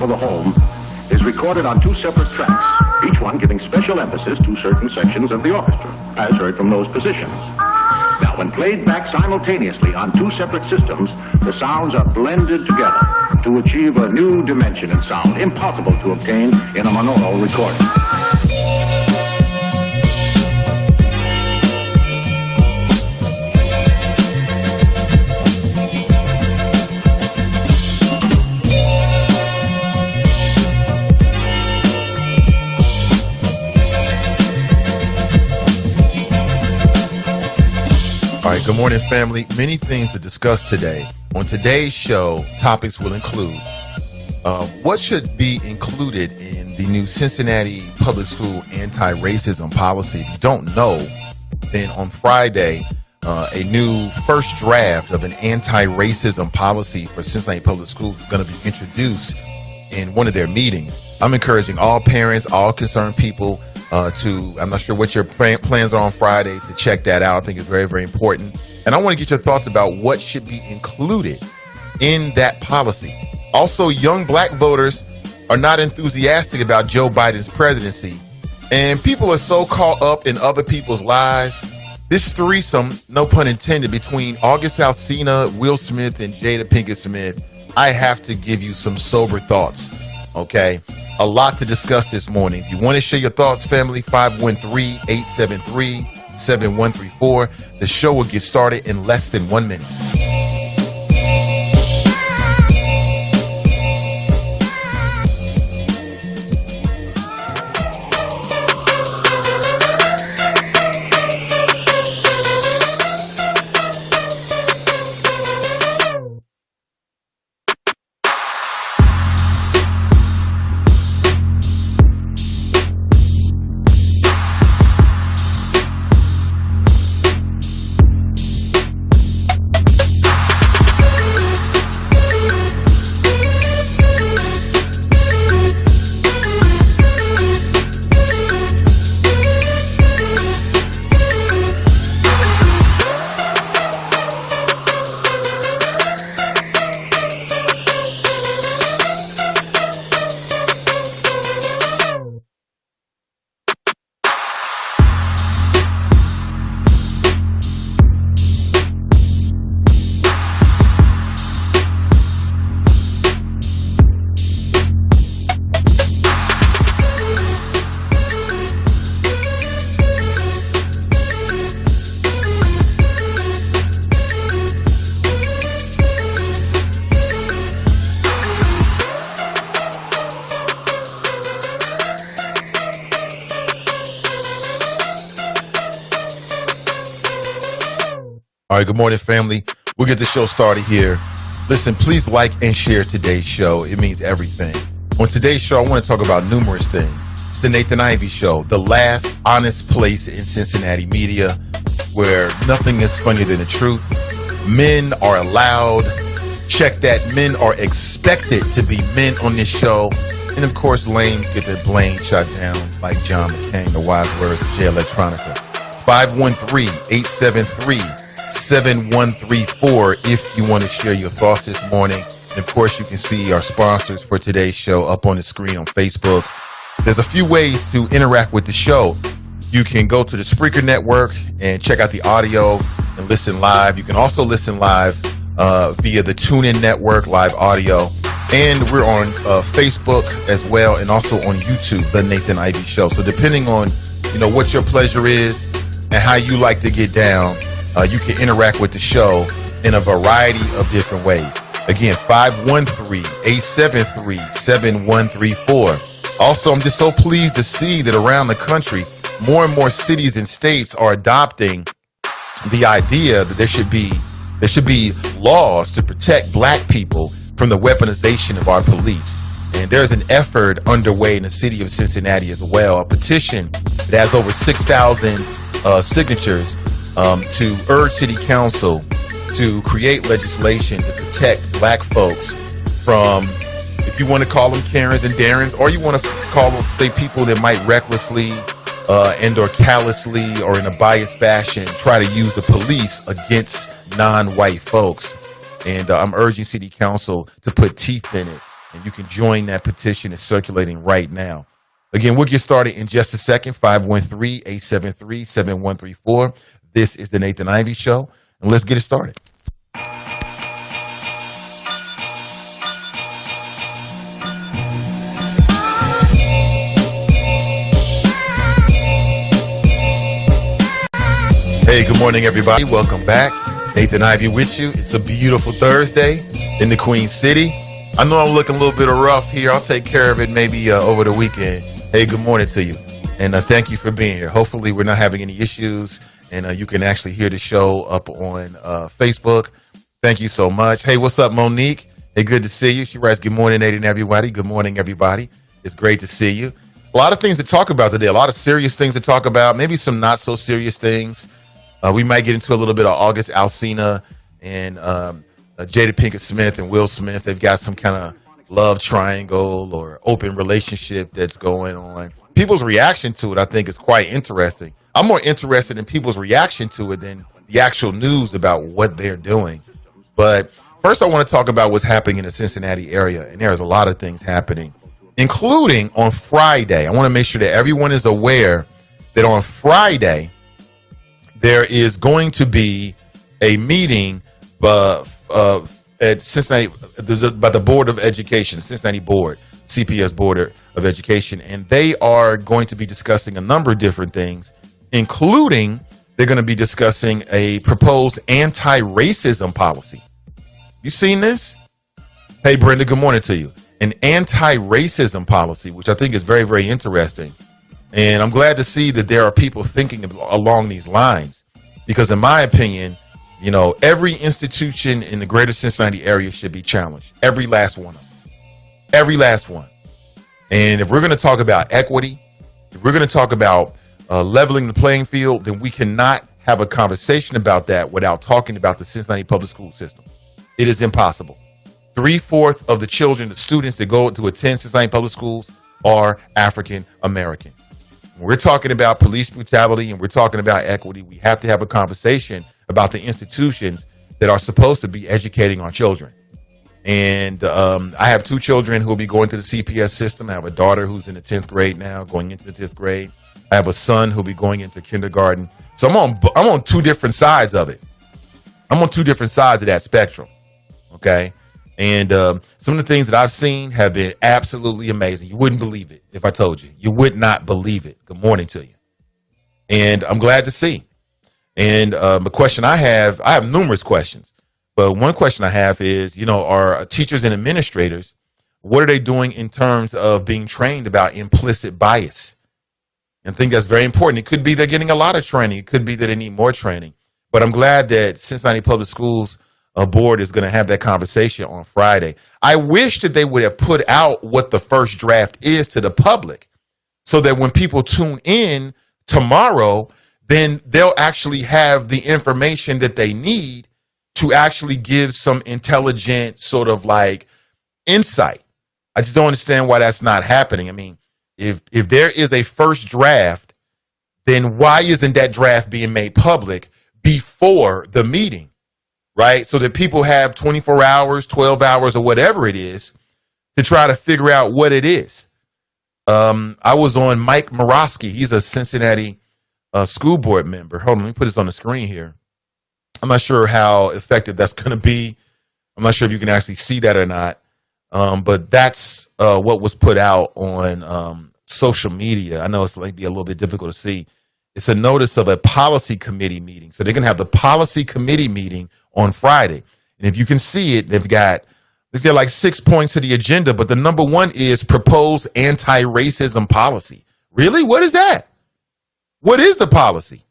for the home is recorded on 2 separate tracks, each one giving special emphasis to certain sections of the orchestra, as heard from those positions. Now, when played back simultaneously on 2 separate systems, the sounds are blended together to achieve a new dimension in sound, impossible to obtain in a monaural recording. All right, good morning, family. Many things to discuss today. On today's show, topics will include what should be included in the new Cincinnati public school anti-racism policy. If you don't know, then on Friday, a new first draft of an anti-racism policy for Cincinnati public schools is going to be introduced in one of their meetings. I'm encouraging all parents, all concerned people, I'm not sure what your plans are on Friday, to check that out. I think it's very, very important. And I want to get your thoughts about what should be included in that policy. Also, young black voters are not enthusiastic about Joe Biden's presidency. And people are so caught up in other people's lives. This threesome, no pun intended, between August Alsina, Will Smith, and Jada Pinkett Smith, I have to give you some sober thoughts, okay? A lot to discuss this morning. If you want to share your thoughts, family, 513-873-7134. The show will get started in less than 1 minute. All right, good morning, family. We'll get the show started here. Listen, please like and share today's show. It means everything. On today's show, I want to talk about numerous things. It's the Nathan Ivey Show, the last honest place in Cincinnati media where nothing is funnier than the truth. Men are allowed. Check that. Men are expected to be men on this show. And, of course, lames get their blame shot down like John McCain, the wise words of Jay Electronica. 513-873-7134 if you want to share your thoughts this morning. And of course, you can see our sponsors for today's show up on the screen on Facebook. There's a few ways to interact with the show. You can go to the Spreaker Network and check out the audio and listen live. You can also listen live via the TuneIn Network, live audio. And we're on Facebook as well, and also on YouTube, The Nathan Ivey Show. So depending on, what your pleasure is and how you like to get down, you can interact with the show in a variety of different ways. Again, 513-873-7134. Also, I'm just so pleased to see that around the country, more and more cities and states are adopting the idea that there should be laws to protect black people from the weaponization of our police. And there's an effort underway in the city of Cincinnati as well, a petition that has over 6,000 signatures to urge City Council to create legislation to protect black folks from, if you want to call them Karens and Darrens, or you want to call them, say, people that might recklessly and or callously or in a biased fashion try to use the police against non-white folks. And I'm urging City Council to put teeth in it And you can join that petition. It's circulating right now. Again, we'll get started in just a second. 513-873-7134. This is the Nathan Ivey Show, and let's get it started. Hey, good morning, everybody. Welcome back. Nathan Ivey with you. It's a beautiful Thursday in the Queen City. I know I'm looking a little bit rough here. I'll take care of it maybe over the weekend. Hey, good morning to you. And thank you for being here. Hopefully we're not having any issues and you can actually hear the show up on Facebook. Thank you so much. Hey, what's up, Monique? Hey, good to see you. She writes, good morning, Nathan, everybody. Good morning, everybody. It's great to see you. A lot of things to talk about today. A lot of serious things to talk about. Maybe some not so serious things. We might get into a little bit of August Alsina and Jada Pinkett Smith and Will Smith. They've got some kind of love triangle or open relationship that's going on. People's reaction to it, I think, is quite interesting. I'm more interested in people's reaction to it than the actual news about what they're doing. But first, I want to talk about what's happening in the Cincinnati area. And there's a lot of things happening, including on Friday. I want to make sure that everyone is aware that on Friday, there is going to be a meeting at Cincinnati by the Board of Education, Cincinnati Board, CPS Board of Education, and they are going to be discussing a number of different things, including they're going to be discussing a proposed anti-racism policy. You seen this? Hey, Brenda, good morning to you. An anti-racism policy, which I think is very, very interesting. And I'm glad to see that there are people thinking along these lines, because in my opinion, you know, every institution in the greater Cincinnati area should be challenged. Every last one of them. Every last one. And if we're going to talk about equity, if we're going to talk about leveling the playing field, then we cannot have a conversation about that without talking about the Cincinnati public school system. It is impossible. 3/4 of the children, the students that go to attend Cincinnati public schools are African American. When we're talking about police brutality and we're talking about equity, we have to have a conversation about the institutions that are supposed to be educating our children. And I have 2 children who will be going to the CPS system. I have a daughter who's in the 10th grade now, going into the 10th grade. I have a son who'll be going into kindergarten. So I'm on 2 different sides of it. I'm on 2 different sides of that spectrum. Okay. And some of the things that I've seen have been absolutely amazing. You wouldn't believe it if I told you. You would not believe it. Good morning to you. And I'm glad to see. And the question I have numerous questions. But one question I have is, you know, are teachers and administrators, what are they doing in terms of being trained about implicit bias? And I think that's very important. It could be they're getting a lot of training. It could be that they need more training. But I'm glad that Cincinnati Public Schools board is going to have that conversation on Friday. I wish that they would have put out what the first draft is to the public so that when people tune in tomorrow, then they'll actually have the information that they need to actually give some intelligent sort of like insight. I just don't understand why that's not happening. I mean, if there is a first draft, then why isn't that draft being made public before the meeting? Right? So that people have 24 hours, 12 hours, or whatever it is to try to figure out what it is. I was on Mike Morosky. He's a Cincinnati school board member. Hold on, let me put this on the screen here. I'm not sure how effective that's going to be. I'm not sure if you can actually see that or not. But that's what was put out on social media. I know it's like be a little bit difficult to see. It's a notice of a policy committee meeting. So they're going to have the policy committee meeting on Friday. And if you can see it, they've got like 6 points to the agenda, but the number 1 is proposed anti-racism policy. Really? What is that? What is the policy?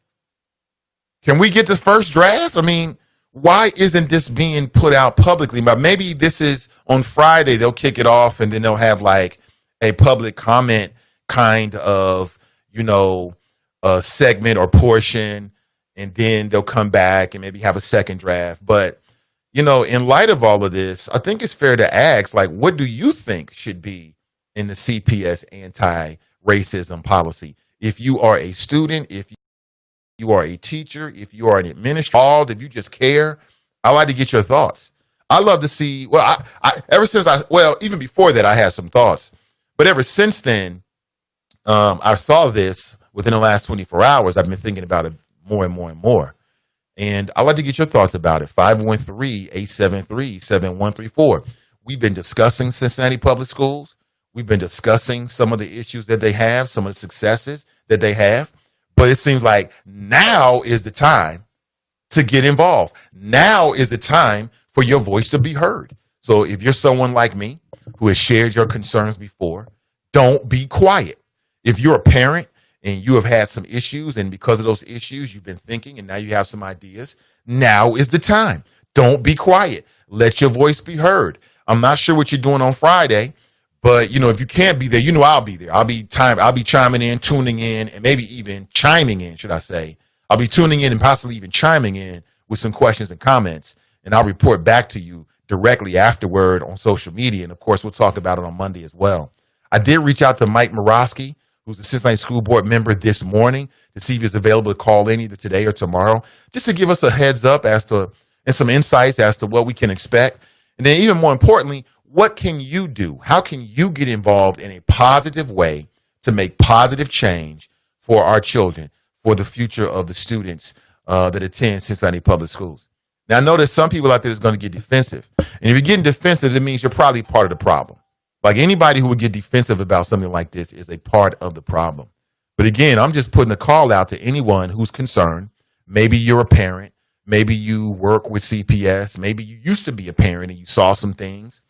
Can we get the first draft? I mean, why isn't this being put out publicly? But maybe this is on Friday, they'll kick it off and then they'll have like a public comment kind of, you know, segment or portion, and then they'll come back and maybe have a second draft. But, you know, in light of all of this, I think it's fair to ask, like, what do you think should be in the CPS anti-racism policy? If you are a student, if you are a teacher, if you are an administrator, if you just care, I'd like to get your thoughts. I love to see, well, ever since even before that, I had some thoughts, but ever since then, I saw this within the last 24 hours. I've been thinking about it more and more and more. And I'd like to get your thoughts about it. 513-873-7134. We've been discussing Cincinnati Public Schools. We've been discussing some of the issues that they have, some of the successes that they have. But it seems like now is the time to get involved. Now is the time for your voice to be heard. So if you're someone like me who has shared your concerns before, don't be quiet. If you're a parent and you have had some issues, and because of those issues, you've been thinking, and now you have some ideas, now is the time. Don't be quiet. Let your voice be heard. I'm not sure what you're doing on Friday, but if you can't be there, I'll be there. I'll be chiming in, tuning in, and maybe even chiming in, should I say. I'll be tuning in and possibly even chiming in with some questions and comments, and I'll report back to you directly afterward on social media. And of course, we'll talk about it on Monday as well. I did reach out to Mike Morosky, who's the Cincinnati School Board member, this morning to see if he's available to call in either today or tomorrow, just to give us a heads up and some insights as to what we can expect. And then even more importantly, what can you do? How can you get involved in a positive way to make positive change for our children, for the future of the students that attend Cincinnati Public Schools? Now, I know there's some people out there that's going to get defensive. And if you're getting defensive, it means you're probably part of the problem. Like anybody who would get defensive about something like this is a part of the problem. But again, I'm just putting a call out to anyone who's concerned. Maybe you're a parent. Maybe you work with CPS. Maybe you used to be a parent and you saw some things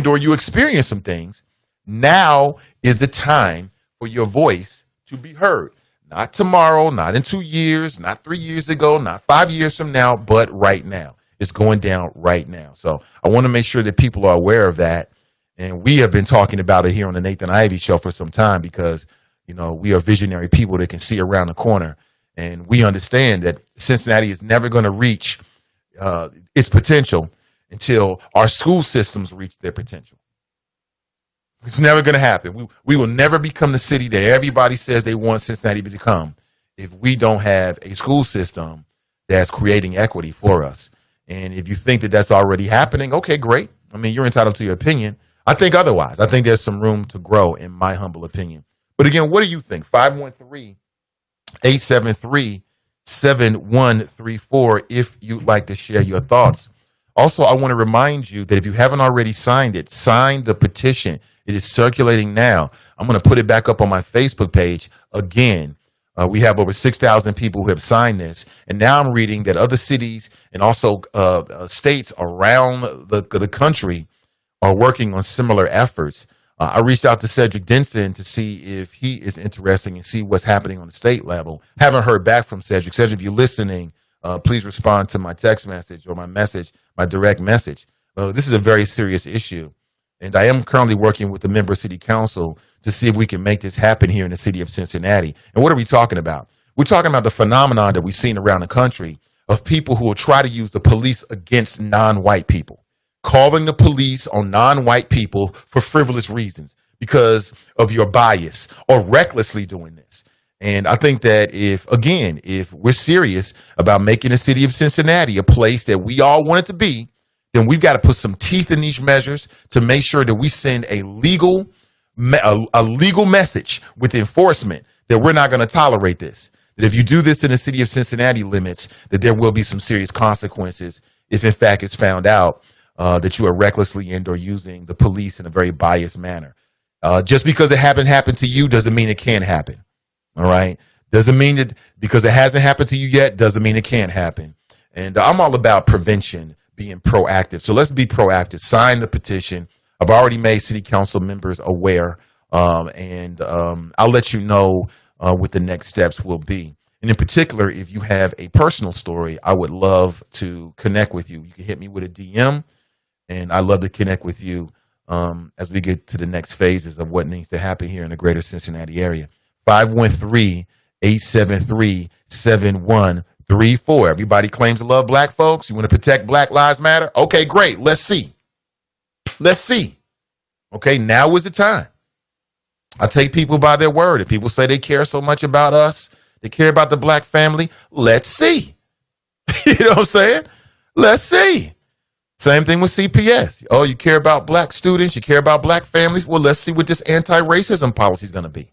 or you experienced some things. Now is the time for your voice to be heard. Not tomorrow, not in 2 years, not 3 years ago, not 5 years from now, but right now. It's going down right now. So I want to make sure that people are aware of that. And we have been talking about it here on the Nathan Ivey Show for some time because, we are visionary people that can see around the corner. And we understand that Cincinnati is never going to reach its potential until our school systems reach their potential. It's never going to happen. We will never become the city that everybody says they want Cincinnati to become if we don't have a school system that's creating equity for us. And if you think that that's already happening, okay, great. I mean, you're entitled to your opinion. I think otherwise. I think there's some room to grow, in my humble opinion. But again, what do you think? 513-873-7134 if you'd like to share your thoughts. Also, I want to remind you that if you haven't already signed it, sign the petition. It is circulating now. I'm going to put it back up on my Facebook page again. We have over 6,000 people who have signed this. And now I'm reading that other cities and also states around the country are working on similar efforts. I reached out to Cedric Denson to see if he is interested and see what's happening on the state level. Haven't heard back from Cedric. Cedric, if you're listening, please respond to my text message or my direct message. This is a very serious issue. And I am currently working with the member city council to see if we can make this happen here in the city of Cincinnati. And what are we talking about? We're talking about the phenomenon that we've seen around the country of people who will try to use the police against non-white people, calling the police on non-white people for frivolous reasons because of your bias or recklessly doing this. And I think that if we're serious about making the city of Cincinnati a place that we all want it to be, then we've got to put some teeth in these measures to make sure that we send a legal message with enforcement that we're not going to tolerate this. That if you do this in the city of Cincinnati limits, that there will be some serious consequences if in fact it's found out that you are recklessly or using the police in a very biased manner. Just because it happened to you doesn't mean it can't happen. All right. Doesn't mean that because it hasn't happened to you yet, doesn't mean it can't happen. And I'm all about prevention, being proactive. So let's be proactive. Sign the petition. I've already made city council members aware. And I'll let you know what the next steps will be. And in particular, if you have a personal story, I would love to connect with you. You can hit me with a DM, and I'd love to connect with you as we get to the next phases of what needs to happen here in the greater Cincinnati area. 513-873-7134. Everybody claims to love black folks. You want to protect Black Lives Matter? Okay, great. Let's see. Okay, now is the time. I take people by their word. If people say they care so much about us, they care about the black family, let's see. You know what I'm saying? Let's see. Same thing with CPS. Oh, you care about black students, you care about black families. Well, let's see what this anti-racism policy is going to be.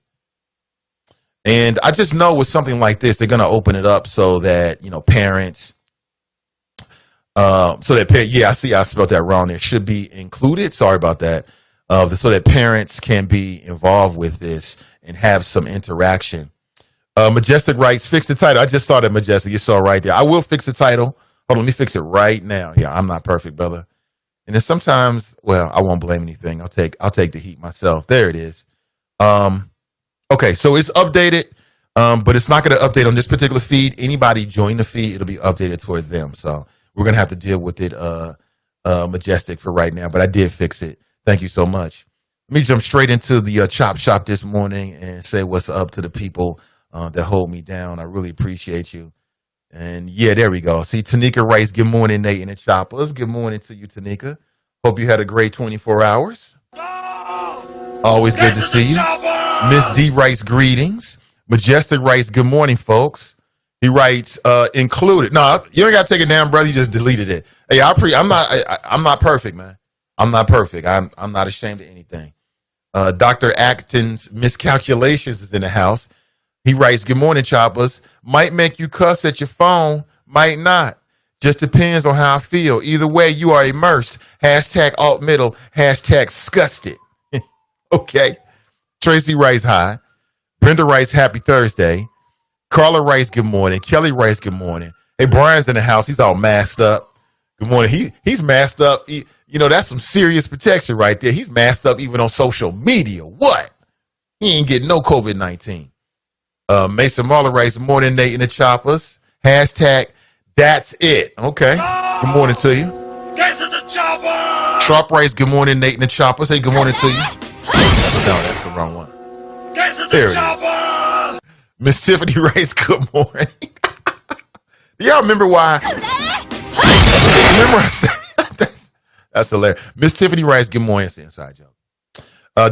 And I just know with something like this, they're going to open it up so that, parents, I spelled that wrong there, should be included. Sorry about that. So that parents can be involved with this and have some interaction. Majestic writes, fix the title. I just saw that, Majestic. You saw right there. I will fix the title. Hold on, let me fix it right now. Yeah, I'm not perfect, brother. And then sometimes, I won't blame anything. I'll take the heat myself. There it is. Okay, so it's updated, but it's not going to update on this particular feed. Anybody join the feed, it'll be updated toward them. So we're going to have to deal with it, Majestic, for right now. But I did fix it. Thank you so much. Let me jump straight into the Chop Shop this morning and say what's up to the people that hold me down. I really appreciate you. And yeah, there we go. See, Tanika writes, good morning, Nate and the Choppers. Good morning to you, Tanika. Hope you had a great 24 hours. Always good to see you. Miss D writes, greetings. Majestic writes, good morning, folks. He writes, included. No, you ain't got to take it down, brother. You just deleted it. Hey, I'm not perfect, man. I'm not perfect. I'm not ashamed of anything. Dr. Acton's miscalculations is in the house. He writes, good morning, Choppers. Might make you cuss at your phone, might not. Just depends on how I feel. Either way, you are immersed. Hashtag alt middle. Hashtag scusted. Okay. Tracy writes, hi. Brenda writes, happy Thursday. Carla writes, good morning. Kelly writes, good morning. Hey, Brian's in the house. He's all masked up. Good morning. He's masked up. That's some serious protection right there. He's masked up even on social media. What? He ain't getting no COVID-19. Mason Marler writes, good morning, Nate and the Choppers. Hashtag, that's it. Okay. Good morning to you. Get to the chopper! Sharp writes, good morning, Nate and the Choppers. Hey, good morning to you. No, that's the wrong one. Get to There the it chopper! Miss Tiffany writes, good morning. Do y'all remember why? That's hilarious. Miss Tiffany writes, good morning. It's the inside joke.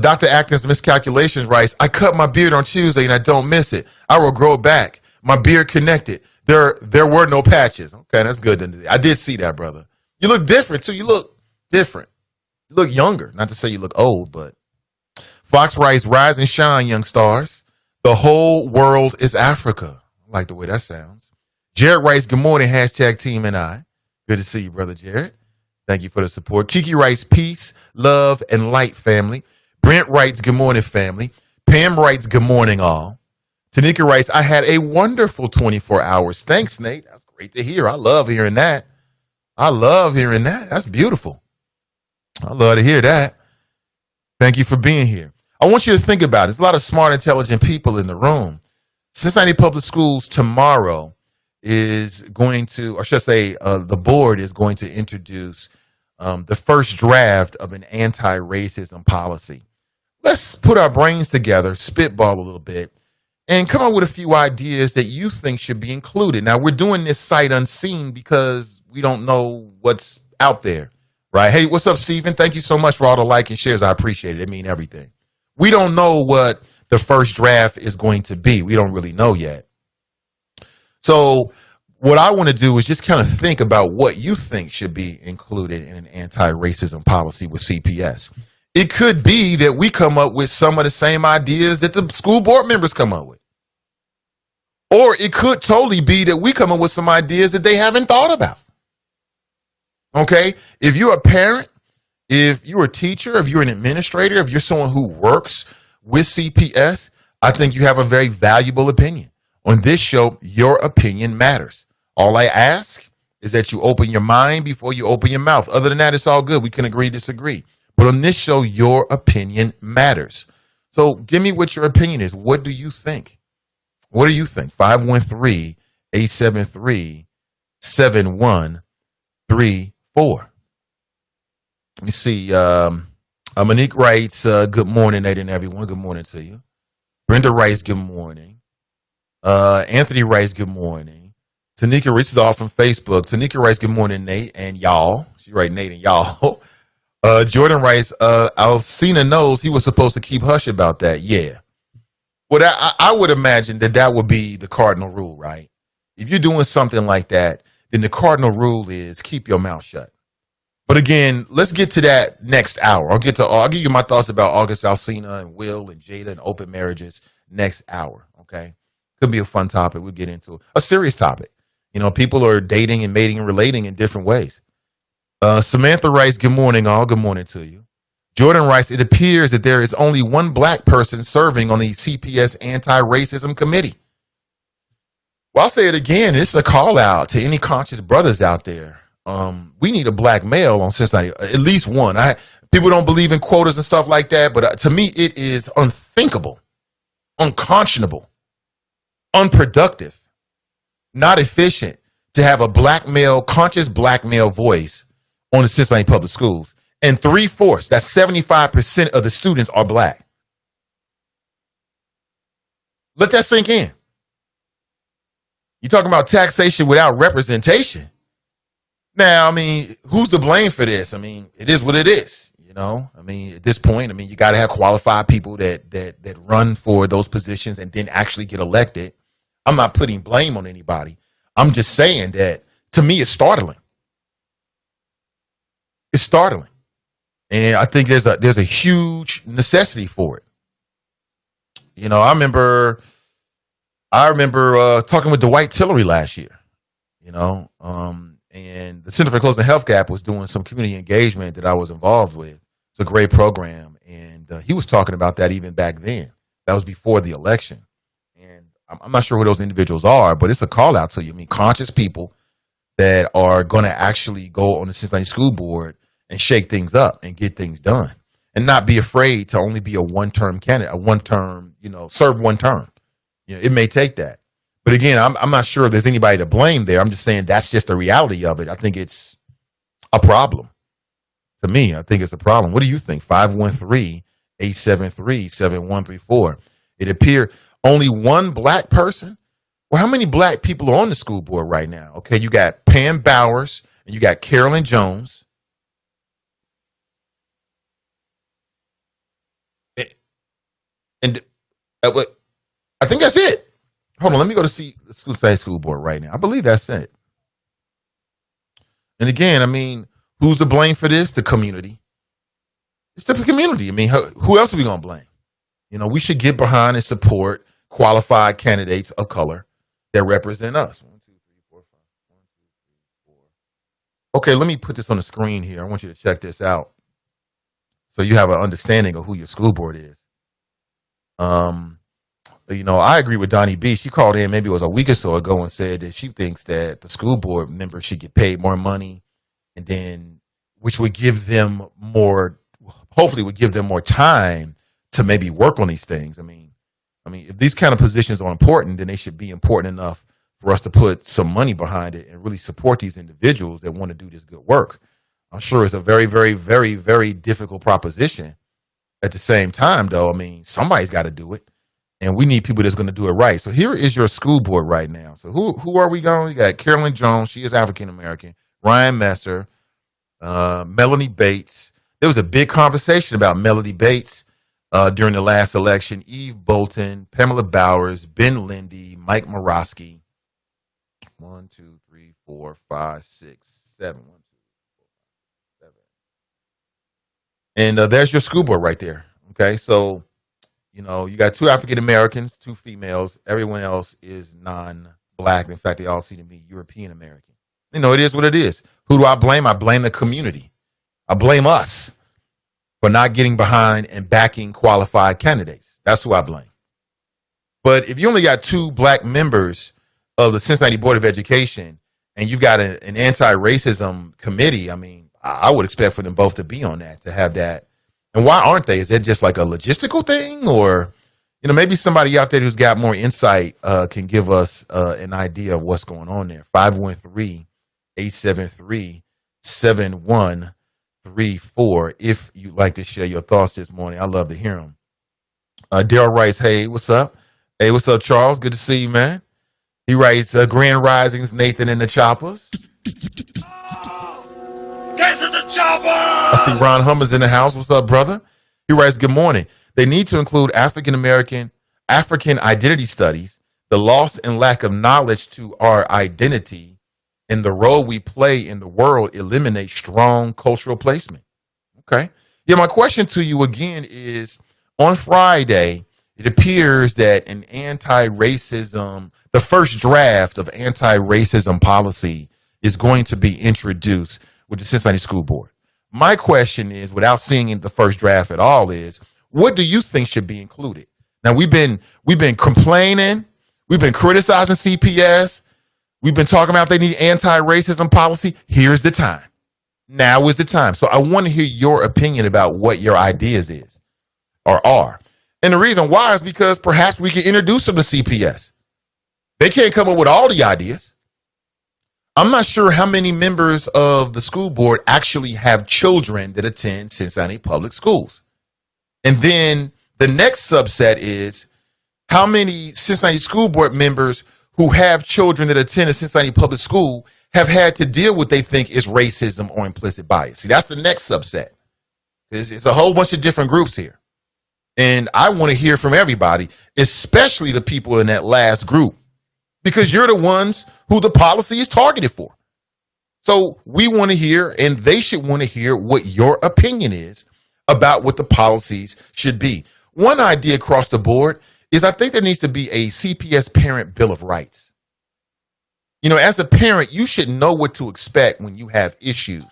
Dr. Acton's miscalculations writes, I cut my beard on Tuesday and I don't miss it. I will grow it back. My beard connected. There were no patches. Okay, that's good. I did see that, brother. You look different, too. You look different. You look younger. Not to say you look old, but Fox writes, rise and shine, young stars. The whole world is Africa. I like the way that sounds. Jared writes, good morning, hashtag team and I. Good to see you, brother Jared. Thank you for the support. Kiki writes, peace, love, and light, family. Brent writes, good morning, family. Pam writes, good morning, all. Tanika writes, I had a wonderful 24 hours. Thanks, Nate. That's great to hear. I love hearing that. That's beautiful. I love to hear that. Thank you for being here. I want you to think about it. There's a lot of smart, intelligent people in the room. Cincinnati Public Schools tomorrow is going to, or should I say, the board is going to introduce the first draft of an anti-racism policy. Let's put our brains together, spitball a little bit, and come up with a few ideas that you think should be included. Now, we're doing this sight unseen because we don't know what's out there, right? Hey, what's up, Stephen? Thank you so much for all the like and shares. I appreciate it. It means everything. We don't know what the first draft is going to be. We don't really know yet. So what I want to do is just kind of think about what you think should be included in an anti-racism policy with CPS. It could be that we come up with some of the same ideas that the school board members come up with. Or it could totally be that we come up with some ideas that they haven't thought about. Okay? If you're a parent, if you're a teacher, if you're an administrator, if you're someone who works with CPS, I think you have a very valuable opinion. On this show, your opinion matters. All I ask is that you open your mind before you open your mouth. Other than that, it's all good. We can agree, disagree. But on this show, your opinion matters. So give me what your opinion is. What do you think? What do you think? 513-873-7134. Let me see. Monique writes, good morning, Nate and everyone. Good morning to you. Brenda writes, good morning. Anthony writes, good morning. Tanika, this is all from Facebook. Tanika writes, good morning, Nate and y'all. She writes Nate and y'all. Jordan writes, Alcina knows he was supposed to keep hush about that. Yeah. Well, I would imagine that would be the cardinal rule, right? If you're doing something like that, then the cardinal rule is keep your mouth shut. But again, let's get to that next hour. I'll give you my thoughts about August Alsina and Will and Jada and open marriages next hour. Okay. Could be a fun topic. We'll get into a serious topic. You know, people are dating and mating and relating in different ways. Samantha writes, good morning, all. Good morning to you. Jordan writes, it appears that there is only one black person serving on the CPS anti-racism committee. Well, I'll say it again. It's a call out to any conscious brothers out there. We need a black male on Cincinnati, at least one. People don't believe in quotas and stuff like that, but to me, it is unthinkable, unconscionable, unproductive, not efficient to have a black male, conscious black male voice on the Cincinnati Public Schools. And 3/4, that's 75% of the students are black. Let that sink in. You're talking about taxation without representation. Now, I mean, who's to blame for this? I mean, it is what it is. You know, I mean, at this point, I mean, you got to have qualified people that run for those positions and then actually get elected. I'm not putting blame on anybody. I'm just saying that to me, it's startling. It's startling. And I think there's a huge necessity for it. You know, I remember talking with Dwight Tillery last year, you know, and the Center for Closing the Health Gap was doing some community engagement that I was involved with. It's a great program. And he was talking about that even back then. That was before the election. And I'm not sure who those individuals are, but it's a call out to you. I mean, conscious people that are going to actually go on the Cincinnati School Board and shake things up and get things done and not be afraid to only be a one-term candidate, a one-term, you know, serve one term. You know, it may take that. But again, I'm not sure if there's anybody to blame there. I'm just saying that's just the reality of it. I think it's a problem. To me, I think it's a problem. What do you think? 513-873-7134. It appeared only one black person. Well, how many black people are on the school board right now? Okay, you got Pam Bowers and you got Carolyn Jones. And I think that's it. Hold on, let me go to see the Cincinnati School Board right now. I believe that's it. And again, I mean, who's to blame for this? The community. It's the community. I mean, who else are we going to blame? You know, we should get behind and support qualified candidates of color that represent us. 1, 2, 3, 4, 5. 1, 2, 3, 4. Okay, let me put this on the screen here. I want you to check this out so you have an understanding of who your school board is. You know, I agree with Donnie B. She called in maybe it was a week or so ago and said that she thinks that the school board members should get paid more money, and then which would give them more, hopefully would give them more time to maybe work on these things. I mean, if these kind of positions are important, then they should be important enough for us to put some money behind it and really support these individuals that want to do this good work. I'm sure it's a very, very, very, very difficult proposition. At the same time, though, I mean, somebody's got to do it, and we need people that's going to do it right. So here is your school board right now. So who are we going? We got Carolyn Jones. She is African American. Ryan Messer, Melanie Bates. There was a big conversation about Melanie Bates during the last election. Eve Bolton, Pamela Bowers, Ben Lindy, Mike Morosky. 1, 2, 3, 4, 5, 6, 7. 1, 2, 4, 5, 7. And there's your school board right there. Okay, so you know you got 2 African Americans, 2 females. Everyone else is non-black. In fact, they all seem to be European American. You know, it is what it is. Who do I blame? I blame the community. I blame us for not getting behind and backing qualified candidates. That's who I blame. But if you only got 2 black members of the Cincinnati Board of Education and you've got an anti-racism committee, I mean, I would expect for them both to be on that, to have that. And why aren't they? Is that just like a logistical thing? Or, you know, maybe somebody out there who's got more insight can give us an idea of what's going on there. 513-873-7134. If you'd like to share your thoughts this morning, I'd love to hear them. Daryl writes, hey, what's up? Hey, what's up, Charles? Good to see you, man. He writes, Grand Risings, Nathan and the Choppers. Get to the chopper! I see Ron Hummer's in the house. What's up, brother? He writes, good morning. They need to include African identity studies, the loss and lack of knowledge to our identity, and the role we play in the world eliminates strong cultural placement. Okay. Yeah, my question to you again is, on Friday, it appears that the first draft of anti-racism policy is going to be introduced with the Cincinnati School Board. My question is, without seeing the first draft at all, is what do you think should be included? Now, we've been complaining, we've been criticizing CPS, we've been talking about they need anti-racism policy. Here's the time. Now is the time. So I want to hear your opinion about what your ideas is or are. And the reason why is because perhaps we can introduce them to CPS. They can't come up with all the ideas. I'm not sure how many members of the school board actually have children that attend Cincinnati public schools. And then the next subset is how many Cincinnati school board members who have children that attend a Cincinnati public school have had to deal with what they think is racism or implicit bias. See, that's the next subset. It's a whole bunch of different groups here. And I want to hear from everybody, especially the people in that last group, because you're the ones who the policy is targeted for. So we want to hear, and they should want to hear, what your opinion is about what the policies should be. One idea across the board is I think there needs to be a CPS Parent Bill of Rights. You know, as a parent, you should know what to expect when you have issues,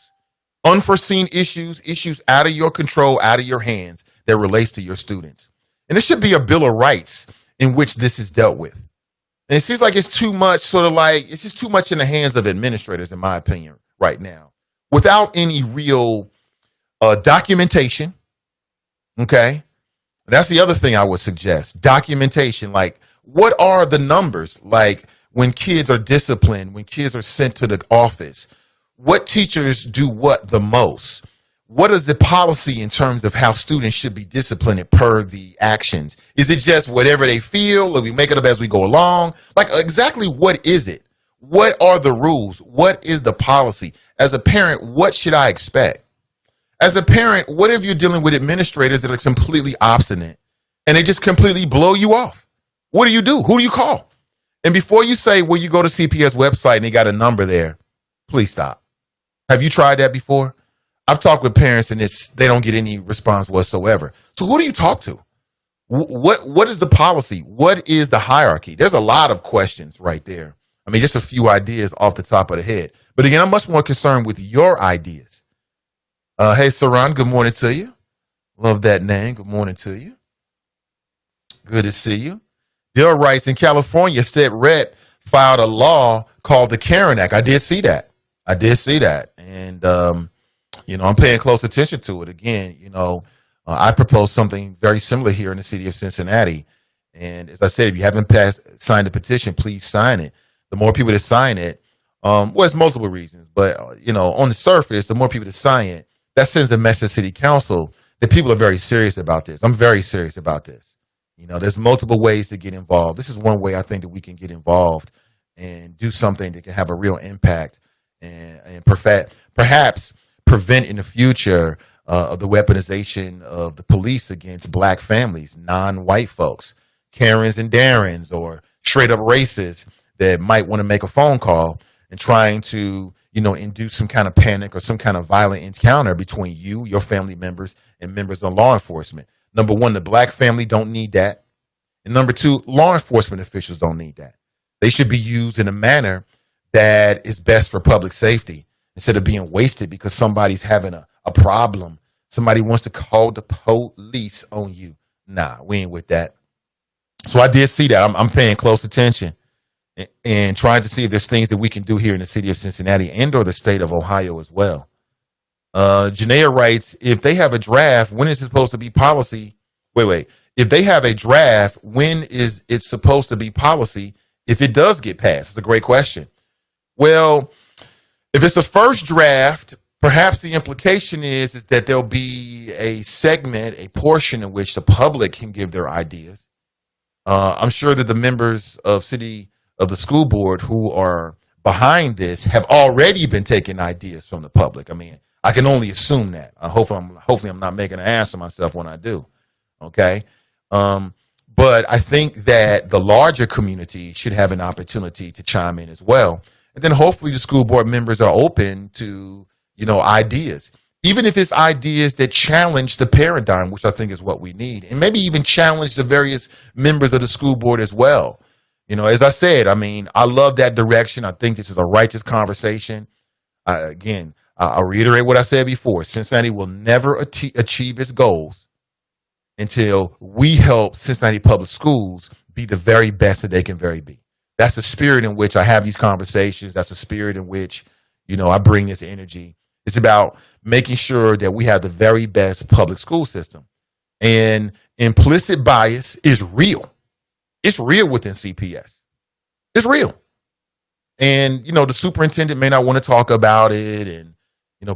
unforeseen issues out of your control, out of your hands, that relates to your students. And there should be a Bill of Rights in which this is dealt with. And it seems like it's too much, it's just too much in the hands of administrators, in my opinion, right now, without any real documentation. Okay. That's the other thing I would suggest. Documentation. Like, what are the numbers? Like, when kids are disciplined, when kids are sent to the office, what teachers do what the most? What is the policy in terms of how students should be disciplined per the actions? Is it just whatever they feel, or we make it up as we go along? Like, exactly what is it? What are the rules? What is the policy? As a parent, what should I expect? As a parent, what if you're dealing with administrators that are completely obstinate and they just completely blow you off? What do you do? Who do you call? And before you say, well, you go to CPS website and they got a number there, please stop. Have you tried that before? I've talked with parents and they don't get any response whatsoever. So who do you talk to? What is the policy? What is the hierarchy? There's a lot of questions right there. I mean, just a few ideas off the top of the head. But again, I'm much more concerned with your ideas. Hey, Saran, good morning to you. Love that name. Good morning to you. Good to see you. Bill writes, in California, State Rep filed a law called the Karen Act. I did see that. And, I'm paying close attention to it. Again, I proposed something very similar here in the city of Cincinnati. And as I said, if you haven't signed the petition, please sign it. The more people that sign it, it's multiple reasons. But, on the surface, the more people that sign it, that sends a message to City Council that people are very serious about this. I'm very serious about this. There's multiple ways to get involved. This is one way I think that we can get involved and do something that can have a real impact and perhaps prevent in the future the weaponization of the police against black families, non-white folks, Karens and Darrens, or straight up racists that might want to make a phone call and trying to, induce some kind of panic or some kind of violent encounter between you, your family members, and members of law enforcement. Number one, the black family don't need that. And number two, law enforcement officials don't need that. They should be used in a manner that is best for public safety instead of being wasted because somebody's having a problem. Somebody wants to call the police on you. Nah, we ain't with that. So I did see that. I'm paying close attention and trying to see if there's things that we can do here in the city of Cincinnati and or the state of Ohio as well. Janaea writes, if they have a draft, when is it supposed to be policy? Wait. If they have a draft, when is it supposed to be policy if it does get passed? It's a great question. Well, if it's a first draft, perhaps the implication is that there'll be a segment, a portion in which the public can give their ideas. I'm sure that the members of the school board who are behind this have already been taking ideas from the public. I mean, I can only assume that. Hopefully I'm not making an ass of myself when I do. Okay. But I think that the larger community should have an opportunity to chime in as well. And then hopefully the school board members are open to, ideas, even if it's ideas that challenge the paradigm, which I think is what we need, and maybe even challenge the various members of the school board as well. As I said, I love that direction. I think this is a righteous conversation. I'll reiterate what I said before. Cincinnati will never achieve its goals until we help Cincinnati Public Schools be the very best that they can be. That's the spirit in which I have these conversations. That's the spirit in which, I bring this energy. It's about making sure that we have the very best public school system. And implicit bias is real. It's real within CPS. It's real. And, the superintendent may not want to talk about it. And,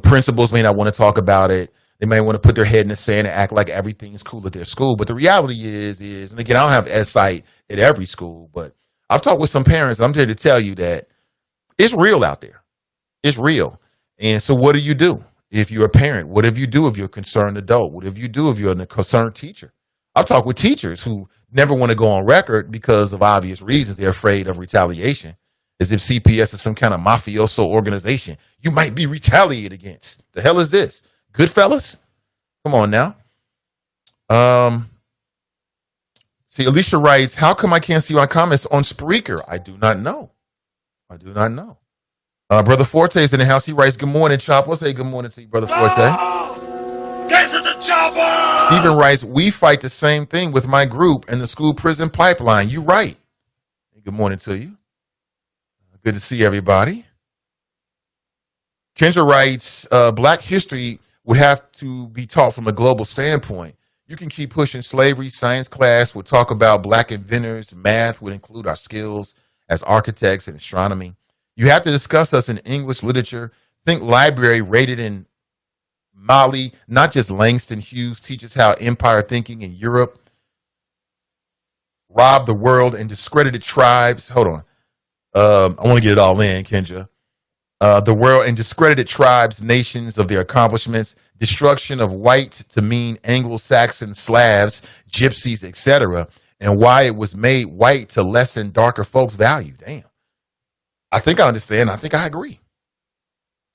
principals may not want to talk about it. They may want to put their head in the sand and act like everything's cool at their school. But the reality is, and again, I don't have S-site at every school, but I've talked with some parents. I'm here to tell you that it's real out there. It's real. And so what do you do if you're a parent? What do you do if you're a concerned adult? What do you do if you're a concerned teacher? I've talked with teachers who never want to go on record because of obvious reasons. They're afraid of retaliation, as if CPS is some kind of mafioso organization you might be retaliated against. The hell is this? Goodfellas? Come on now. See, Alicia writes, how come I can't see my comments on Spreaker? I do not know. Brother Forte is in the house. He writes, good morning, Chop. We'll say good morning to you, Brother Forte. Get to the chopper! Stephen writes, we fight the same thing with my group and the school prison pipeline. You right. Good morning to you. Good to see everybody. Kendra writes, Black history would have to be taught from a global standpoint. You can keep pushing slavery. Science class would talk about Black inventors. Math would include our skills as architects and astronomy. You have to discuss us in English literature. Think library rated in Mali, not just Langston Hughes teaches how empire thinking in Europe robbed the world and discredited tribes. Hold on. I want to get it all in, Kendra. The world and discredited tribes, nations of their accomplishments, destruction of white to mean Anglo-Saxon, Slavs, Gypsies, etc., and why it was made white to lessen darker folks' value. Damn. I think I understand. I think I agree.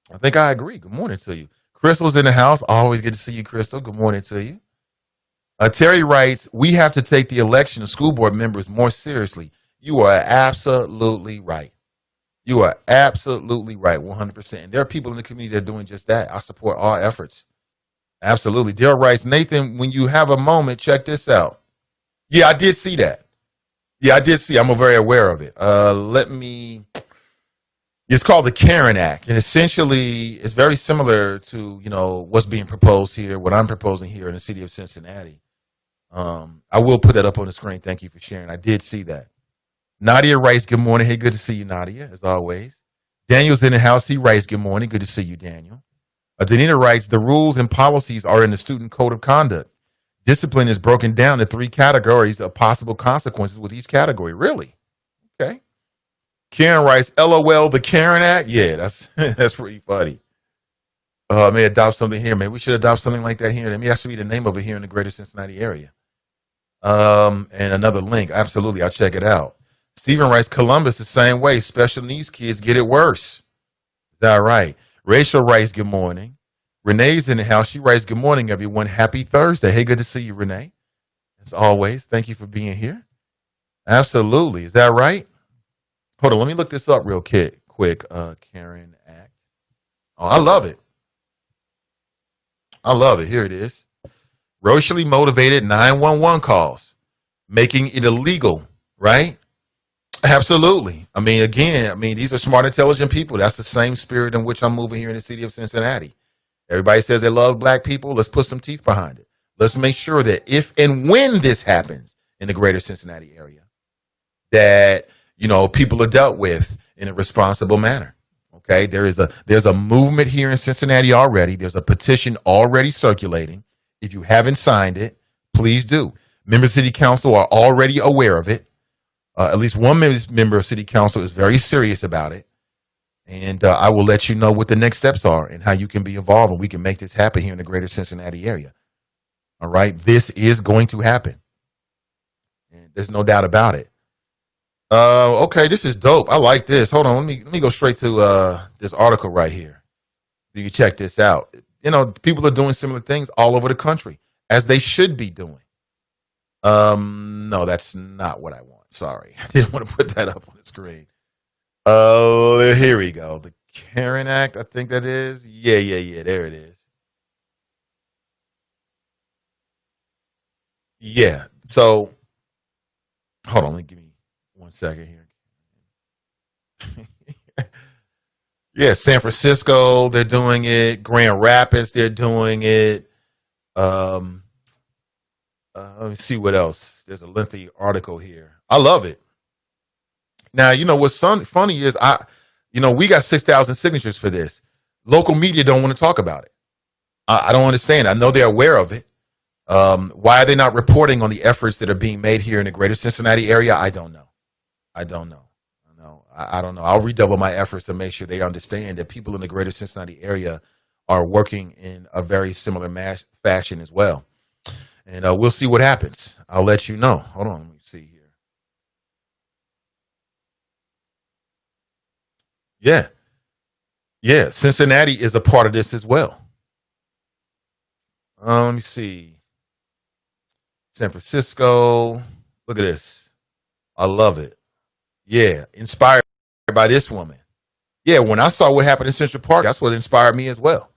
Good morning to you. Crystal's in the house. Always good to see you, Crystal. Good morning to you. Terry writes, we have to take the election of school board members more seriously. You are absolutely right. 100%. And there are people in the community that are doing just that. I support all efforts. Absolutely. Daryl writes, Nathan, when you have a moment, check this out. Yeah, I did see that. I'm very aware of it. It's called the Karen Act. And essentially, it's very similar to, what's being proposed here, what I'm proposing here in the city of Cincinnati. I will put that up on the screen. Thank you for sharing. I did see that. Nadia writes, good morning. Hey, good to see you, Nadia, as always. Daniel's in the house. He writes, good morning. Good to see you, Daniel. Danita writes, the rules and policies are in the student code of conduct. Discipline is broken down to 3 categories of possible consequences with each category. Really? Okay. Karen writes, LOL, the Karen Act? Yeah, that's pretty funny. I may adopt something here. Maybe we should adopt something like that here. That may actually be the name of it here in the greater Cincinnati area. And another link. Absolutely. I'll check it out. Stephen writes, Columbus the same way. Special needs kids get it worse. Is that right? Rachel writes, good morning. Renee's in the house. She writes, good morning, everyone. Happy Thursday. Hey, good to see you, Renee. As always, thank you for being here. Absolutely. Is that right? Hold on. Let me look this up real quick. Karen Act. Oh, I love it. Here it is. Racially motivated 911 calls, making it illegal, right? Absolutely. These are smart, intelligent people. That's the same spirit in which I'm moving here in the city of Cincinnati. Everybody says they love Black people. Let's put some teeth behind it. Let's make sure that if and when this happens in the greater Cincinnati area, that, people are dealt with in a responsible manner. Okay. There's a movement here in Cincinnati already. There's a petition already circulating. If you haven't signed it, please do. Members of City Council are already aware of it. At least one member of City Council is very serious about it. And I will let you know what the next steps are and how you can be involved and we can make this happen here in the greater Cincinnati area. All right. This is going to happen. And there's no doubt about it. Okay, this is dope. I like this. Hold on, let me go straight to this article right here. You can check this out. You know, people are doing similar things all over the country, as they should be doing. No, that's not what I want. Sorry. I didn't want to put that up on the screen. Here we go. The Karen Act, I think that is. Yeah. There it is. Yeah. So, hold on. Give me 1 second here. Yeah, San Francisco, they're doing it. Grand Rapids, they're doing it. Let me see what else. There's a lengthy article here. I love it. Now, you know what's funny is we got 6,000 signatures for this. Local media don't want to talk about it. I don't understand. I know they're aware of it. Why are they not reporting on the efforts that are being made here in the greater Cincinnati area? I don't know. I don't know. I'll redouble my efforts to make sure they understand that people in the greater Cincinnati area are working in a very similar fashion as well. And we'll see what happens. I'll let you know. Hold on. Let me see here. Yeah. Cincinnati is a part of this as well. Let me see. San Francisco. Look at this. I love it. Yeah. Inspired by this woman. Yeah. When I saw what happened in Central Park, that's what inspired me as well.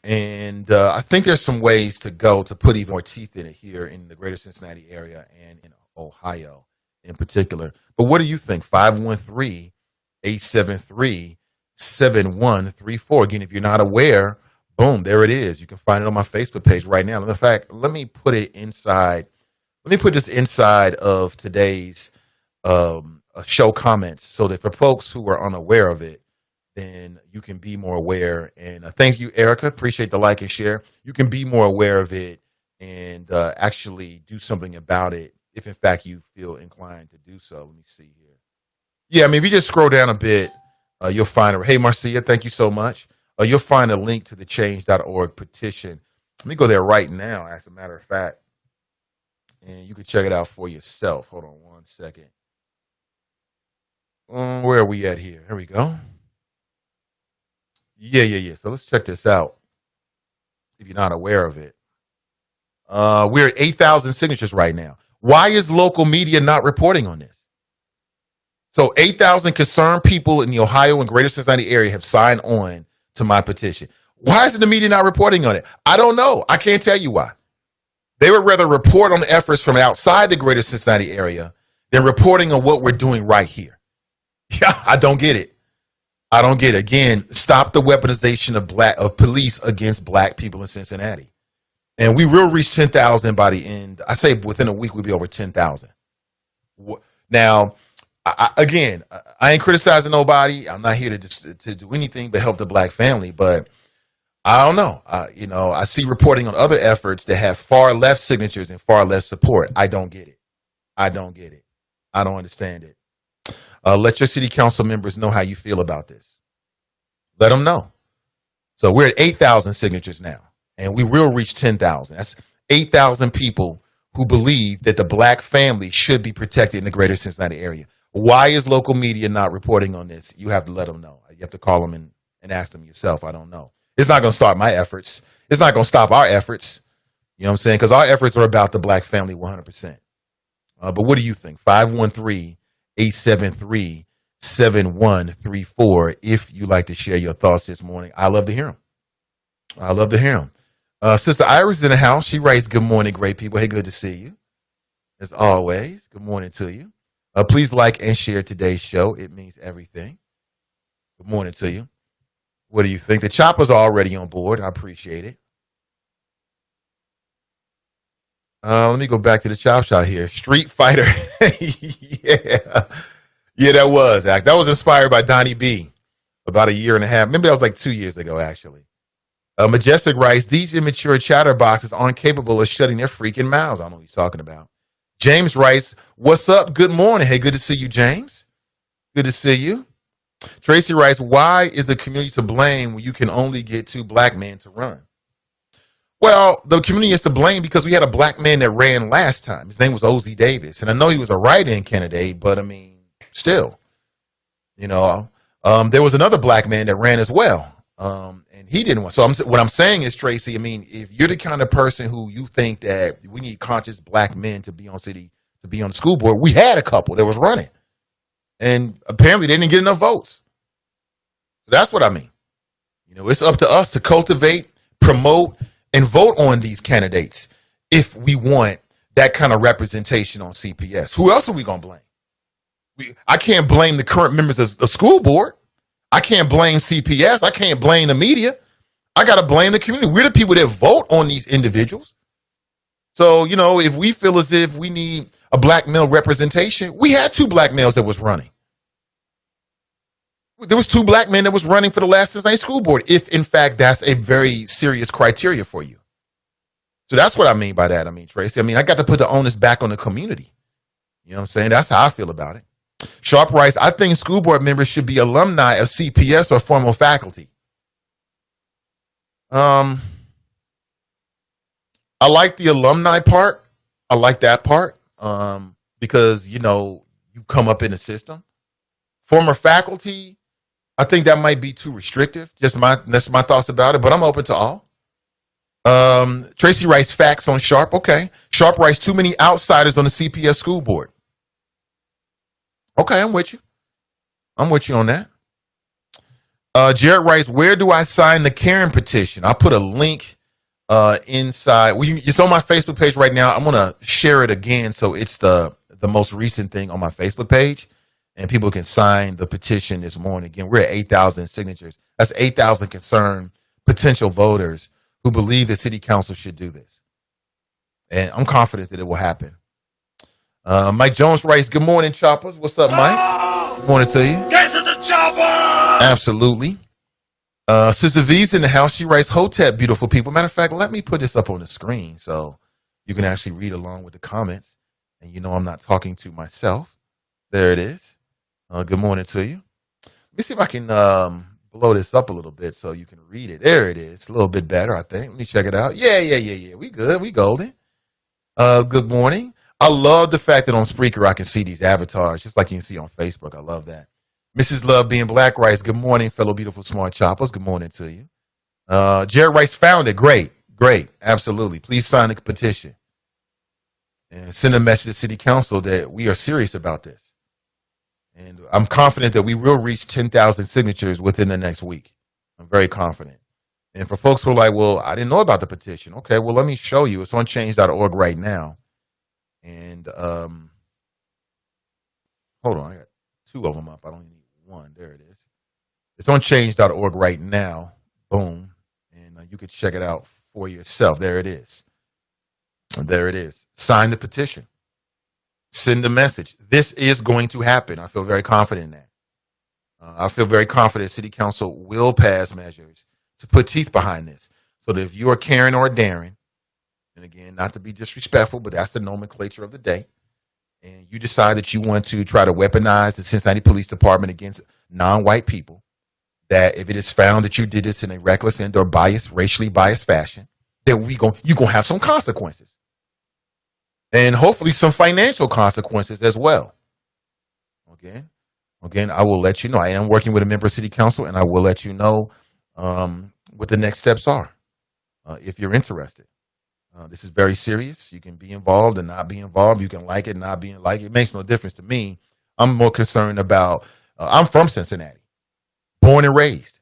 And I think there's some ways to go to put even more teeth in it here in the greater Cincinnati area and in Ohio in particular. But what do you think? 513-873-7134. Again, if you're not aware, boom, there it is. You can find it on my Facebook page right now. In fact, let me put it inside. Let me put this inside of today's show comments so that for folks who are unaware of it, then you can be more aware. And thank you, Erica. Appreciate the like and share. You can be more aware of it and actually do something about it if, in fact, you feel inclined to do so. Let me see here. Yeah, I mean, if you just scroll down a bit, you'll find it. Hey, Marcia, thank you so much. You'll find a link to the change.org petition. Let me go there right now, as a matter of fact. And you can check it out for yourself. Hold on 1 second. Where are we at here? Here we go. Yeah. So let's check this out. If you're not aware of it, we're at 8,000 signatures right now. Why is local media not reporting on this? So 8,000 concerned people in the Ohio and greater Cincinnati area have signed on to my petition. Why is the media not reporting on it? I don't know. I can't tell you why. They would rather report on the efforts from outside the greater Cincinnati area than reporting on what we're doing right here. Yeah, I don't get it. Again, stop the weaponization of police against black people in Cincinnati. And we will reach 10,000 by the end. I say within a week, we'll be over 10,000. Now, I ain't criticizing nobody. I'm not here to do anything but help the black family. But I don't know. I see reporting on other efforts that have far less signatures and far less support. I don't get it. I don't understand it. Let your city council members know how you feel about this. Let them know. So we're at 8,000 signatures now, and we will reach 10,000. That's 8,000 people who believe that the black family should be protected in the greater Cincinnati area. Why is local media not reporting on this? You have to let them know. You have to call them and ask them yourself. I don't know. It's not going to start my efforts. It's not going to stop our efforts. You know what I'm saying? Because our efforts are about the black family 100%. But what do you think? 513-873-7134. If you like to share your thoughts this morning, I love to hear them. Sister Iris is in the house. She writes, "Good morning, great people." Hey, good to see you. As always, good morning to you. Please like and share today's show. It means everything. Good morning to you. What do you think? The choppers are already on board. I appreciate it. Let me go back to the chop shot here. Street Fighter. Yeah, that was inspired by Donnie B about a year and a half. Maybe that was like 2 years ago, actually. Majestic writes, "These immature chatterboxes aren't capable of shutting their freaking mouths." I don't know what he's talking about. James writes, "What's up? Good morning." Hey, good to see you, James. Good to see you. Tracy writes, "Why is the community to blame when you can only get 2 black men to run?" Well, the community is to blame because we had a black man that ran last time. His name was O.Z. Davis. And I know he was a write-in candidate, but I mean, still, there was another black man that ran as well. And he didn't want. So what I'm saying is, Tracy, I mean, if you're the kind of person who you think that we need conscious black men to be on the school board, we had a couple that was running. And apparently they didn't get enough votes. So that's what I mean. It's up to us to cultivate, promote, and vote on these candidates if we want that kind of representation on CPS. Who else are we going to blame? I can't blame the current members of the school board. I can't blame CPS. I can't blame the media. I got to blame the community. We're the people that vote on these individuals. So, if we feel as if we need a black male representation, we had 2 black males that was running. There was 2 black men that was running for the last Cincinnati school board, if in fact that's a very serious criteria for you. So that's what I mean by that. I mean, Tracy, I got to put the onus back on the community. You know what I'm saying? That's how I feel about it. Sharp writes, I think school board members should be alumni of CPS or formal faculty. I like the alumni part. I like that part because, you come up in the system. Former faculty, I think that might be too restrictive. That's my thoughts about it, but I'm open to all. Tracy writes facts on Sharp. Okay. Sharp writes too many outsiders on the CPS school board. Okay, I'm with you. I'm with you on that. Jared writes, where do I sign the Karen petition? I'll put a link inside. It's on my Facebook page right now. I'm going to share it again. So it's the most recent thing on my Facebook page. And people can sign the petition this morning. Again, we're at 8,000 signatures. That's 8,000 concerned potential voters who believe the city council should do this. And I'm confident that it will happen. Mike Jones writes, good morning, Choppers. What's up, Mike? Good morning to you. Get to the chopper! Absolutely. Sister V's in the house. She writes, Hotep, beautiful people. Matter of fact, let me put this up on the screen so you can actually read along with the comments. And I'm not talking to myself. There it is. Good morning to you. Let me see if I can blow this up a little bit so you can read it. There it is. A little bit better, I think. Let me check it out. Yeah. We good. We golden. Good morning. I love the fact that on Spreaker I can see these avatars, just like you can see on Facebook. I love that. Mrs. Love Being Black writes, good morning, fellow beautiful smart choppers. Good morning to you. Jared Rice found it. Great. Absolutely. Please sign the petition and send a message to City Council that we are serious about this. And I'm confident that we will reach 10,000 signatures within the next week. I'm very confident. And for folks who are like, well, I didn't know about the petition. Okay, well, let me show you. It's on change.org right now. And hold on, I got 2 of them up. I don't need 1. There it is. It's on change.org right now. Boom. And you can check it out for yourself. There it is. There it is. Sign the petition. Send the message. This is going to happen. I feel very confident in that. I feel very confident City Council will pass measures to put teeth behind this. So that if you are Karen or Darren, and again, not to be disrespectful, but that's the nomenclature of the day, and you decide that you want to try to weaponize the Cincinnati Police Department against non-white people, that if it is found that you did this in a reckless and or racially biased fashion, that you're going to have some consequences. And hopefully some financial consequences as well. Again, I will let you know. I am working with a member of City Council, and I will let you know what the next steps are if you're interested. This is very serious. You can be involved and not be involved. You can like it, not being like it. It makes no difference to me. I'm more concerned about, I'm from Cincinnati, born and raised.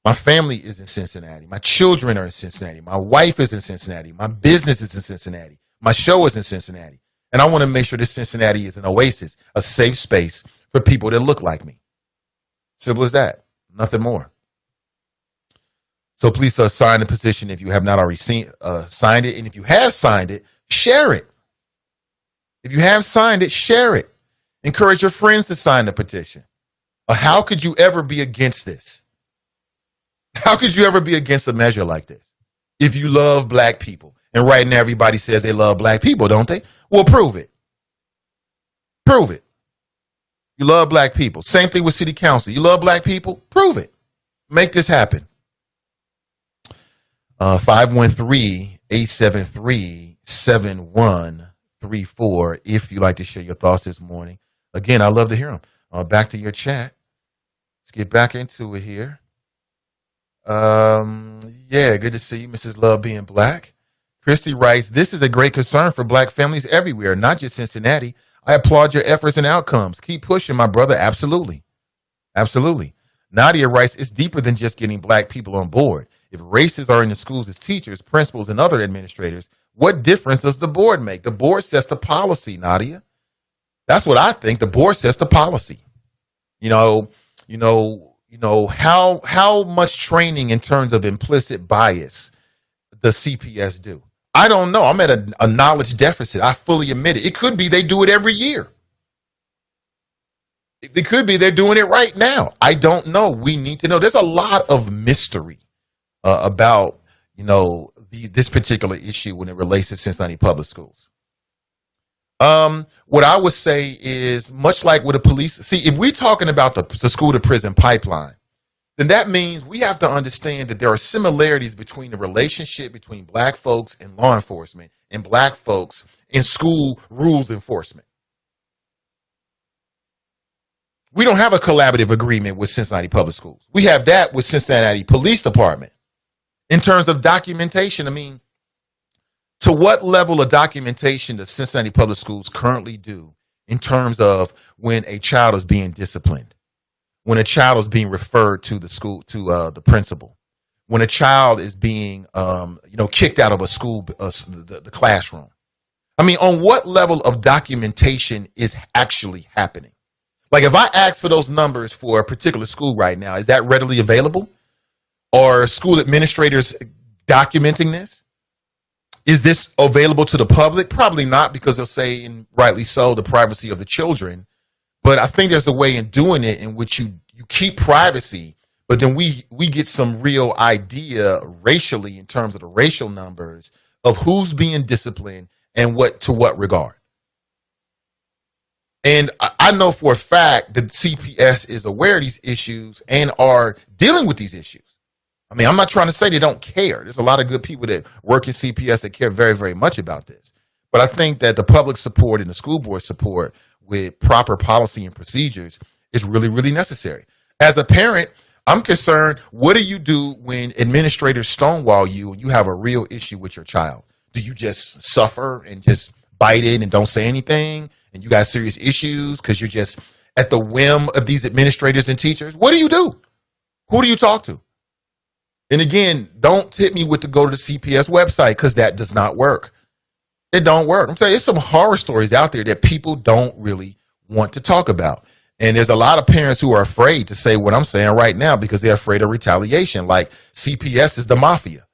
My family is in Cincinnati. My children are in Cincinnati. My wife is in Cincinnati. My business is in Cincinnati. My show is in Cincinnati. And I want to make sure that Cincinnati is an oasis, a safe space for people that look like me. Simple as that. Nothing more. So please sign the petition if you have not already signed it. And if you have signed it, share it. If you have signed it, share it. Encourage your friends to sign the petition. How could you ever be against this? How could you ever be against a measure like this? If you love black people. And right now everybody says they love black people, don't they? Well, prove it. Prove it. You love black people. Same thing with City Council. You love black people? Prove it. Make this happen. 513-873-7134 if you'd like to share your thoughts this morning. Again, I'd love to hear them. Back to your chat. Let's get back into it here. Yeah, good to see you, Mrs. Love Being Black. Christy writes, this is a great concern for black families everywhere, not just Cincinnati. I applaud your efforts and outcomes. Keep pushing, my brother. Absolutely. Absolutely. Nadia writes, it's deeper than just getting black people on board. If racists are in the schools as teachers, principals, and other administrators, what difference does the board make? The board sets the policy, Nadia. That's what I think. The board sets the policy. How much training in terms of implicit bias does CPS do? I don't know. I'm at a knowledge deficit. I fully admit it. It could be they do it every year. It could be they're doing it right now. I don't know. We need to know. There's a lot of mystery about, this particular issue when it relates to Cincinnati Public Schools. What I would say is much like with the police. See, if we're talking about the school to prison pipeline, then that means we have to understand that there are similarities between the relationship between black folks and law enforcement and black folks in school rules enforcement. We don't have a collaborative agreement with Cincinnati Public Schools. We have that with Cincinnati Police Department. In terms of documentation, to what level of documentation does Cincinnati Public Schools currently do in terms of when a child is being disciplined, when a child is being referred to the school, to the principal, when a child is being, kicked out of a school, the classroom? On what level of documentation is actually happening? Like if I ask for those numbers for a particular school right now, is that readily available? Are school administrators documenting this? Is this available to the public? Probably not, because they'll say, and rightly so, the privacy of the children. But I think there's a way in doing it in which you keep privacy, but then we get some real idea racially in terms of the racial numbers of who's being disciplined and to what regard. And I know for a fact that CPS is aware of these issues and are dealing with these issues. I'm not trying to say they don't care. There's a lot of good people that work in CPS that care very, very much about this. But I think that the public support and the school board support with proper policy and procedures is really, really necessary. As a parent, I'm concerned, what do you do when administrators stonewall you and you have a real issue with your child? Do you just suffer and just bite in and don't say anything? And you got serious issues because you're just at the whim of these administrators and teachers? What do you do? Who do you talk to? And again, don't hit me with to go to the CPS website, because that does not work. It don't work. I'm telling you, there's some horror stories out there that people don't really want to talk about. And there's a lot of parents who are afraid to say what I'm saying right now because they're afraid of retaliation. Like CPS is the mafia.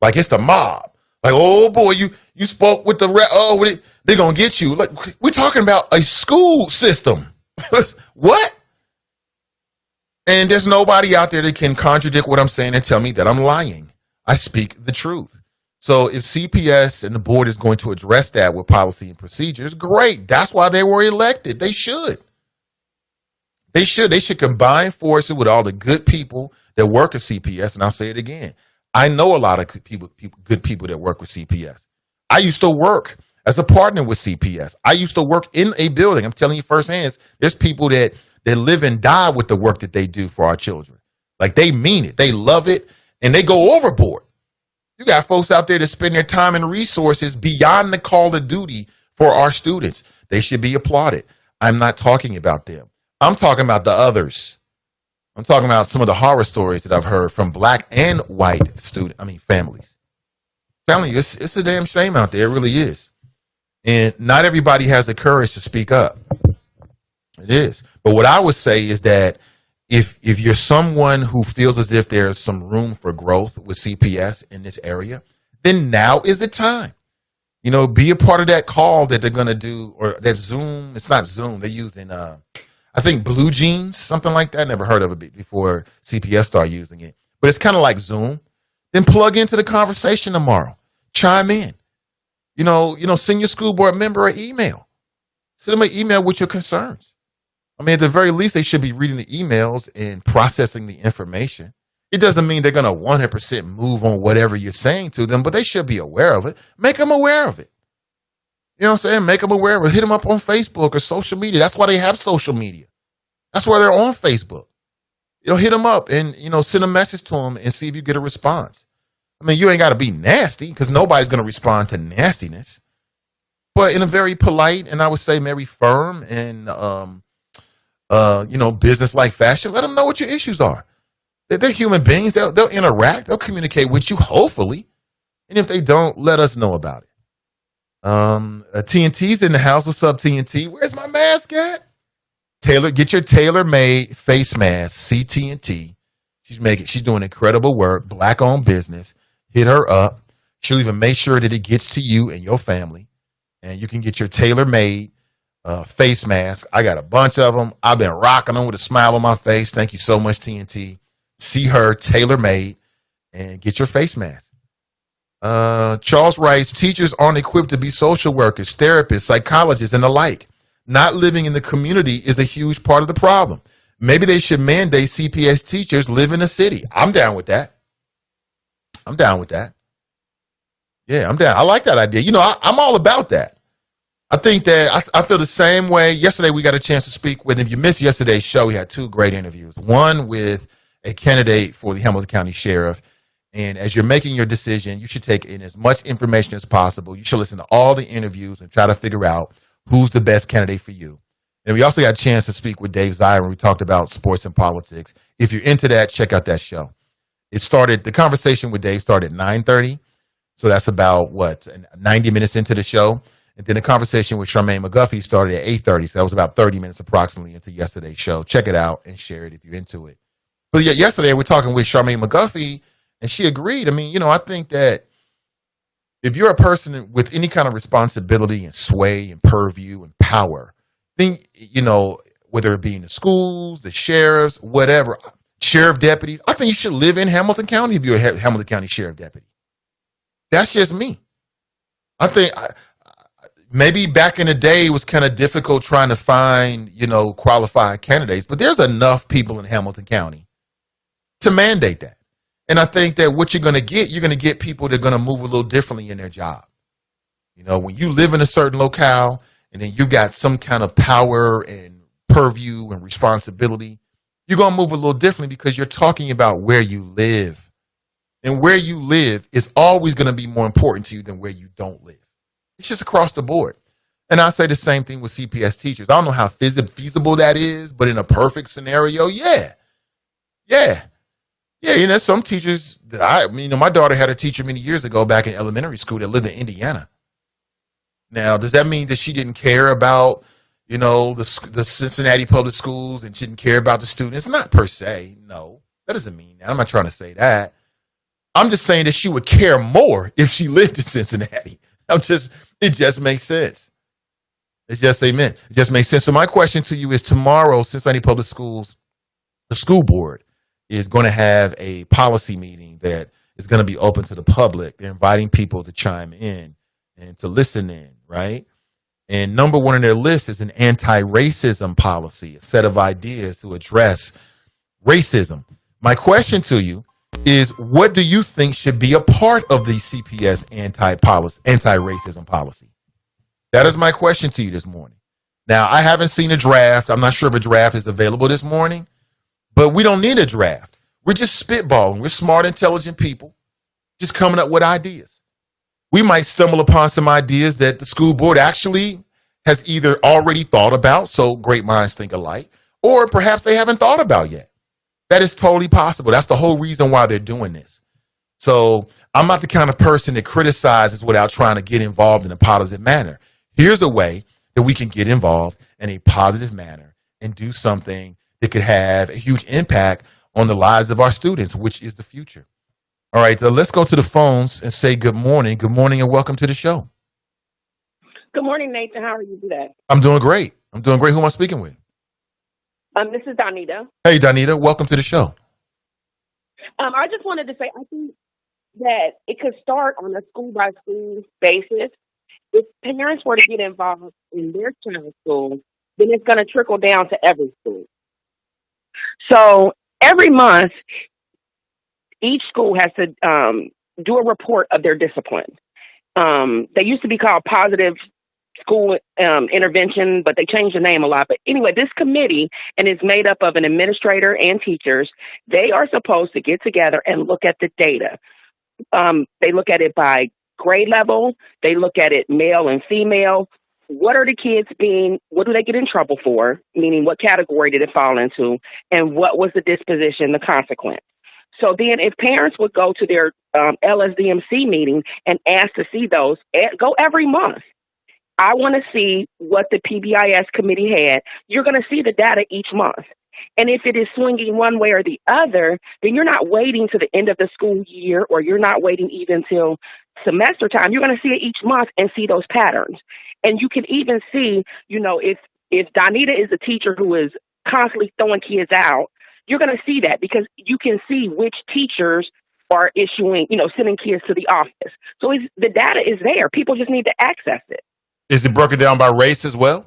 Like it's the mob. Like, oh boy, you spoke with the they're gonna get you. Like, we're talking about a school system. What? And there's nobody out there that can contradict what I'm saying and tell me that I'm lying. I speak the truth. So if CPS and the board is going to address that with policy and procedures, great. That's why they were elected. They should. They should combine forces with all the good people that work at CPS. And I'll say it again. I know a lot of good people that work with CPS. I used to work as a partner with CPS. I used to work in a building. I'm telling you firsthand, there's people that live and die with the work that they do for our children. Like, they mean it. They love it. And they go overboard. You got folks out there that spend their time and resources beyond the call of duty for our students. They should be applauded. I'm not talking about them. I'm talking about the others. I'm talking about some of the horror stories that I've heard from black and white families. I'm telling you, it's a damn shame out there. It really is. And not everybody has the courage to speak up. It is. But what I would say is that if you're someone who feels as if there's some room for growth with CPS in this area, then now is the time. Be a part of that call that they're going to do, or that Zoom. It's not Zoom. They're using, I think, Blue Jeans, something like that. Never heard of it before CPS started using it. But it's kind of like Zoom. Then plug into the conversation tomorrow. Chime in. Send your school board member an email. Send them an email with your concerns. At the very least, they should be reading the emails and processing the information It doesn't mean they're going to 100% move on whatever you're saying to them, but they should be aware of it. Make them aware of it. You know what I'm saying? Make them aware of it. Hit them up on Facebook or social media. That's why they have social media. That's why they're on Facebook. Hit them up and, send a message to them and see if you get a response. I mean, you ain't got to be nasty because nobody's going to respond to nastiness, but in a very polite and I would say very firm and, business-like fashion, let them know what your issues are. They're human beings. They'll interact. They'll communicate with you, hopefully. And if they don't, let us know about it. TNT's in the house. What's up, TNT? Where's my mask at? Taylor, get your tailor-made face mask, CTNT. She's doing incredible work, black-owned business. Hit her up. She'll even make sure that it gets to you and your family. And you can get your tailor-made face mask. I got a bunch of them. I've been rocking them with a smile on my face. Thank you so much, TNT. See her tailor-made and get your face mask. Charles writes, teachers aren't equipped to be social workers, therapists, psychologists, and the like. Not living in the community is a huge part of the problem. Maybe they should mandate CPS teachers live in the city. I'm down with that. Yeah, I'm down. I like that idea. I'm all about that. I think that I feel the same way. Yesterday, we got a chance to speak with, if you missed yesterday's show, we had two great interviews. One with a candidate for the Hamilton County Sheriff. And as you're making your decision, you should take in as much information as possible. You should listen to all the interviews and try to figure out who's the best candidate for you. And we also got a chance to speak with Dave Zirin. We talked about sports and politics. If you're into that, check out that show. The conversation with Dave started at 9:30. So that's about 90 minutes into the show. And then the conversation with Charmaine McGuffey started at 8:30. So that was about 30 minutes approximately into yesterday's show. Check it out and share it if you're into it. But yeah, yesterday we're talking with Charmaine McGuffey, and she agreed. I mean, I think that if you're a person with any kind of responsibility and sway and purview and power, then, whether it be in the schools, the sheriffs, whatever, sheriff deputies, I think you should live in Hamilton County if you're a Hamilton County sheriff deputy. That's just me. I think maybe back in the day it was kind of difficult trying to find, qualified candidates, but there's enough people in Hamilton County to mandate that. And I think that what you're going to get people that are going to move a little differently in their job. When you live in a certain locale and then you got some kind of power and purview and responsibility, you're going to move a little differently because you're talking about where you live. And where you live is always going to be more important to you than where you don't live. It's just across the board. And I say the same thing with CPS teachers. I don't know how feasible that is, but in a perfect scenario, yeah. Yeah, some teachers that my daughter had a teacher many years ago back in elementary school that lived in Indiana. Now, does that mean that she didn't care about, the Cincinnati public schools and she didn't care about the students? Not per se, no. That doesn't mean that. I'm not trying to say that. I'm just saying that she would care more if she lived in Cincinnati. It just makes sense. It's just amen. It just makes sense. So my question to you is tomorrow, Cincinnati Public Schools, the school board is going to have a policy meeting that is going to be open to the public. They're inviting people to chime in and to listen in, right? And number one on their list is an anti-racism policy, a set of ideas to address racism. My question to you is, what do you think should be a part of the CPS anti-racism policy? That is my question to you this morning. Now, I haven't seen a draft. I'm not sure if a draft is available this morning, but we don't need a draft. We're just spitballing. We're smart, intelligent people just coming up with ideas. We might stumble upon some ideas that the school board actually has either already thought about, so great minds think alike, or perhaps they haven't thought about yet. That is totally possible. That's the whole reason why they're doing this. So I'm not the kind of person that criticizes without trying to get involved in a positive manner. Here's a way that we can get involved in a positive manner and do something that could have a huge impact on the lives of our students, which is the future. All right, let's go to the phones and say good morning. Good morning and welcome to the show. Good morning, Nathan. How are you today? I'm doing great. Who am I speaking with? This is Donita. Hey, Donita. Welcome to the show. I just wanted to say I think that it could start on a school-by-school basis. If parents were to get involved in their child's school, then it's going to trickle down to every school. So every month, each school has to do a report of their discipline. They used to be called positive school intervention, but they changed the name a lot. But anyway, this committee, and it's made up of an administrator and teachers, they are supposed to get together and look at the data. They look at it by grade level. They look at it male and female. What are the kids what do they get in trouble for? Meaning, what category did it fall into? And what was the disposition, the consequence? So then if parents would go to their LSDMC meeting and ask to see those, go every month. I want to see what the PBIS committee had. You're going to see the data each month. And if it is swinging one way or the other, then you're not waiting to the end of the school year, or you're not waiting even till semester time. You're going to see it each month and see those patterns. And you can even see, if Donita is a teacher who is constantly throwing kids out, you're going to see that because you can see which teachers are issuing, sending kids to the office. So the data is there. People just need to access it. Is it broken down by race as well?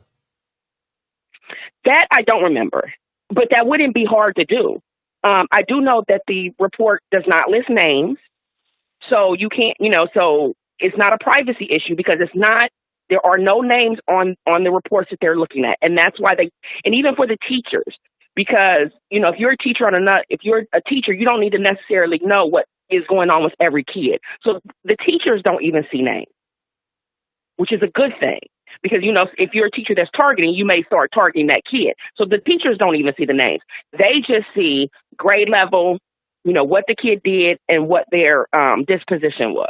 That I don't remember, but that wouldn't be hard to do. I do know that the report does not list names. So you can't, so it's not a privacy issue because there are no names on the reports that they're looking at. And that's why and even for the teachers, because, if you're a teacher if you're a teacher, you don't need to necessarily know what is going on with every kid. So the teachers don't even see names, which is a good thing. Because, if you're a teacher that's targeting, you may start targeting that kid. So the teachers don't even see the names. They just see grade level, what the kid did and what their disposition was.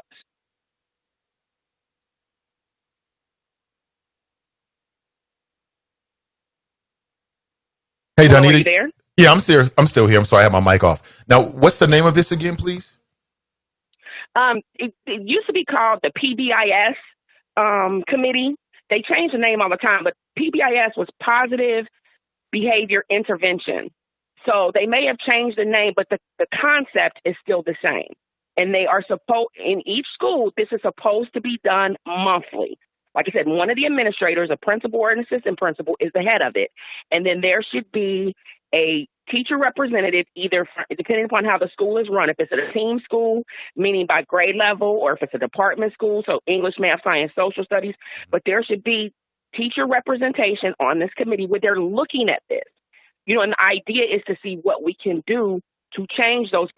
Hey, Hello, Donita. are you there? Yeah, I'm serious. I'm still here. I'm sorry, I have my mic off. Now, what's the name of this again, please? It used to be called the PBIS committee. They change the name all the time, but PBIS was Positive Behavior Intervention. So they may have changed the name, but the concept is still the same. And they are in each school, this is supposed to be done monthly. Like I said, one of the administrators, a principal or an assistant principal, is the head of it. And then there should be a teacher representative, either depending upon how the school is run, if it's a team school, meaning by grade level, or if it's a department school, so English, math, science, social studies. But there should be teacher representation on this committee where they're looking at this. And the idea is to see what we can do to change those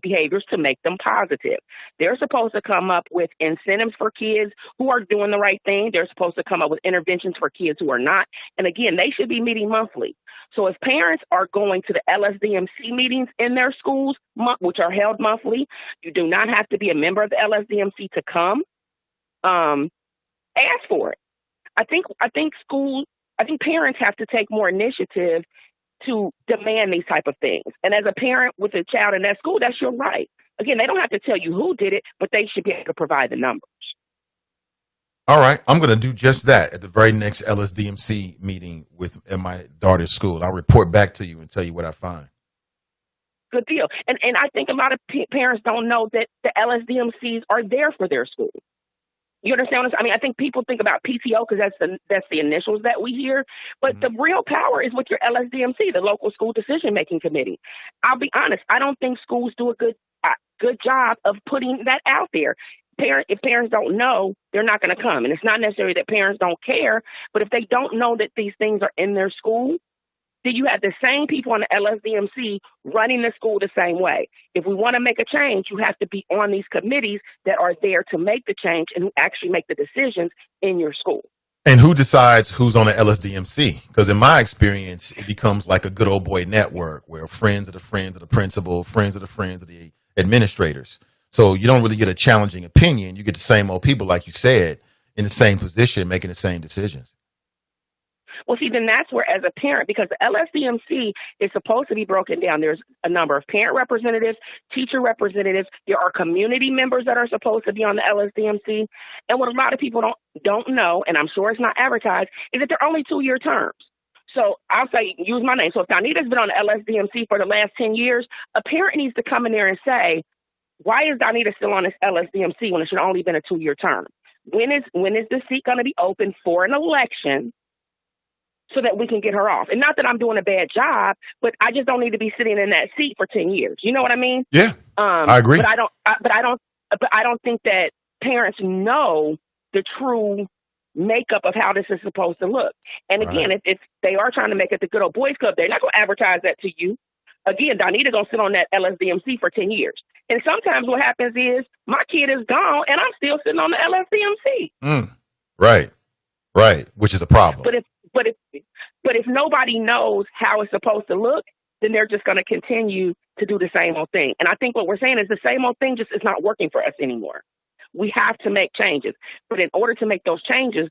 behaviors to make them positive. They're supposed to come up with incentives for kids who are doing the right thing. They're supposed to come up with interventions for kids who are not. And again, they should be meeting monthly. So if parents are going to the LSDMC meetings in their schools, which are held monthly, you do not have to be a member of the LSDMC to come. Ask for it. I think parents have to take more initiative to demand these type of things. And as a parent with a child in that school, that's your right. Again, they don't have to tell you who did it, but they should be able to provide the numbers. All right. I'm going to do just that at the very next LSDMC meeting at my daughter's school. I'll report back to you and tell you what I find. Good deal. And I think a lot of parents don't know that the LSDMCs are there for their school. You understand what I'm saying? I think people think about PTO because that's the initials that we hear, but the real power is with your LSDMC, the local school decision-making committee. I'll be honest, I don't think schools do a good job of putting that out there. If parents don't know, they're not going to come. And it's not necessarily that parents don't care, but if they don't know that these things are in their school, then you have the same people on the LSDMC running the school the same way. If we want to make a change, you have to be on these committees that are there to make the change and who actually make the decisions in your school. And who decides who's on the LSDMC? Because in my experience, it becomes like a good old boy network where friends of the friends of the principal, friends of the administrators. So you don't really get a challenging opinion. You get the same old people, like you said, in the same position, making the same decisions. Well, see, then that's where, as a parent, because the LSDMC is supposed to be broken down, there's a number of parent representatives, teacher representatives. There are community members that are supposed to be on the LSDMC. And what a lot of people don't know, and I'm sure it's not advertised, is that they're only 2-year terms. So I'll say, use my name. So if Donita's been on the LSDMC for the last 10 years, a parent needs to come in there and say, why is Donita still on this LSDMC when it should have only been a 2-year term? When is the seat going to be open for an election so that we can get her off. And not that I'm doing a bad job, but I just don't need to be sitting in that seat for 10 years. You know what I mean? Yeah, I agree. But I don't think that parents know the true makeup of how this is supposed to look. And again, if they are trying to make it the good old boys club, they're not going to advertise that to you. Again, Donita going to sit on that LSDMC for 10 years. And sometimes what happens is my kid is gone and I'm still sitting on the LSDMC. Right. Which is a problem. But if nobody knows how it's supposed to look, then they're just going to continue to do the same old thing. And I think what we're saying is the same old thing just is not working for us anymore. We have to make changes. But in order to make those changes,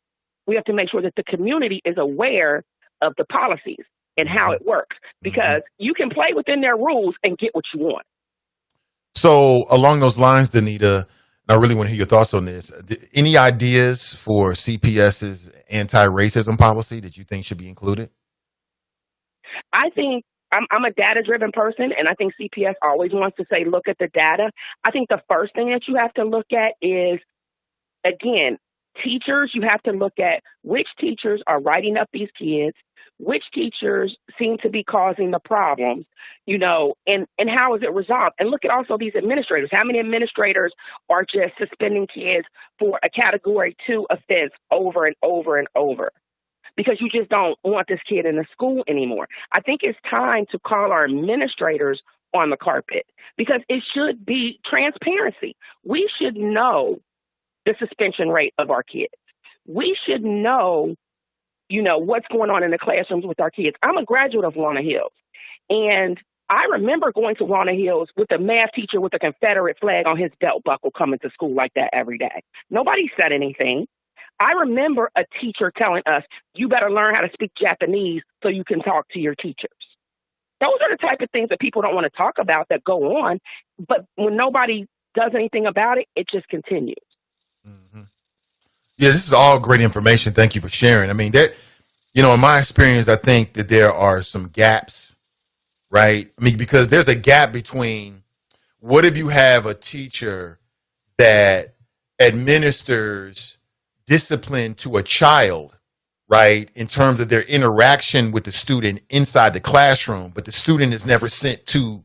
we have to make sure that the community is aware of the policies and how it works, because you can play within their rules and get what you want. So along those lines, Donita, I really want to hear your thoughts on this. Any ideas for CPS's anti-racism policy that you think should be included? I think I'm a data-driven person, and I think CPS always wants to say, look at the data. I think the first thing that you have to look at is, again, teachers. You have to look at which teachers are writing up these kids, which teachers seem to be causing the problems, and how is it resolved? And look at also these administrators. How many administrators are just suspending kids for a Category 2 offense over and over and over? Because you just don't want this kid in the school anymore. I think it's time to call our administrators on the carpet, because it should be transparency. We should know the suspension rate of our kids. We should know, what's going on in the classrooms with our kids. I'm a graduate of Walnut Hills, and I remember going to Walnut Hills with a math teacher with a Confederate flag on his belt buckle coming to school like that every day. Nobody said anything. I remember a teacher telling us, you better learn how to speak Japanese so you can talk to your teachers. Those are the type of things that people don't want to talk about that go on. But when nobody does anything about it, it just continues. Mm-hmm. Yeah, this is all great information. Thank you for sharing. I mean, in my experience, I think that there are some gaps, right? I mean, because there's a gap between what if you have a teacher that administers discipline to a child, right, in terms of their interaction with the student inside the classroom, but the student is never sent to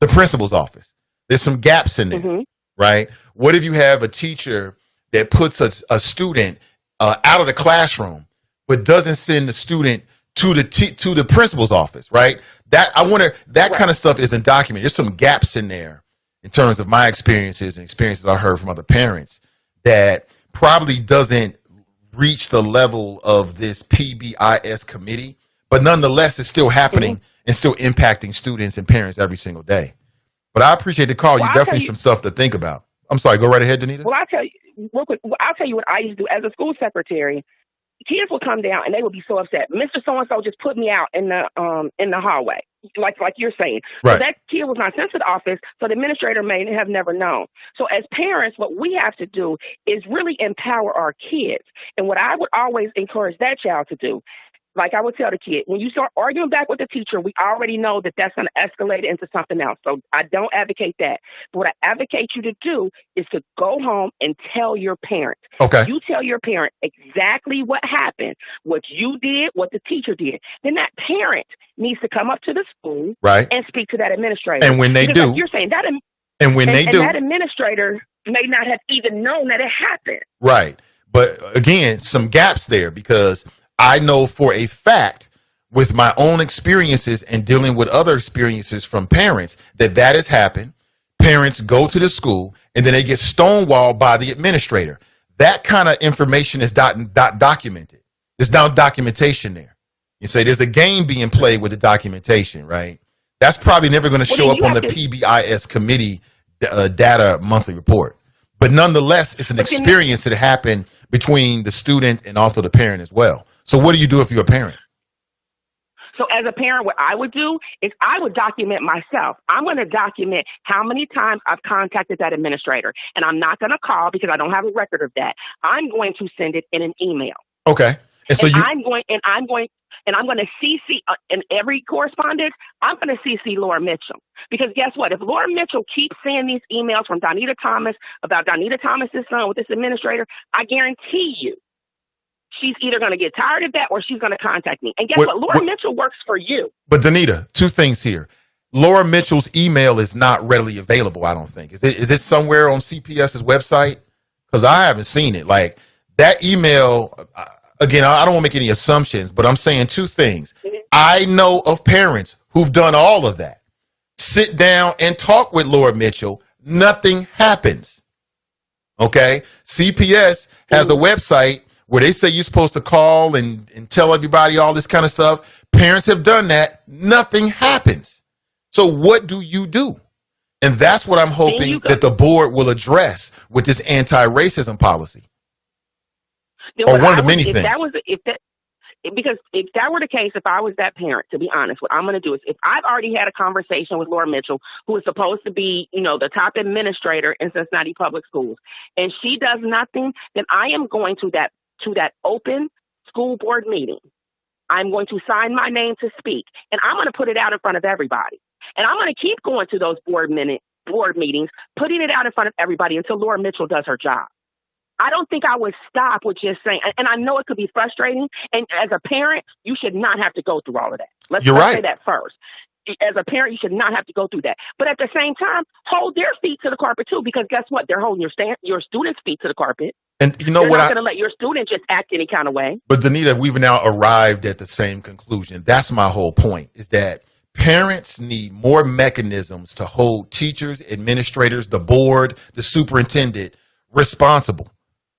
the principal's office. There's some gaps in there, right? What if you have a teacher that puts a student out of the classroom, but doesn't send the student to the principal's office, right? That kind of stuff isn't documented. There's some gaps in there in terms of my experiences and experiences I heard from other parents that probably doesn't reach the level of this PBIS committee, but nonetheless, it's still happening and still impacting students and parents every single day. But I appreciate the call. Well, You definitely some stuff to think about. I'm sorry. Go right ahead, Donita. Well, I'll tell you real quick. I'll tell you what I used to do as a school secretary. Kids would come down and they would be so upset. Mr. So-and-so just put me out in the hallway, like you're saying. Right. So that kid was not sent to the office, so the administrator may have never known. So as parents, what we have to do is really empower our kids. And what I would always encourage that child to do, like I would tell the kid, when you start arguing back with the teacher, we already know that that's going to escalate into something else. So I don't advocate that. But what I advocate you to do is to go home and tell your parent. Okay. You tell your parent exactly what happened, what you did, what the teacher did. Then that parent needs to come up to the school and speak to that administrator. And when they do, like you're saying that, that administrator may not have even known that it happened. Right. But again, some gaps there, because I know for a fact with my own experiences and dealing with other experiences from parents that has happened. Parents go to the school and then they get stonewalled by the administrator. That kind of information is documented. There's now documentation there. You say there's a game being played with the documentation, right? That's probably never going to show up on the PBIS committee data monthly report. But nonetheless, it's an experience that happened between the student and also the parent as well. So what do you do if you're a parent? So as a parent, what I would do is I would document myself. I'm going to document how many times I've contacted that administrator. And I'm not going to call because I don't have a record of that. I'm going to send it in an email. Okay. And so I'm going to CC in every correspondence. I'm going to CC Laura Mitchell, because guess what? If Laura Mitchell keeps seeing these emails from Donita Thomas about Donita Thomas's son with this administrator, I guarantee you she's either going to get tired of that or she's going to contact me. And guess what? Laura Mitchell works for you. But Danita, two things here. Laura Mitchell's email is not readily available, I don't think. Is it somewhere on CPS's website? Because I haven't seen it. Like, that email, again, I don't want to make any assumptions, but I'm saying two things. I know of parents who've done all of that. Sit down and talk with Laura Mitchell. Nothing happens. Okay? CPS has a website where they say you're supposed to call and tell everybody all this kind of stuff. Parents have done that. Nothing happens. So what do you do? And that's what I'm hoping that the board will address with this anti-racism policy. Or one of the many things. Because if that were the case, if I was that parent, to be honest, what I'm going to do is, if I've already had a conversation with Laura Mitchell, who is supposed to be, the top administrator in Cincinnati Public Schools, and she does nothing, then I am going to that open school board meeting. I'm going to sign my name to speak, and I'm going to put it out in front of everybody. And I'm going to keep going to those board meetings, putting it out in front of everybody until Laura Mitchell does her job. I don't think I would stop with just saying, and I know it could be frustrating, and as a parent, you should not have to go through all of that. Let's say that first. As a parent, you should not have to go through that. But at the same time, hold their feet to the carpet too, because guess what? They're holding your students' feet to the carpet. And you know They're what? Not going to let your student just act any kind of way. But Danita, we've now arrived at the same conclusion. That's my whole point, is that parents need more mechanisms to hold teachers, administrators, the board, the superintendent responsible.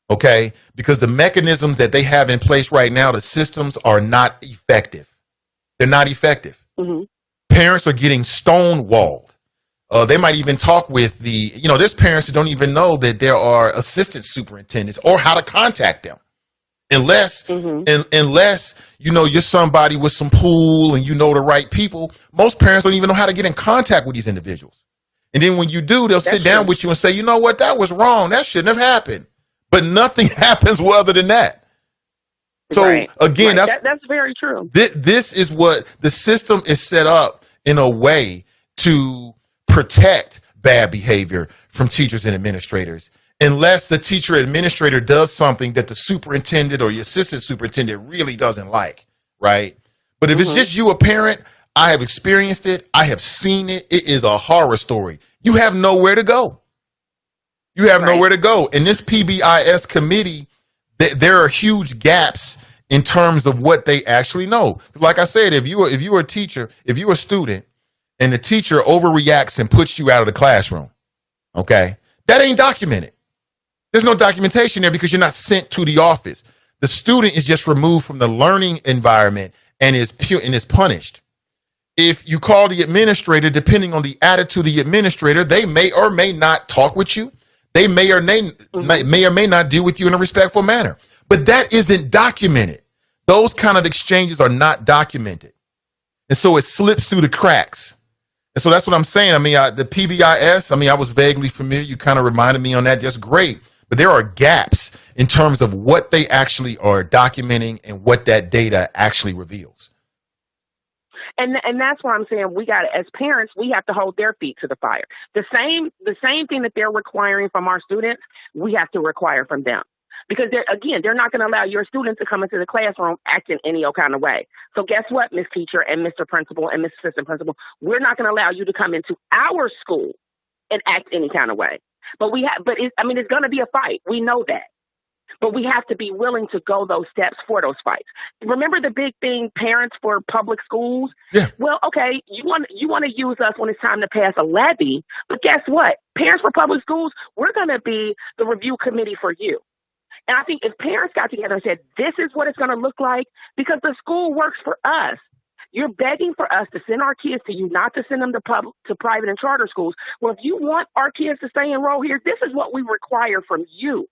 Okay? Because the mechanisms that they have in place right now, the systems are not effective. They're not effective. Mm-hmm. Parents are getting stonewalled. They might even talk with there's parents who don't even know that there are assistant superintendents or how to contact them. Unless you're somebody with some pull and you know the right people. Most parents don't even know how to get in contact with these individuals. And then when you do, they'll sit down with you and say, you know what, that was wrong. That shouldn't have happened. But nothing happens other than that. So again, that's very true. This is what the system is set up in a way to protect bad behavior from teachers and administrators. Unless the teacher administrator does something that the superintendent or your assistant superintendent really doesn't like, right? But if it's just you, a parent, I have experienced it. I have seen it. It is a horror story. You have nowhere to go. You have nowhere to go. In this PBIS committee, there are huge gaps in terms of what they actually know. Like I said, if you were a teacher, if you're a student, and the teacher overreacts and puts you out of the classroom, okay, that ain't documented. There's no documentation there because you're not sent to the office. The student is just removed from the learning environment and is punished. If you call the administrator, depending on the attitude of the administrator, they may or may not talk with you. They may or may not deal with you in a respectful manner. But that isn't documented. Those kind of exchanges are not documented. And so it slips through the cracks. And so that's what I'm saying. I mean, the PBIS, I was vaguely familiar. You kind of reminded me on that. That's great. But there are gaps in terms of what they actually are documenting and what that data actually reveals. And that's why I'm saying as parents, we have to hold their feet to the fire. The same thing that they're requiring from our students, we have to require from them. Because they're not going to allow your students to come into the classroom acting any kind of way. So guess what, Miss Teacher and Mr. Principal and Miss Assistant Principal, we're not going to allow you to come into our school and act any kind of way. But it's going to be a fight. We know that. But we have to be willing to go those steps for those fights. Remember the big thing, parents for public schools? Yeah. Well, okay, you want to use us when it's time to pass a levy, but guess what? Parents for public schools, we're going to be the review committee for you. And I think if parents got together and said, this is what it's going to look like, because the school works for us. You're begging for us to send our kids to you, not to send them to private and charter schools. Well, if you want our kids to stay enrolled here, this is what we require from you.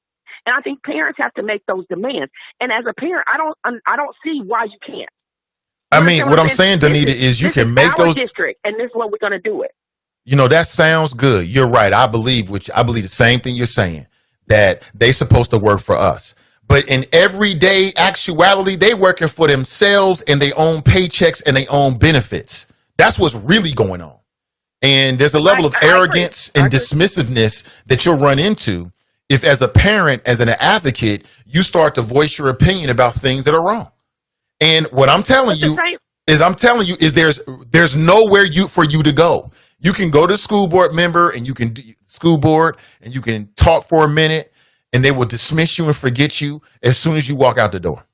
And I think parents have to make those demands. And as a parent, I don't see why you can't. What I'm saying, Danita, is you can make those district, and this is what we're going to do it. That sounds good. You're right. I believe the same thing you're saying, that they supposed to work for us. But in everyday actuality, they working for themselves and they own paychecks and they own benefits. That's what's really going on. And there's a level of arrogance and dismissiveness that you'll run into if as a parent, as an advocate, you start to voice your opinion about things that are wrong. And what I'm telling you is there's nowhere for you to go. You can go to school board member and you can do school board and you can talk for a minute and they will dismiss you and forget you as soon as you walk out the door.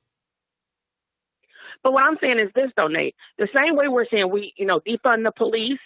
But what I'm saying is this, though, Nate. The same way we're saying we, defund the police,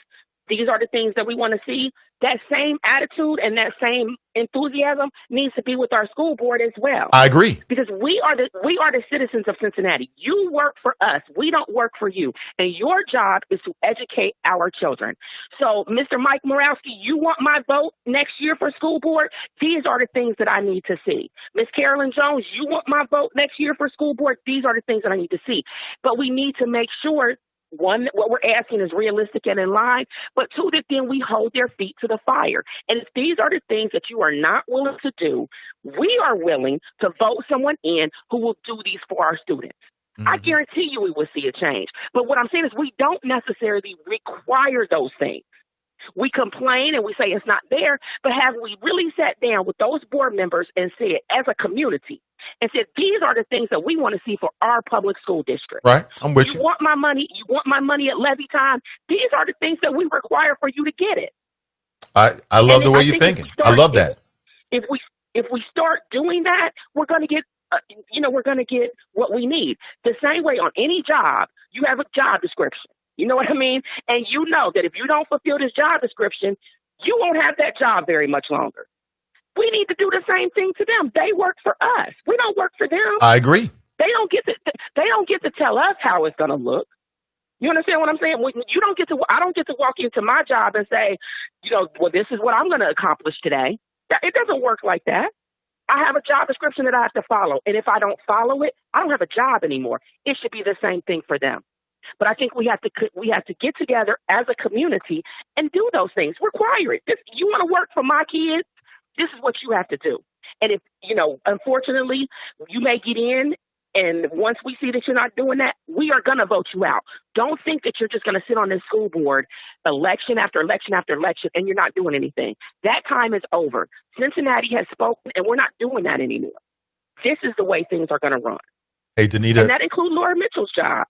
these are the things that we want to see. That same attitude and that same enthusiasm needs to be with our school board as well. I agree. Because we are the citizens of Cincinnati. You work for us. We don't work for you. And your job is to educate our children. So, Mr. Mike Morawski, you want my vote next year for school board? These are the things that I need to see. Miss Carolyn Jones, you want my vote next year for school board? These are the things that I need to see. But we need to make sure, one, what we're asking is realistic and in line, but two, that then we hold their feet to the fire. And if these are the things that you are not willing to do, we are willing to vote someone in who will do these for our students. Mm-hmm. I guarantee you we will see a change. But what I'm saying is we don't necessarily require those things. We complain and we say it's not there, but have we really sat down with those board members and said, as a community, and said, these are the things that we want to see for our public school district. Right. I'm with you. You want my money at levy time. These are the things that we require for you to get it. I love the way you're thinking. I love that. If we start doing that, we're going to get, we're going to get what we need. The same way on any job, you have a job description. You know what I mean? And you know that if you don't fulfill this job description, you won't have that job very much longer. We need to do the same thing to them. They work for us. We don't work for them. I agree. They don't get to tell us how it's going to look. You understand what I'm saying? I don't get to walk into my job and say, well, this is what I'm going to accomplish today. It doesn't work like that. I have a job description that I have to follow. And if I don't follow it, I don't have a job anymore. It should be the same thing for them. But I think we have to get together as a community and do those things. Require it. If you want to work for my kids, this is what you have to do. And if, unfortunately, you may get in, and once we see that you're not doing that, we are going to vote you out. Don't think that you're just going to sit on this school board election after election after election and you're not doing anything. That time is over. Cincinnati has spoken, and we're not doing that anymore. This is the way things are going to run. Hey, Danita. And that includes Laura Mitchell's job.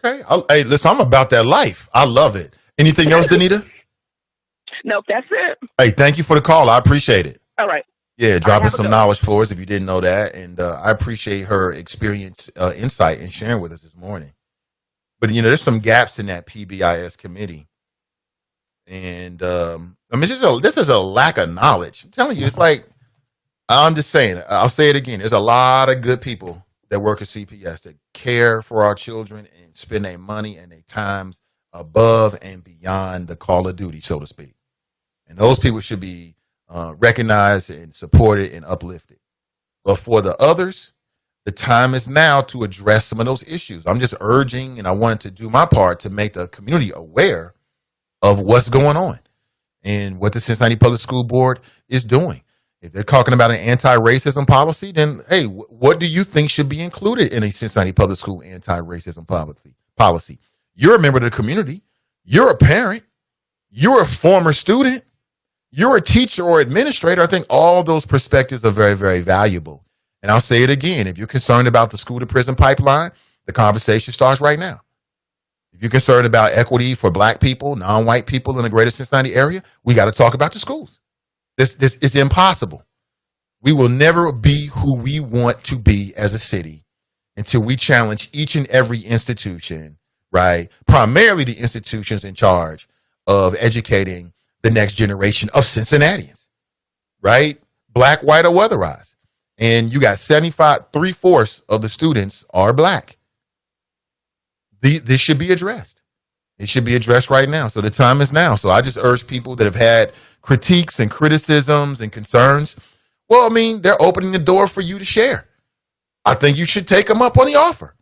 Okay. Hey, listen, I'm about that life. I love it. Anything else, Danita? Nope, that's it. Hey, thank you for the call. I appreciate it. All right. Yeah, dropping some knowledge for us if you didn't know that. And I appreciate her experience, insight, and sharing with us this morning. But, there's some gaps in that PBIS committee. And, this is a lack of knowledge. I'm telling you, it's like, I'm just saying, I'll say it again. There's a lot of good people that work at CPS that care for our children and spend their money and their times above and beyond the call of duty, so to speak. And those people should be recognized and supported and uplifted. But for the others, the time is now to address some of those issues. I'm just urging, and I wanted to do my part to make the community aware of what's going on and what the Cincinnati Public School Board is doing. If they're talking about an anti-racism policy, then, hey, what do you think should be included in a Cincinnati Public School anti-racism policy? You're a member of the community. You're a parent. You're a former student. You're a teacher or administrator. I think all those perspectives are very, very valuable. And I'll say it again. If you're concerned about the school to prison pipeline, the conversation starts right now. If you're concerned about equity for Black people, non-white people in the greater Cincinnati area, we got to talk about the schools. This is impossible. We will never be who we want to be as a city until we challenge each and every institution, right? Primarily the institutions in charge of educating the next generation of Cincinnatians, right? Black, white, or otherwise. And you got 3/4 of the students are Black. This should be addressed. It should be addressed right now. So the time is now. So I just urge people that have had critiques and criticisms and concerns. Well, they're opening the door for you to share. I think you should take them up on the offer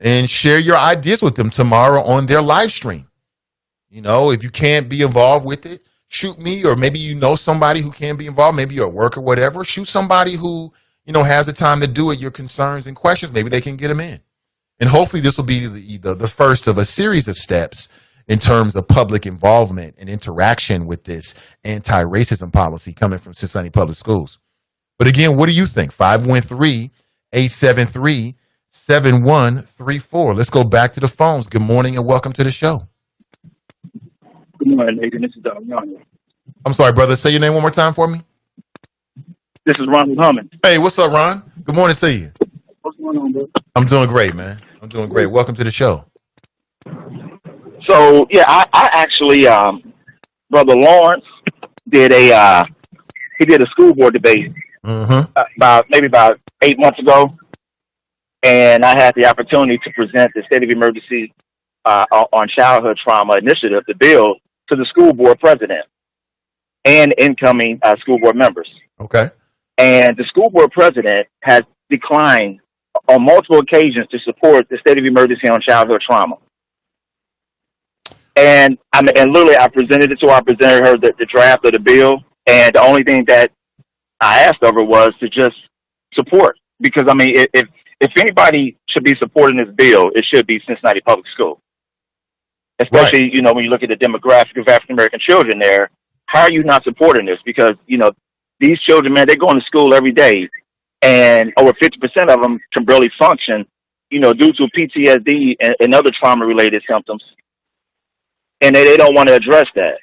and share your ideas with them tomorrow on their live stream. If you can't be involved with it, shoot me, or maybe somebody who can be involved, maybe you're at work or whatever. Shoot somebody who, has the time to do it, your concerns and questions. Maybe they can get them in. And hopefully this will be the first of a series of steps in terms of public involvement and interaction with this anti-racism policy coming from Cincinnati Public Schools. But again, what do you think? 513-873-7134. Let's go back to the phones. Good morning and welcome to the show. Good morning, Nathan. This is Ron. I'm sorry, brother. Say your name one more time for me. This is Ronald Hummond. Hey, what's up, Ron? Good morning to you. What's going on, bro? I'm doing great, man. I'm doing great. Welcome to the show. So, yeah, I actually, Brother Lawrence did he did a school board debate about 8 months ago, and I had the opportunity to present the State of Emergency on Childhood Trauma Initiative, the bill, to the school board president and incoming school board members. Okay. And the school board president has declined on multiple occasions to support the state of emergency on childhood trauma. And literally, I presented it to her. I presented her the draft of the bill, and the only thing that I asked of her was to just support. Because I mean, if anybody should be supporting this bill, it should be Cincinnati Public School. Especially, right. You know, when you look at the demographic of African American children there, how are you not supporting this? Because, you know, these children, man, they're going to school every day, and over 50% of them can barely function, you know, due to PTSD and other trauma-related symptoms. And they don't want to address that.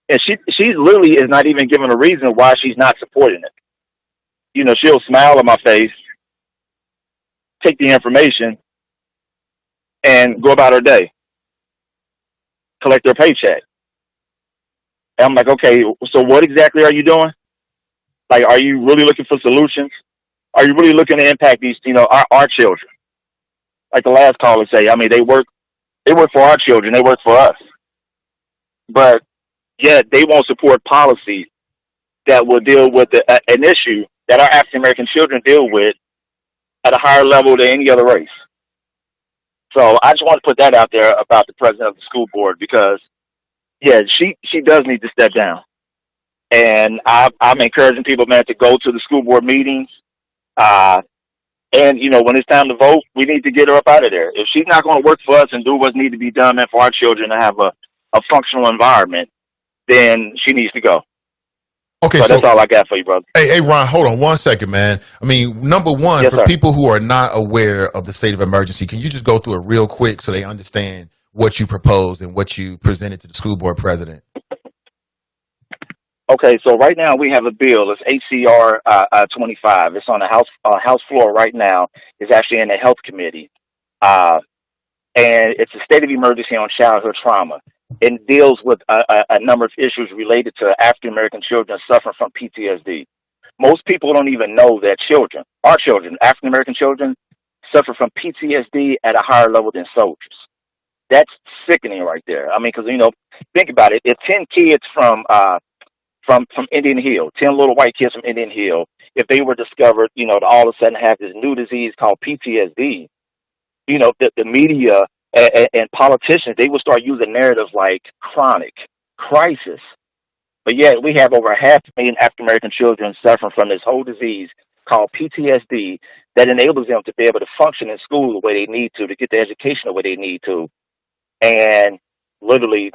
And she literally is not even giving a reason why she's not supporting it. You know, she'll smile on my face, take the information, and go about her day, collect their paycheck. And I'm like, okay, so what exactly are you doing? Like, are you really looking for solutions? Are you really looking to impact these, you know, our children? Like the last caller say, I mean, they work for our children. They work for us. But yet they won't support policy that will deal with an issue that our African American children deal with at a higher level than any other race. So I just want to put that out there about the president of the school board, because yeah, she does need to step down. And I'm encouraging people, man, to go to the school board meetings. And, you know, when it's time to vote, we need to get her up out of there. If she's not going to work for us and do what needs to be done, man, for our children to have a functional environment, then she needs to go. Okay, so that's all I got for you, brother. Hey, Ron, hold on one second, man. I mean, number one, yes, for sir. people who are not aware of the state of emergency, can you just go through it real quick so they understand what you proposed and what you presented to the school board president? Okay, so right now we have a bill. It's HCR 25. It's on the House floor right now. It's actually in the Health Committee. And it's a state of emergency on childhood trauma. It deals with a number of issues related to African American children suffering from PTSD. Most people don't even know that our children, African American children, suffer from PTSD at a higher level than soldiers. That's sickening right there. I mean, because, you know, think about it. If 10 kids from Indian Hill, 10 little white kids from Indian Hill, if they were discovered, you know, to all of a sudden have this new disease called PTSD, you know, the media and politicians, they will start using narratives like chronic, crisis. But yet we have over 500,000 African-American children suffering from this whole disease called PTSD that enables them to be able to function in school the way they need to get the education the way they need to. And literally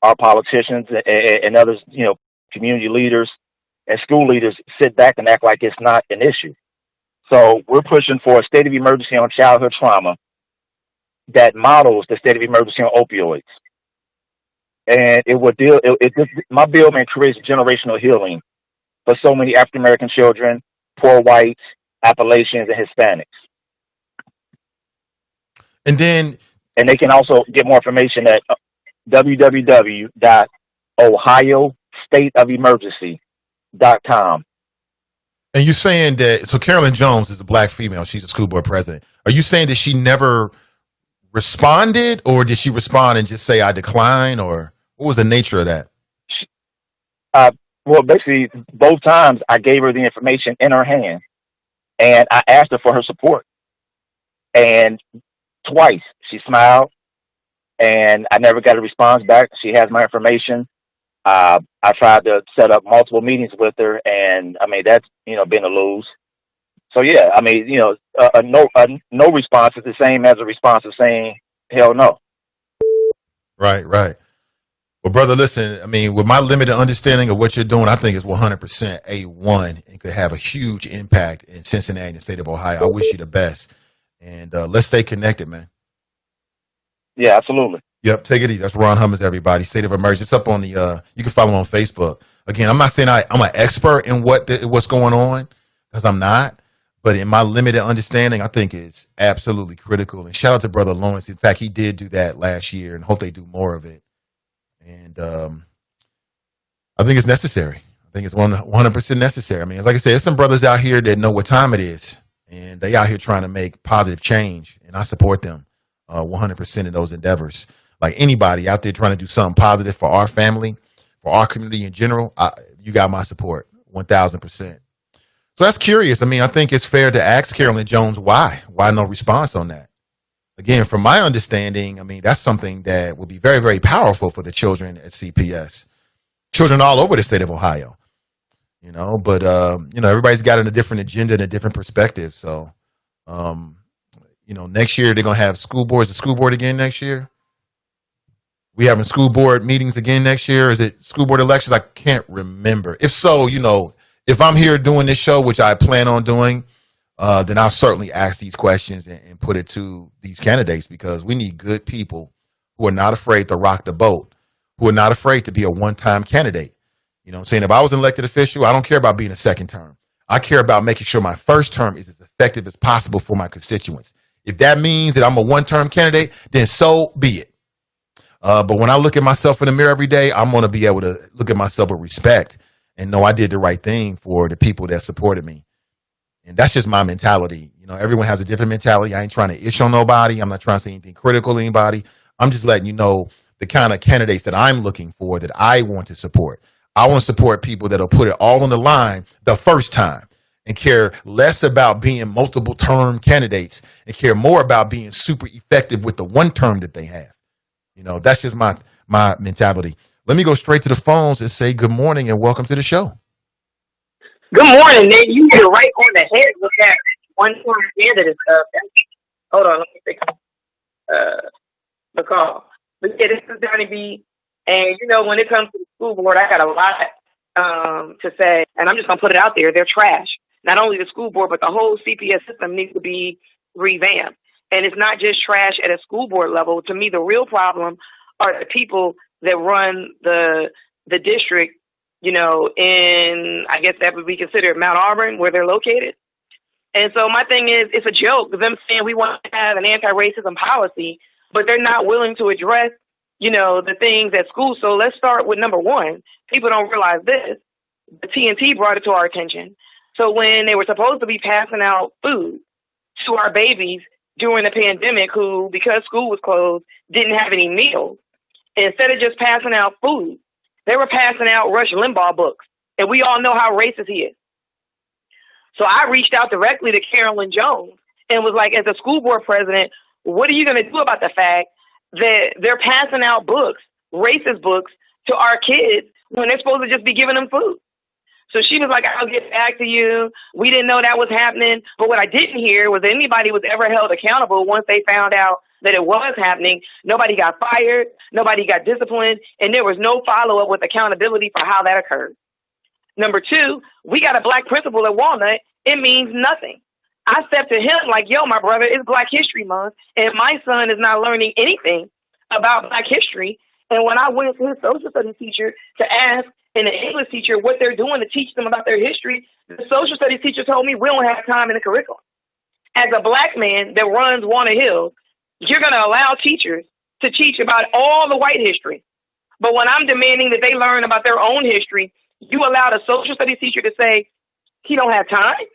our politicians and others, you know, community leaders and school leaders sit back and act like it's not an issue. So we're pushing for a state of emergency on childhood trauma that models the state of emergency on opioids. And it will my bill, man, creates generational healing for so many African American children, poor whites, Appalachians, and Hispanics. And they can also get more information at www.ohiostateofemergency.com. And you're saying that, so Carolyn Jones is a black female. She's a school board president. Are you saying that she never responded, or did she respond and just say, I decline, or what was the nature of that? Well, basically, both times I gave her the information in her hand, and I asked her for her support. And twice she smiled, and I never got a response back. She has my information. I tried to set up multiple meetings with her, and I mean, that's, you know, been a lose. So yeah, I mean, you know, no response is the same as a response of saying hell no. Right, right. Well, brother, listen, I mean, with my limited understanding of what you're doing, I think it's 100% A1 and could have a huge impact in Cincinnati and the state of Ohio. I wish you the best. And let's stay connected, man. Yeah, absolutely. Yep, take it easy. That's Ron Hummons, everybody. State of Emergency. It's up on the, you can follow him on Facebook. Again, I'm not saying I'm an expert in what's going on, because I'm not. But in my limited understanding, I think it's absolutely critical. And shout out to Brother Lawrence. In fact, he did do that last year, and hope they do more of it. And I think it's necessary. I think it's 100% necessary. I mean, like I said, there's some brothers out here that know what time it is, and they out here trying to make positive change, and I support them 100% in those endeavors. Like anybody out there trying to do something positive for our family, for our community in general, you got my support, 1,000%. So that's curious. I mean, I think it's fair to ask Carolyn Jones why. Why no response on that? Again, from my understanding, I mean, that's something that would be very, very powerful for the children at CPS. Children all over the state of Ohio, but, everybody's got a different agenda and a different perspective. So, next year they're going to have school boards, the school board again next year. We having school board meetings again next year. Is it school board elections? I can't remember. If so, if I'm here doing this show, which I plan on doing, then I'll certainly ask these questions and put it to these candidates, because we need good people who are not afraid to rock the boat, who are not afraid to be a one-time candidate. You know what I'm saying? If I was an elected official, I don't care about being a second term. I care about making sure my first term is as effective as possible for my constituents. If that means that I'm a one-term candidate, then so be it. But when I look at myself in the mirror every day, I'm going to be able to look at myself with respect and know I did the right thing for the people that supported me. And that's just my mentality. Everyone has a different mentality. I ain't trying to ish on nobody. I'm not trying to say anything critical to anybody. I'm just letting you know the kind of candidates that I'm looking for, that I want to support. I want to support people that'll put it all on the line the first time and care less about being multiple term candidates and care more about being super effective with the one term that they have. That's just my mentality. Let me go straight to the phones and say good morning and welcome to the show. Good morning, Nate. You hit it right on the head with that one-time candidate stuff. Hold on, let me fix the call. But yeah, this is Donnie B. And, when it comes to the school board, I got a lot to say. And I'm just going to put it out there. They're trash. Not only the school board, but the whole CPS system needs to be revamped. And it's not just trash at a school board level. To me, the real problem are the people that run the district, in, I guess that would be considered Mount Auburn, where they're located. And so my thing is, it's a joke, them saying we want to have an anti-racism policy, but they're not willing to address, the things at school. So let's start with number one. People don't realize this. The TNT brought it to our attention. So when they were supposed to be passing out food to our babies during the pandemic, who, because school was closed, didn't have any meals, instead of just passing out food, they were passing out Rush Limbaugh books. And we all know how racist he is. So I reached out directly to Carolyn Jones and was like, as a school board president, what are you going to do about the fact that they're passing out books, racist books, to our kids when they're supposed to just be giving them food? So she was like, I'll get back to you. We didn't know that was happening. But what I didn't hear was that anybody was ever held accountable once they found out that it was happening. Nobody got fired. Nobody got disciplined. And there was no follow-up with accountability for how that occurred. Number two, we got a black principal at Walnut. It means nothing. I stepped to him like, yo, my brother, it's Black History Month, and my son is not learning anything about Black history. And when I went to his social studies teacher to ask, and the English teacher, what they're doing to teach them about their history, the social studies teacher told me we don't have time in the curriculum. As a black man that runs Walnut Hills, you're going to allow teachers to teach about all the white history. But when I'm demanding that they learn about their own history, you allowed a social studies teacher to say he don't have time.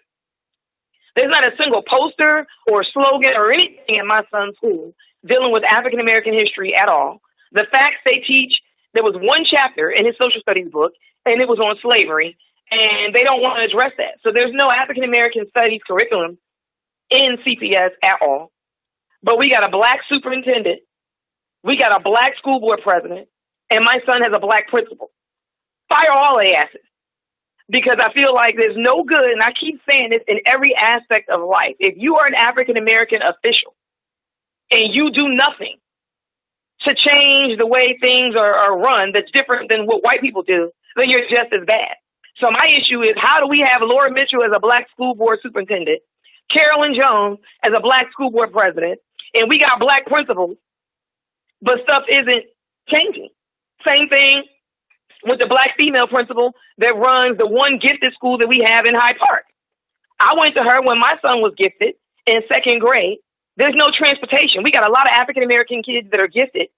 There's not a single poster or slogan or anything in my son's school dealing with African American history at all. The facts they teach, there was one chapter in his social studies book, and it was on slavery, and they don't want to address that. So there's no African American studies curriculum in CPS at all. But we got a black superintendent, we got a black school board president, and my son has a black principal. Fire all their asses. Because I feel like there's no good, and I keep saying this in every aspect of life. If you are an African American official and you do nothing to change the way things are run that's different than what white people do, then you're just as bad. So my issue is, how do we have Laura Mitchell as a black school board superintendent, Carolyn Jones as a black school board president, and we got black principals, but stuff isn't changing? Same thing with the black female principal that runs the one gifted school that we have in Hyde Park. I went to her when my son was gifted in second grade. There's no transportation. We got a lot of African-American kids that are gifted,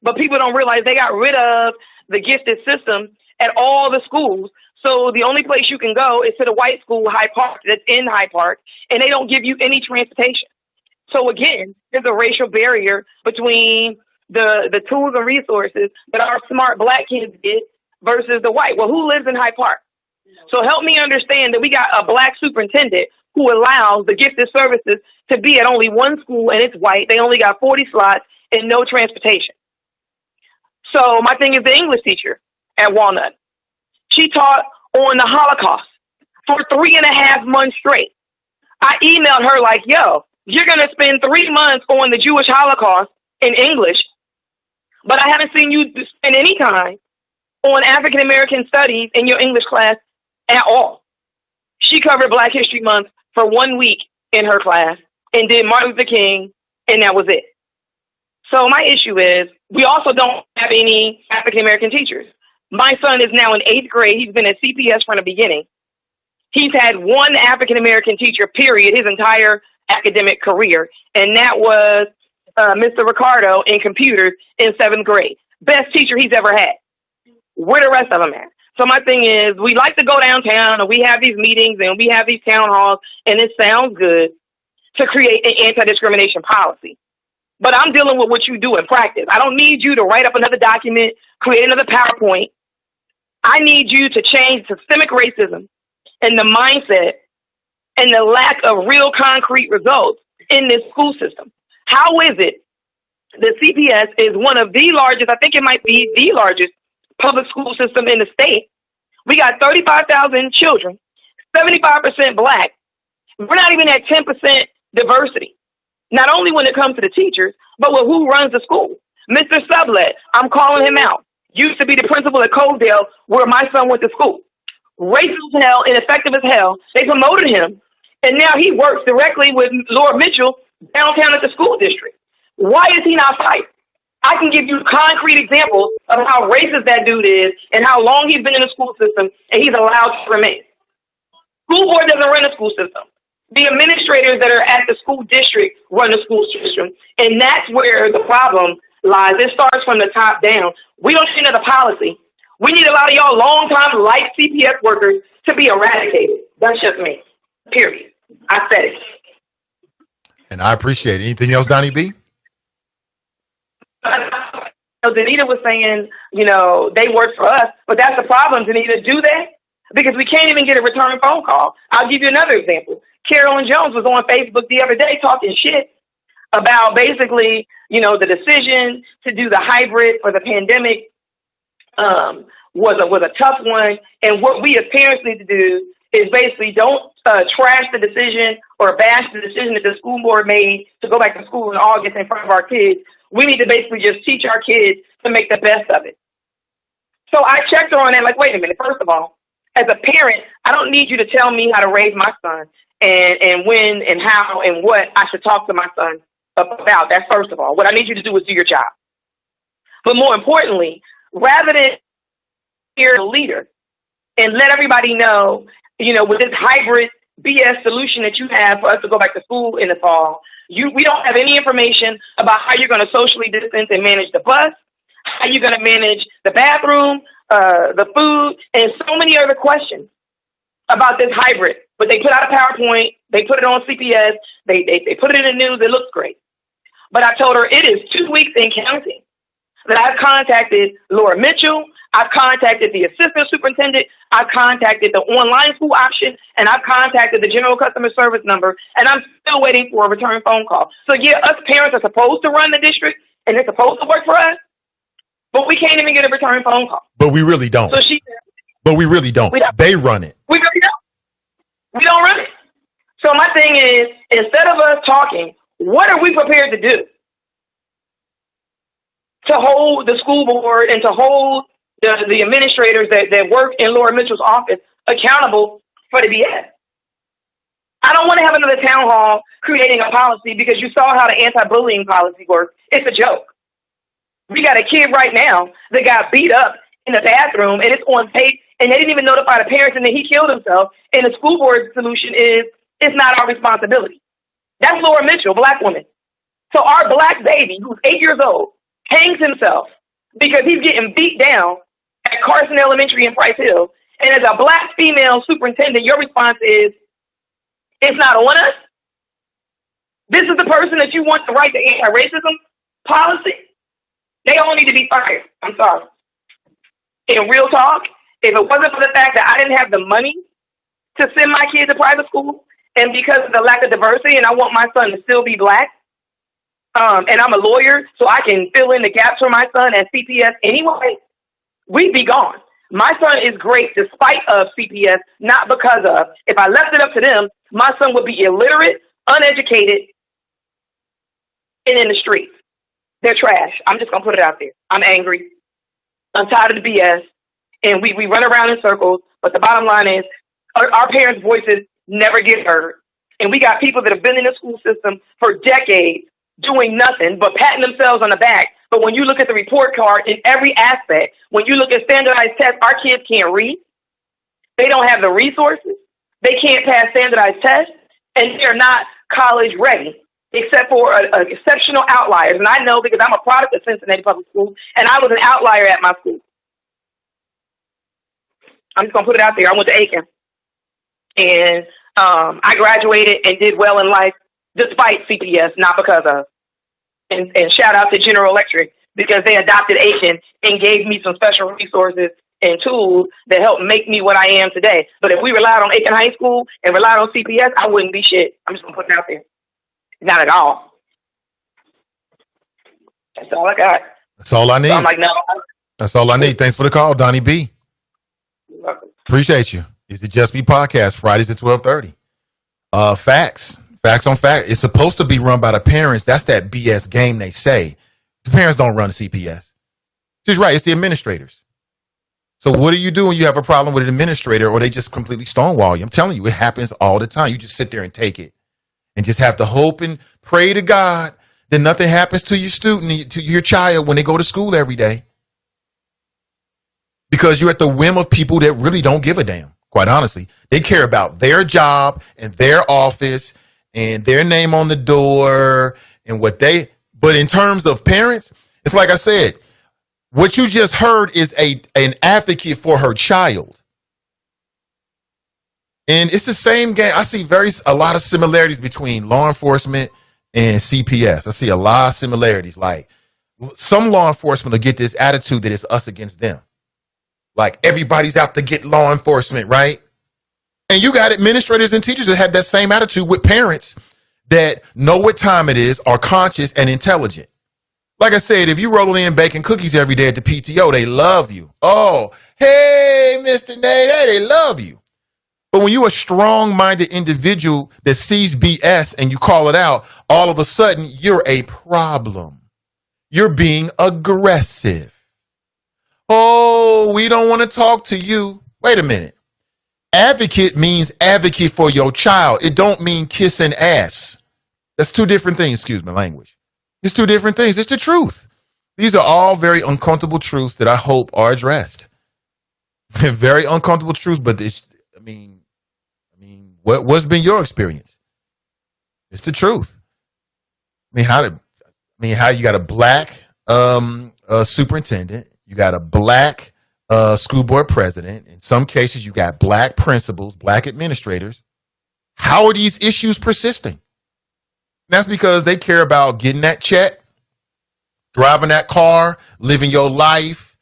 but people don't realize they got rid of the gifted system at all the schools. So the only place you can go is to the white school, Hyde Park, that's in Hyde Park, and they don't give you any transportation. So again, there's a racial barrier between the tools and resources that our smart black kids get versus the white. Well, who lives in Hyde Park? So help me understand that we got a black superintendent who allows the gifted services to be at only one school, and it's white. They only got 40 slots and no transportation. So my thing is the English teacher at Walnut. She taught on the Holocaust for 3.5 months straight. I emailed her like, yo, you're going to spend 3 months on the Jewish Holocaust in English, but I haven't seen you spend any time on African American studies in your English class at all. She covered Black History Month for 1 week in her class and did Martin Luther King, and that was it. So my issue is, we also don't have any African American teachers. My son is now in 8th grade. He's been at CPS from the beginning. He's had one African American teacher, period, his entire academic career, and that was Mr. Ricardo in computers in 7th grade. Best teacher he's ever had. Where the rest of them at? So my thing is, we like to go downtown and we have these meetings and we have these town halls, and it sounds good to create an anti-discrimination policy. But I'm dealing with what you do in practice. I don't need you to write up another document, create another PowerPoint. I need you to change systemic racism and the mindset and the lack of real concrete results in this school system. How is it that CPS is one of the largest, I think it might be the largest public school system in the state? We got 35,000 children, 75% Black. We're not even at 10% diversity. Not only when it comes to the teachers, but with who runs the school. Mr. Sublet, I'm calling him out. Used to be the principal at Coaldale, where my son went to school. Racist as hell, ineffective as hell. They promoted him, and now he works directly with Laura Mitchell downtown at the school district. Why is he not fired? I can give you concrete examples of how racist that dude is and how long he's been in the school system, and he's allowed to remain. School board doesn't run the school system. The administrators that are at the school district run the school system, and that's where the problem lies. It starts from the top down. We don't need another policy. We need a lot of y'all long-time life CPS workers to be eradicated. That's just me. Period. I said it. And I appreciate it. Anything else, Donnie B? Danita was saying, they work for us, but that's the problem, Danita. Do they? Because we can't even get a return phone call. I'll give you another example. Carolyn Jones was on Facebook the other day talking shit about basically, the decision to do the hybrid for the pandemic was a tough one. And what we as parents need to do is basically don't trash the decision or bash the decision that the school board made to go back to school in August in front of our kids. We need to basically just teach our kids to make the best of it. So I checked her on that, like, wait a minute, first of all, as a parent, I don't need you to tell me how to raise my son and when and how and what I should talk to my son about. That's first of all. What I need you to do is do your job. But more importantly, rather than hear a leader and let everybody know, with this hybrid BS solution that you have for us to go back to school in the fall, we don't have any information about how you're going to socially distance and manage the bus, how you're going to manage the bathroom, the food, and so many other questions about this hybrid. But they put out a PowerPoint, they put it on CPS, they put it in the news, it looks great. But I told her it is 2 weeks in counting that I've contacted Laura Mitchell, I've contacted the assistant superintendent, I've contacted the online school option, and I've contacted the general customer service number, and I'm still waiting for a return phone call. So yeah, us parents are supposed to run the district, and they're supposed to work for us, but we can't even get a return phone call. But we really don't. So we really don't. They run it. We really don't. We don't run it. So my thing is, instead of us talking, what are we prepared to do? to hold the school board and to hold the administrators that work in Laura Mitchell's office accountable for the BS. I don't want to have another town hall creating a policy because you saw how the anti-bullying policy works. It's a joke. We got a kid right now that got beat up in the bathroom, and it's on tape, and they didn't even notify the parents, and then he killed himself. And the school board solution is, it's not our responsibility. That's Laura Mitchell, black woman. So our black baby, who's 8 years old, hangs himself because he's getting beat down at Carson Elementary in Price Hill. And as a black female superintendent, your response is, it's not on us. This is the person that you want to write the anti-racism policy. They all need to be fired. I'm sorry. In real talk, if it wasn't for the fact that I didn't have the money to send my kid to private school, and because of the lack of diversity, and I want my son to still be black, and I'm a lawyer, so I can fill in the gaps for my son at CPS anyway, we'd be gone. My son is great despite of CPS, not because of. If I left it up to them, my son would be illiterate, uneducated, and in the streets. They're trash. I'm just going to put it out there. I'm angry. I'm tired of the BS. And we run around in circles. But the bottom line is our parents' voices never get heard. And we got people that have been in the school system for decades doing nothing but patting themselves on the back. But when you look at the report card in every aspect, when you look at standardized tests, our kids can't read. They don't have the resources. They can't pass standardized tests. And they're not college ready, except for exceptional outliers. And I know because I'm a product of Cincinnati Public Schools, and I was an outlier at my school. I'm just going to put it out there. I went to Aiken. And I graduated and did well in life despite CPS, not because of. And shout out to General Electric because they adopted Aiken and gave me some special resources and tools that helped make me what I am today. But if we relied on Aiken High School and relied on CPS, I wouldn't be shit. I'm just going to put it out there. Not at all. That's all I got. That's all I need. So I'm like, no. That's all I need. Thanks for the call, Donnie B. You're welcome. Appreciate you. It's the Just Be Podcast, Fridays at 12:30. Facts. Facts on fact. It's supposed to be run by the parents. That's that BS game they say. The parents don't run the CPS. She's right. It's the administrators. So what do you do when you have a problem with an administrator or they just completely stonewall you? I'm telling you, it happens all the time. You just sit there and take it and just have to hope and pray to God that nothing happens to your student, to your child when they go to school every day. Because you're at the whim of people that really don't give a damn, quite honestly. They care about their job and their office and their name on the door and what they, but in terms of parents, it's like I said, what you just heard is an advocate for her child. And it's the same game. I see a lot of similarities between law enforcement and CPS. I see a lot of similarities. Like some law enforcement will get this attitude that it's us against them. Like everybody's out to get law enforcement, right? And you got administrators and teachers that have that same attitude with parents that know what time it is, are conscious and intelligent. Like I said, if you rolling in baking cookies every day at the PTO, they love you. Oh, hey, Mr. Nate, hey, they love you. But when you're a strong-minded individual that sees BS and you call it out, all of a sudden you're a problem. You're being aggressive. Oh, we don't want to talk to you. Wait a minute. Advocate means advocate for your child. It don't mean kissing ass. That's two different things. Excuse my language. It's two different things. It's the truth. These are all very uncomfortable truths that I hope are addressed. Very uncomfortable truths, but what's been your experience? It's the truth. How you got a black superintendent, you got a black school board president. In some cases, you got black principals, black administrators. How are these issues persisting? And that's because they care about getting that check, driving that car, living your life.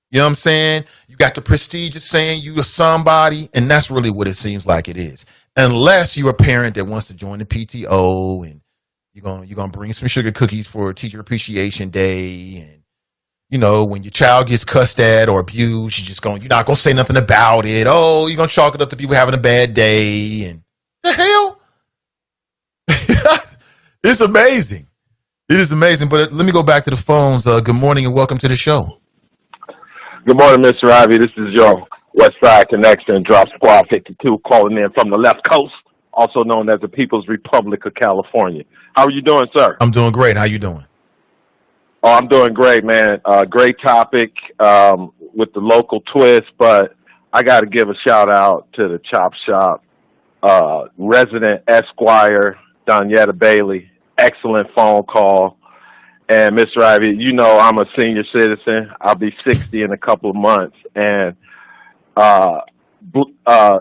You know what I'm saying? You got the prestige of saying you're somebody, and that's really what it seems like it is. Unless you're a parent that wants to join the PTO and you're gonna bring some sugar cookies for Teacher Appreciation Day, and you know, when your child gets cussed at or abused, you're not gonna say nothing about it. Oh, you're gonna chalk it up to people having a bad day, and the hell? It's amazing. It is amazing, but let me go back to the phones. Good morning and welcome to the show. Good morning, Mr. Ivy. This is your West Side Connection, Drop Squad 52, calling in from the left coast, also known as the People's Republic of California. How are you doing, sir? I'm doing great. How you doing? Oh, I'm doing great, man. Great topic with the local twist, but I got to give a shout-out to the Chop Shop resident Esquire, Donyetta Bailey. Excellent phone call. And Mr. Ivy, you know I'm a senior citizen. I'll be 60 in a couple of months. And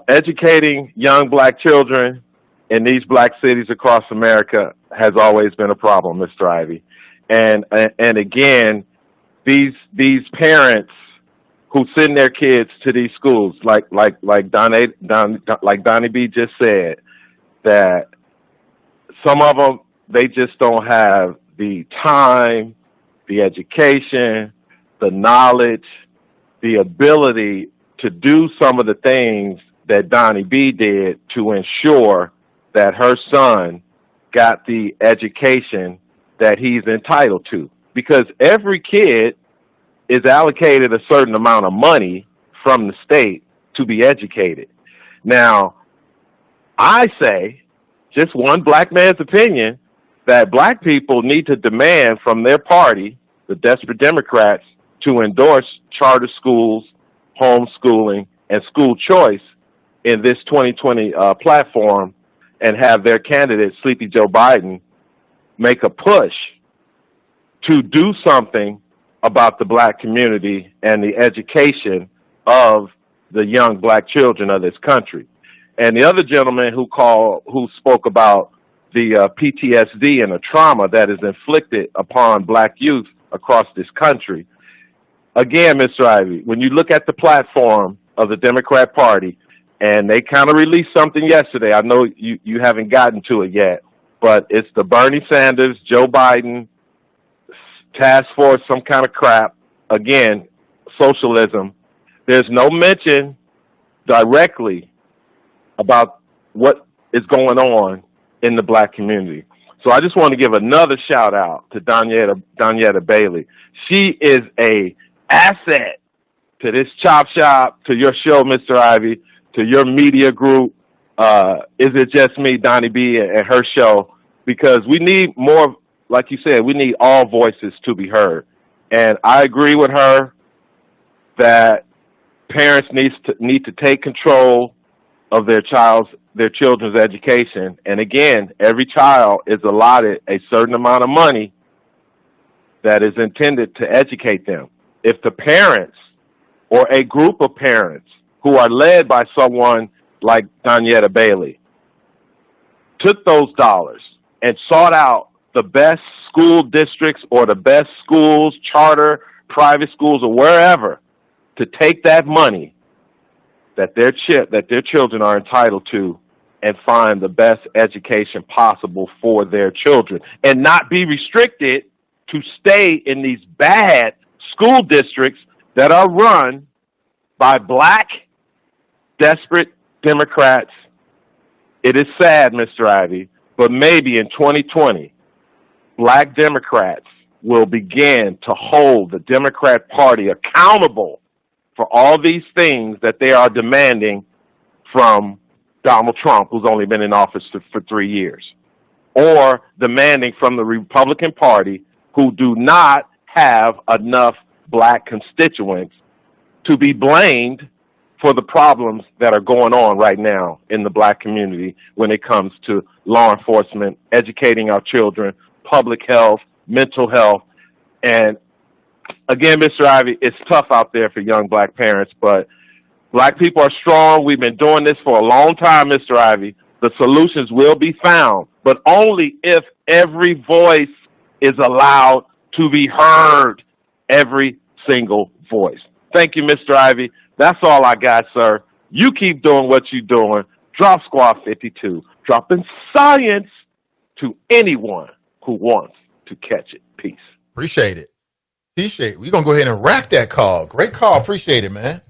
educating young black children in these black cities across America has always been a problem, Mr. Ivy. And again, these parents who send their kids to these schools, like Donnie B just said, that some of them, they just don't have the time, the education, the knowledge, the ability to do some of the things that Donnie B did to ensure that her son got the education that he's entitled to. Because every kid is allocated a certain amount of money from the state to be educated. Now, I say, just one black man's opinion, that black people need to demand from their party, the Desperate Democrats, to endorse charter schools, homeschooling, and school choice in this 2020 platform, and have their candidate, Sleepy Joe Biden, make a push to do something about the black community and the education of the young black children of this country. And the other gentleman who spoke about the PTSD and the trauma that is inflicted upon black youth across this country. Again, Mr. Ivy, when you look at the platform of the Democrat Party, and they kind of released something yesterday, I know you haven't gotten to it yet, but it's the Bernie Sanders, Joe Biden, task force, some kind of crap. Again, socialism. There's no mention directly about what is going on in the black community. So I just want to give another shout out to Donyetta Bailey. She is a asset to this Chop Shop, to your show, Mr. Ivy, to your media group. Is It Just Me, Donnie B, and her show? Because we need more, like you said, we need all voices to be heard. And I agree with her that parents need to take control of their children's education. And again, every child is allotted a certain amount of money that is intended to educate them. If the parents or a group of parents who are led by someone like Donyetta Bailey took those dollars and sought out the best school districts or the best schools, charter, private schools, or wherever, to take that money that their children are entitled to and find the best education possible for their children, and not be restricted to stay in these bad school districts that are run by black, desperate Democrats. It is sad, Mr. Ivy, but maybe in 2020, black Democrats will begin to hold the Democrat Party accountable for all these things that they are demanding from Donald Trump, who's only been in office for 3 years, or demanding from the Republican Party, who do not have enough black constituents to be blamed for the problems that are going on right now in the black community when it comes to law enforcement, educating our children, public health, mental health. And again, Mr. Ivy, it's tough out there for young black parents, but black people are strong. We've been doing this for a long time, Mr. Ivy. The solutions will be found, but only if every voice is allowed to be heard, every single voice. Thank you, Mr. Ivy. That's all I got, sir. You keep doing what you're doing. Drop Squad 52, dropping science to anyone who wants to catch it. Peace. Appreciate it. We're going to go ahead and rack that call. Great call. Appreciate it, man.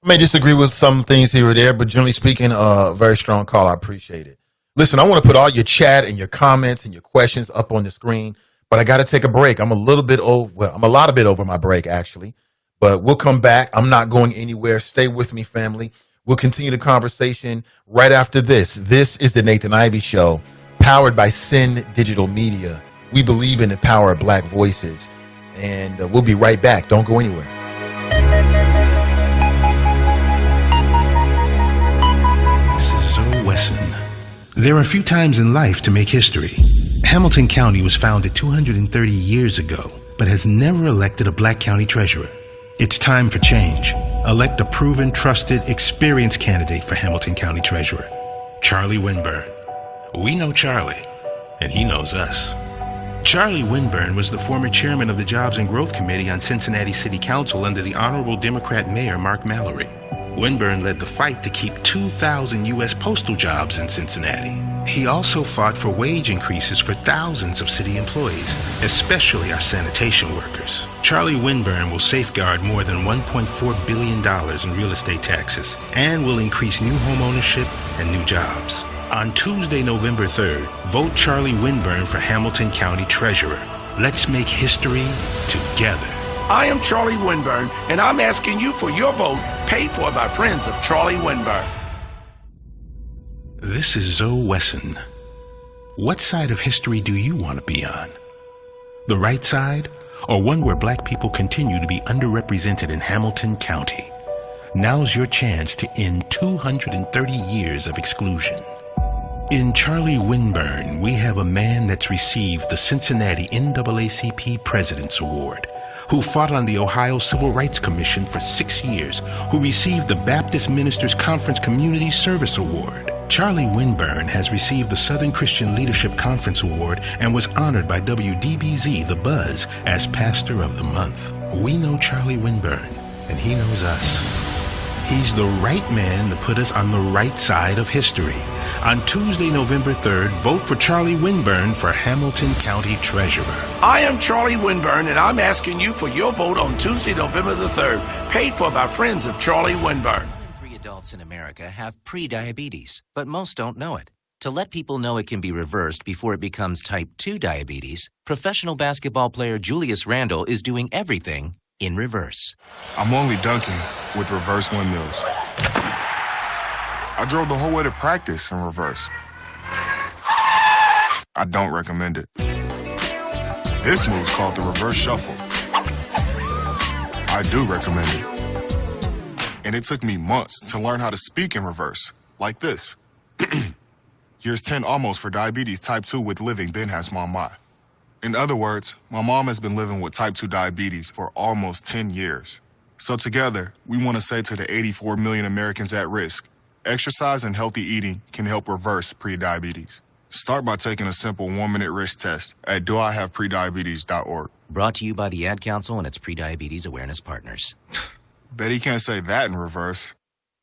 I may disagree with some things here or there, but generally speaking, very strong call. I appreciate it. Listen, I want to put all your chat and your comments and your questions up on the screen. But I got to take a break. I'm a lot a bit over my break, actually. But we'll come back. I'm not going anywhere. Stay with me, family. We'll continue the conversation right after this. This is the Nathan Ivey Show, powered by Sin Digital Media. We believe in the power of Black voices. And we'll be right back. Don't go anywhere. This is Zoe Wesson. There are a few times in life to make history. Hamilton County was founded 230 years ago, but has never elected a Black county treasurer. It's time for change. Elect a proven, trusted, experienced candidate for Hamilton County Treasurer, Charlie Winburn. We know Charlie, and he knows us. Charlie Winburn was the former chairman of the Jobs and Growth Committee on Cincinnati City Council under the Honorable Democrat Mayor Mark Mallory. Winburn led the fight to keep 2,000 U.S. postal jobs in Cincinnati. He also fought for wage increases for thousands of city employees, especially our sanitation workers. Charlie Winburn will safeguard more than $1.4 billion in real estate taxes and will increase new home ownership and new jobs. On Tuesday, November 3rd, vote Charlie Winburn for Hamilton County Treasurer. Let's make history together. I am Charlie Winburn, and I'm asking you for your vote, paid for by friends of Charlie Winburn. This is Zoe Wesson. What side of history do you want to be on? The right side, or one where Black people continue to be underrepresented in Hamilton County? Now's your chance to end 230 years of exclusion. In Charlie Winburn, we have a man that's received the Cincinnati NAACP President's Award, who fought on the Ohio Civil Rights Commission for 6 years, who received the Baptist Ministers Conference Community Service Award. Charlie Winburn has received the Southern Christian Leadership Conference Award and was honored by WDBZ The Buzz as Pastor of the Month. We know Charlie Winburn, and he knows us. He's the right man to put us on the right side of history. On Tuesday, November 3rd, vote for Charlie Winburn for Hamilton County Treasurer. I am Charlie Winburn, and I'm asking you for your vote on Tuesday, November the 3rd, paid for by friends of Charlie Winburn. 1 in 3 adults in America have pre-diabetes, but most don't know it. To let people know it can be reversed before it becomes type 2 diabetes, professional basketball player Julius Randle is doing everything in reverse. I'm only dunking with reverse windmills. I drove the whole way to practice in reverse. I don't recommend it. This move's called the reverse shuffle. I do recommend it. And it took me months to learn how to speak in reverse, like this. Years 10 almost for diabetes type 2 with living Ben has mama. In other words, my mom has been living with type 2 diabetes for almost 10 years. So together, we want to say to the 84 million Americans at risk, exercise and healthy eating can help reverse prediabetes. Start by taking a simple 1-minute risk test at doihaveprediabetes.org. Brought to you by the Ad Council and its Prediabetes Awareness Partners. Bet he can't say that in reverse.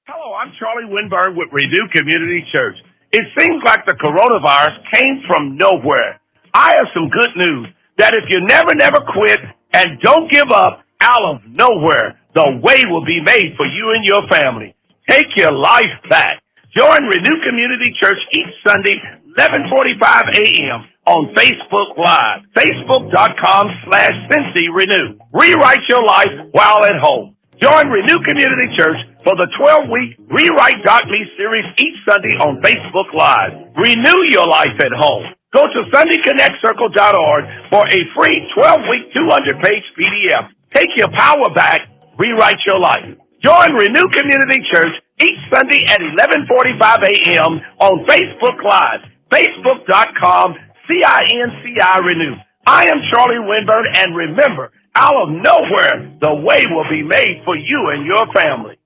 Hello, I'm Charlie Winburn with Renew Community Church. It seems like the coronavirus came from nowhere. I have some good news that if you never quit and don't give up, out of nowhere, the way will be made for you and your family. Take your life back. Join Renew Community Church each Sunday, 11:45 a.m. on Facebook Live, facebook.com/CincyRenew. Rewrite your life while at home. Join Renew Community Church for the 12-week Rewrite.me series each Sunday on Facebook Live. Renew your life at home. Go to SundayConnectCircle.org for a free 12-week, 200-page PDF. Take your power back. Rewrite your life. Join Renew Community Church each Sunday at 11:45 a.m. on Facebook Live, facebook.com/CINCI Renew. I am Charlie Winburn, and remember, out of nowhere, the way will be made for you and your family.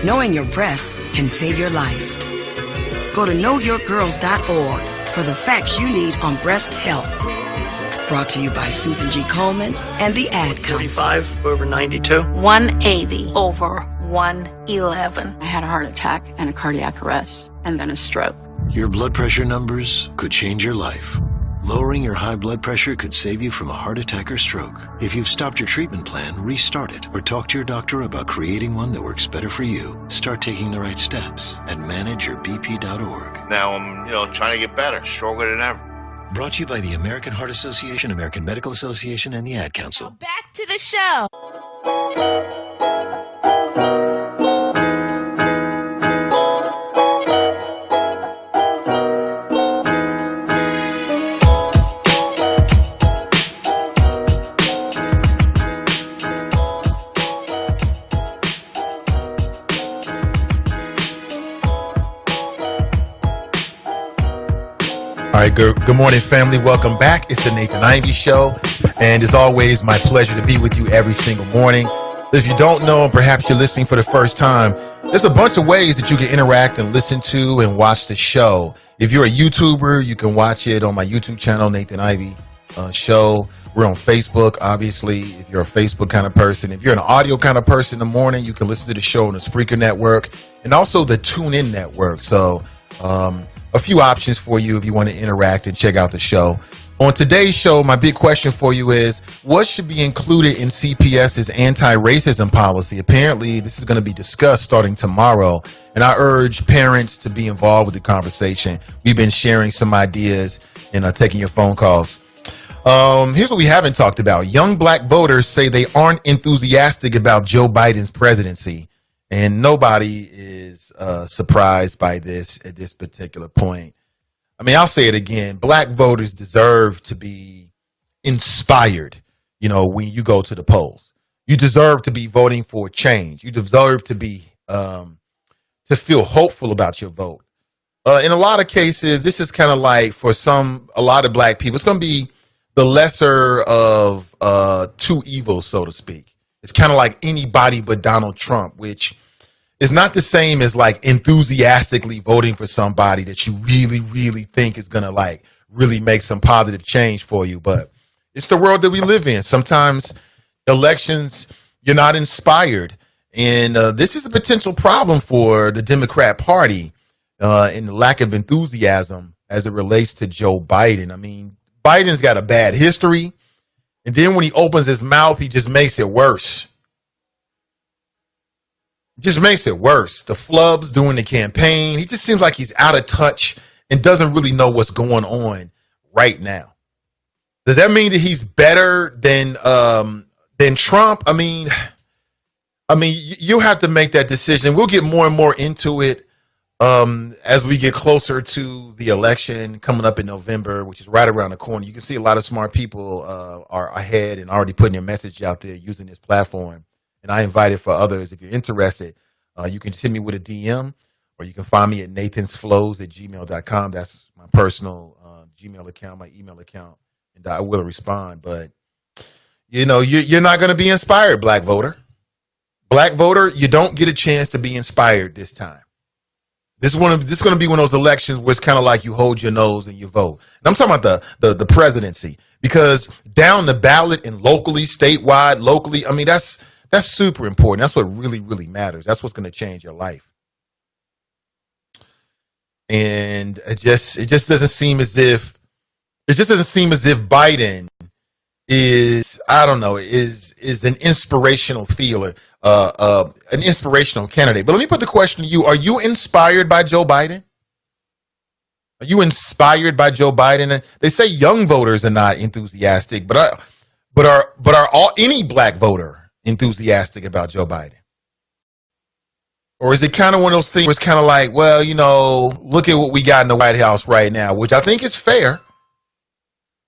Knowing your breasts can save your life. Go to knowyourgirls.org for the facts you need on breast health. Brought to you by Susan G. Coleman and the Ad Council. 45 over 92. 180 over 111. I had a heart attack and a cardiac arrest and then a stroke. Your blood pressure numbers could change your life. Lowering your high blood pressure could save you from a heart attack or stroke. If you've stopped your treatment plan, restart it or talk to your doctor about creating one that works better for you. Start taking the right steps at manageyourbp.org. Now I'm, trying to get better, stronger than ever. Brought to you by the American Heart Association, American Medical Association, and the Ad Council. Back to the show. All right, good morning, family. Welcome back. It's the Nathan Ivey Show. And as always, my pleasure to be with you every single morning. If you don't know, perhaps you're listening for the first time, there's a bunch of ways that you can interact and listen to and watch the show. If you're a YouTuber, you can watch it on my YouTube channel, Nathan Ivey Show. We're on Facebook, obviously, if you're a Facebook kind of person. If you're an audio kind of person in the morning, you can listen to the show on the Spreaker Network and also the TuneIn Network. So, a few options for you if you want to interact and check out the show. On today's show, my big question for you is, what should be included in CPS's anti-racism policy? Apparently, this is going to be discussed starting tomorrow, and I urge parents to be involved with the conversation. We've been sharing some ideas and taking your phone calls. Here's what we haven't talked about. Young black voters say they aren't enthusiastic about Joe Biden's presidency, and nobody is surprised by this at this particular point. I mean, I'll say it again. Black voters deserve to be inspired, when you go to the polls. You deserve to be voting for change. You deserve to be to feel hopeful about your vote. In a lot of cases, this is kind of like for a lot of black people, it's going to be the lesser of two evils, so to speak. It's kind of like anybody but Donald Trump, which is not the same as like enthusiastically voting for somebody that you really, really think is going to really make some positive change for you. But it's the world that we live in. Sometimes elections, you're not inspired. And this is a potential problem for the Democrat Party in the lack of enthusiasm as it relates to Joe Biden. I mean, Biden's got a bad history. And then when he opens his mouth, he just makes it worse. Just makes it worse. The flubs during the campaign. He just seems like he's out of touch and doesn't really know what's going on right now. Does that mean that he's better than Trump? I mean, you have to make that decision. We'll get more and more into it as we get closer to the election coming up in November, which is right around the corner. You can see a lot of smart people are ahead and already putting their message out there using this platform. And I invited for others. If you're interested, you can send me with a DM, or you can find me at nathansflows@gmail.com. That's my personal Gmail account, my email account, and I will respond. But, you're not going to be inspired, black voter. Black voter, you don't get a chance to be inspired this time. This is going to be one of those elections where it's kind of like you hold your nose and you vote. And I'm talking about the presidency, because down the ballot and locally, statewide, locally, I mean, that's super important. That's what really, really matters. That's what's going to change your life. And it just doesn't seem as if Biden is, I don't know, is an inspirational feeler, an inspirational candidate. But let me put the question to you: are you inspired by Joe Biden? Are you inspired by Joe Biden? They say young voters are not enthusiastic, but are any black voter enthusiastic about Joe Biden? Or is it kind of one of those things where it's kind of like, well, look at what we got in the White House right now, which I think is fair.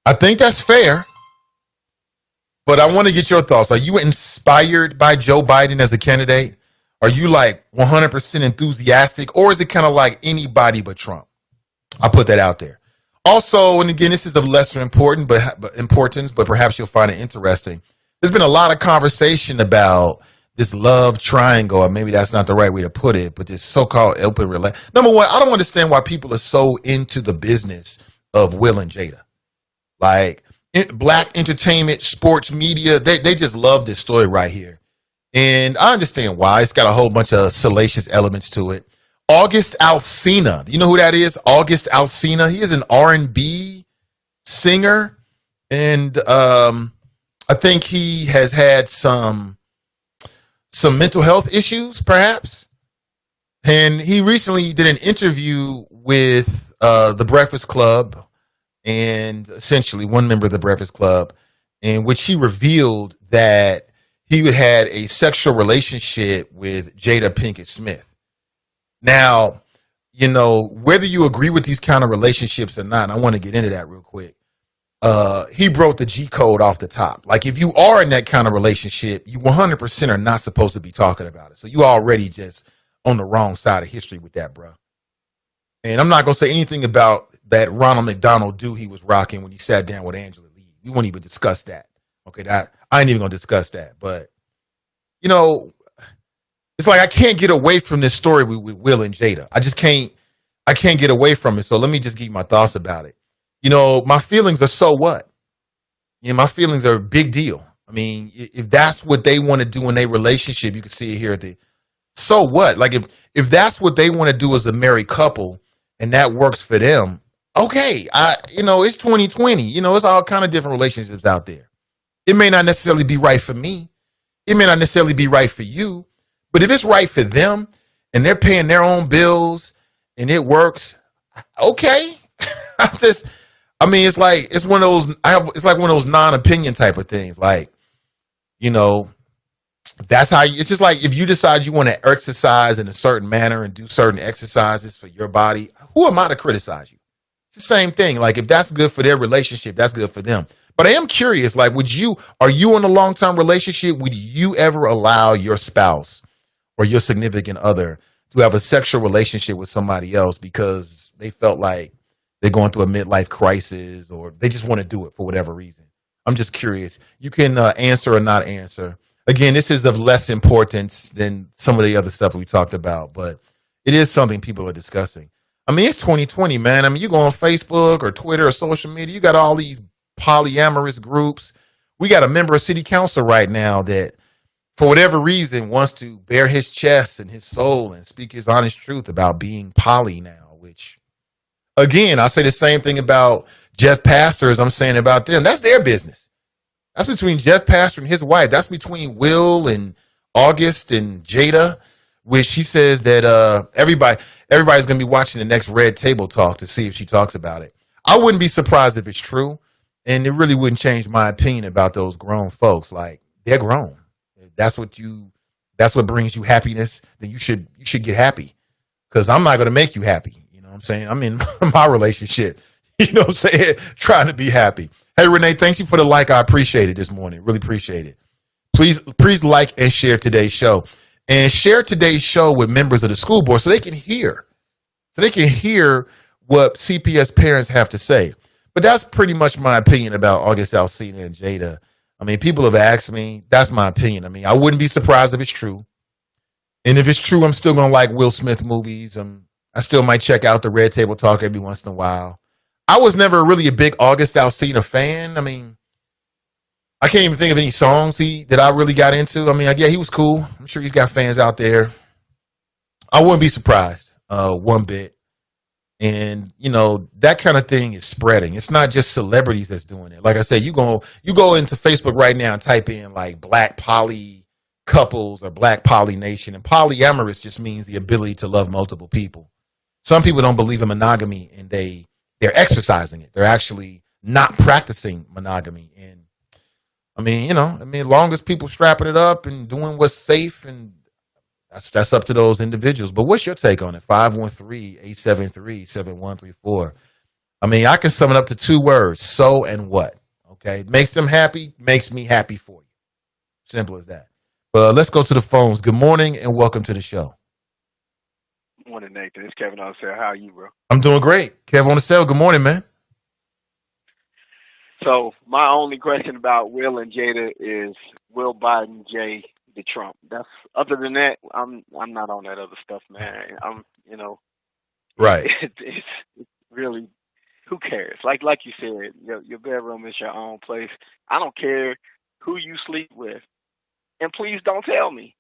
I think that's fair. But I want to get your thoughts. Are you inspired by Joe Biden as a candidate? Are you 100% enthusiastic? Or is it kind of like anybody but Trump? I'll put that out there. Also, and again, this is of lesser importance, but perhaps you'll find it interesting. There's been a lot of conversation about this love triangle, or maybe that's not the right way to put it, but this so-called open relationship. Number one, I don't understand why people are so into the business of Will and Jada. Black entertainment, sports media, they just love this story right here. And I understand why. It's got a whole bunch of salacious elements to it. August Alsina, you know who that is? August Alsina. He is an R&B singer, and I think he has had some mental health issues, perhaps. And he recently did an interview with the Breakfast Club, and essentially one member of the Breakfast Club, in which he revealed that he had a sexual relationship with Jada Pinkett Smith. Now, you know, whether you agree with these kind of relationships or not, and I want to get into that real quick. He broke the G code off the top. Like, if you are in that kind of relationship, you 100% are not supposed to be talking about it. So you already just on the wrong side of history with that, bro. And I'm not going to say anything about that Ronald McDonald do he was rocking when he sat down with Angela Lee. We won't even discuss that. Okay, I ain't even going to discuss that. But, you know, it's like I can't get away from this story with Will and Jada. I can't get away from it. So let me just give you my thoughts about it. You know, my feelings are so what? You know, my feelings are a big deal. I mean, if that's what they want to do in their relationship, you can see it here at the, so what? Like, if that's what they want to do as a married couple and that works for them, okay. You know, it's 2020. You know, it's all kind of different relationships out there. It may not necessarily be right for me. It may not necessarily be right for you. But if it's right for them and they're paying their own bills and it works, okay. It's like it's one of those. It's like one of those non-opinion type of things. Like, you know, that's how it's just like if you decide you want to exercise in a certain manner and do certain exercises for your body, who am I to criticize you? It's the same thing. Like, if that's good for their relationship, that's good for them. But I am curious, like, are you in a long-term relationship? Would you ever allow your spouse or your significant other to have a sexual relationship with somebody else because they felt like they're going through a midlife crisis or they just want to do it for whatever reason? I'm just curious. You can answer or not answer. Again, this is of less importance than some of the other stuff we talked about, but it is something people are discussing. I mean, it's 2020, man. I mean, you go on Facebook or Twitter or social media, you got all these polyamorous groups. We got a member of city council right now that, for whatever reason, wants to bare his chest and his soul and speak his honest truth about being poly now, which, again, I say the same thing about Jeff Pastor as I'm saying about them. That's their business. That's between Jeff Pastor and his wife. That's between Will and August and Jada, which he says that everybody's going to be watching the next Red Table Talk to see if she talks about it. I wouldn't be surprised if it's true, and it really wouldn't change my opinion about those grown folks. Like, they're grown. That's what brings you happiness. Then you should get happy, because I'm not going to make you happy. You know what I'm saying? I'm in my relationship. You know what I'm saying? Trying to be happy. Hey, Renee, thank you for the like. I appreciate it this morning. Really appreciate it. Please like and share today's show, and share today's show with members of the school board so they can hear what CPS parents have to say. But that's pretty much my opinion about August Alsina and Jada. I mean, people have asked me. That's my opinion. I mean, I wouldn't be surprised if it's true. And if it's true, I'm still going to like Will Smith movies. I still might check out the Red Table Talk every once in a while. I was never really a big August Alsina fan. I mean, I can't even think of any songs that I really got into. I mean, yeah, he was cool. I'm sure he's got fans out there. I wouldn't be surprised one bit. And, you know, that kind of thing is spreading. It's not just celebrities that's doing it. Like I said, you go into Facebook right now and type in like black poly couples or black poly nation. And polyamorous just means the ability to love multiple people. Some people don't believe in monogamy and they're exercising it. They're actually not practicing monogamy. And I mean, as long as people strapping it up and doing what's safe, and that's up to those individuals. But what's your take on it? 513-873-7134. I mean, I can sum it up to two words: so and what. Okay, makes them happy, makes me happy for you. Simple as that. But let's go to the phones. Good morning and welcome to the show. Morning, Nathan. It's Kevin on the cell. How are you, bro? I'm doing great. Kevin on the cell. Good morning, man. So my only question about Will and Jada is, will Biden J the Trump? That's, other than that, I'm not on that other stuff, man. Right. It's really, who cares? Like you said, your bedroom is your own place. I don't care who you sleep with, and please don't tell me.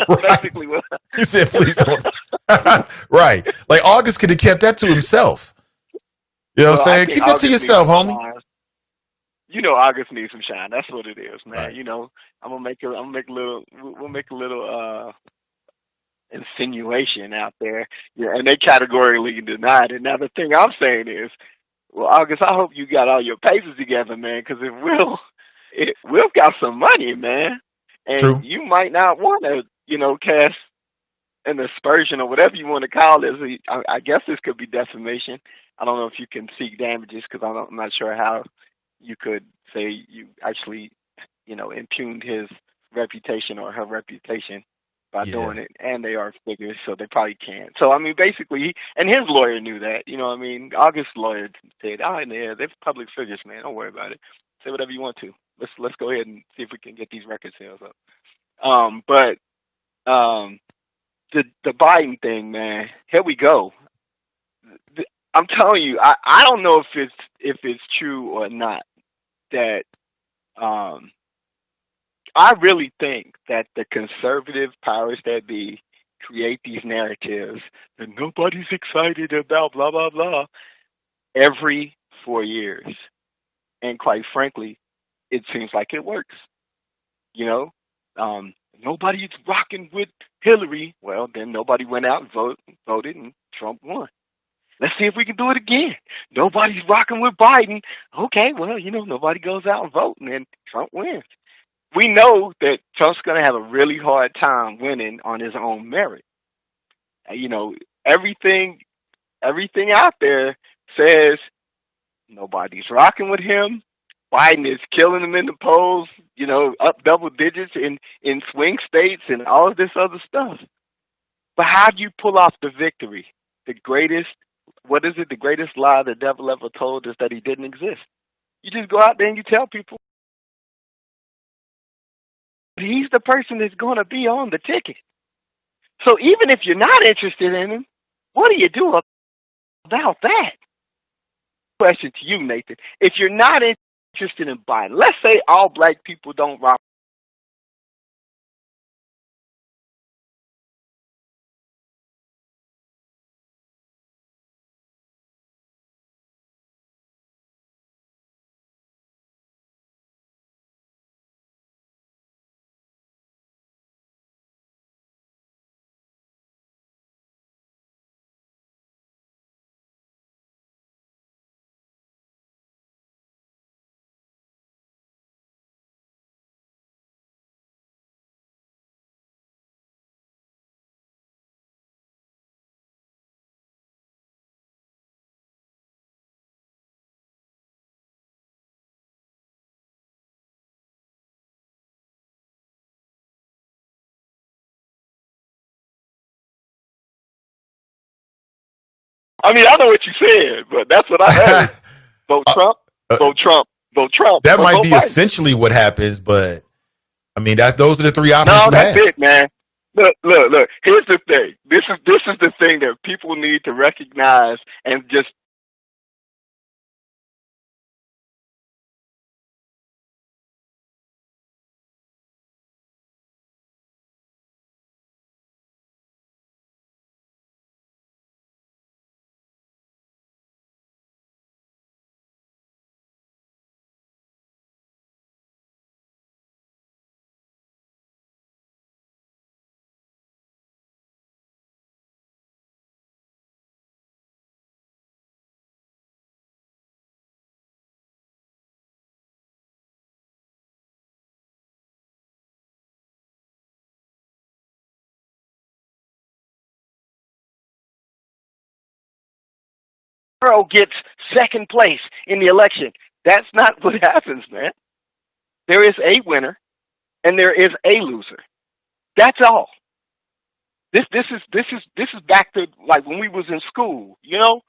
Basically, what he said, please don't. Right. Like, August could have kept that to himself. You know what Well, I'm I saying? think Keep that to August needs yourself, some homie. shine. You know, August needs some shine. That's what it is, man. Right. You know, we'll make a little insinuation out there, yeah, and they categorically denied it. Now the thing I'm saying is, well, August, I hope you got all your papers together, man, because Will got some money, man, and True. you might not want to, cast an aspersion or whatever you want to call this. I guess this could be defamation. I don't know if you can seek damages because I'm not sure how you could say you actually, impugned his reputation or her reputation by doing it, and they are figures, so they probably can't. So I mean, basically, and his lawyer knew that. You know what I mean? August's lawyer said, "Oh, yeah, they're public figures, man. Don't worry about it. Say whatever you want to. Let's go ahead and see if we can get these record sales up." But the Biden thing, man, here we go. I'm telling you, I don't know if it's true or not that I really think that the conservative powers that be create these narratives that nobody's excited about blah blah blah every 4 years, and quite frankly, it seems like it works. Nobody's rocking with Hillary. Well, then nobody went out and voted, and Trump won. Let's see if we can do it again. Nobody's rocking with Biden. Okay, well, nobody goes out and votes, and then Trump wins. We know that Trump's going to have a really hard time winning on his own merit. Everything out there says nobody's rocking with him. Biden is killing him in the polls, up double digits in swing states and all of this other stuff. But how do you pull off the victory? The greatest lie the devil ever told us that he didn't exist. You just go out there and you tell people he's the person that's going to be on the ticket. So even if you're not interested in him, what do you do about that? Question to you, Nathan. If you're not interested in Biden, let's say all black people don't rock. I mean, I know what you said, but that's what I heard. Vote Trump, vote Trump, vote Trump. That or might vote be Biden. essentially what happens, but I mean, those are the three options No, you that's have. it, man. Look. Here's the thing. This is the thing that people need to recognize and just. Gets second place in the election. That's not what happens, man. There is a winner and there is a loser. That's all. This is back to like when we was in school. You don't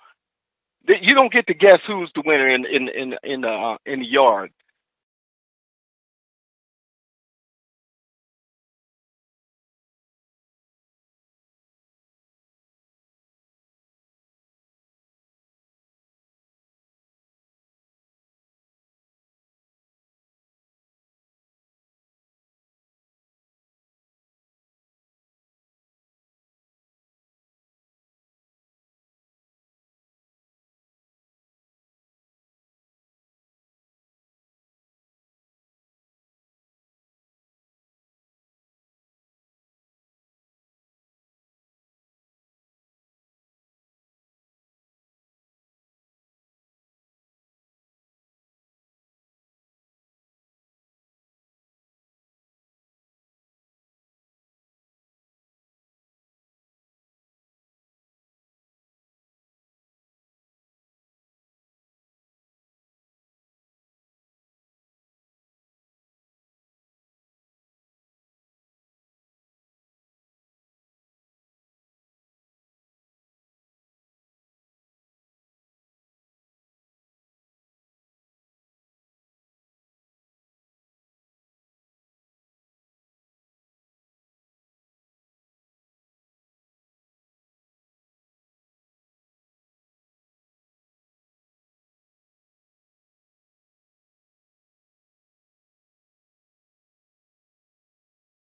get to guess who's the winner in the yard.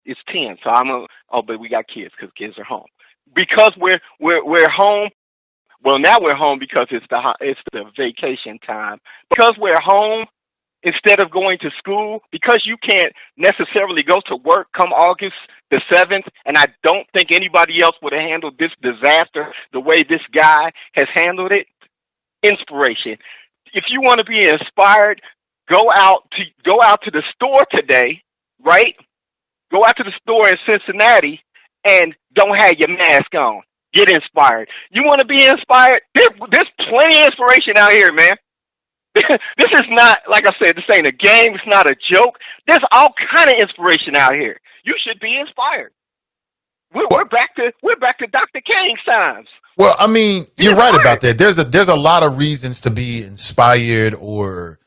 it's 10. So but we got kids because kids are home. Because we're home. Well, now we're home because it's the vacation time. Because we're home instead of going to school, because you can't necessarily go to work come August the 7th, and I don't think anybody else would have handled this disaster the way this guy has handled it. Inspiration. If you want to be inspired, go out to the store today, right? Go out to the store in Cincinnati and don't have your mask on. Get inspired. You want to be inspired? There's plenty of inspiration out here, man. This is not, like I said, this ain't a game. It's not a joke. There's all kind of inspiration out here. You should be inspired. We're back to Dr. King's times. Well, I mean, you're right about that. There's a lot of reasons to be inspired or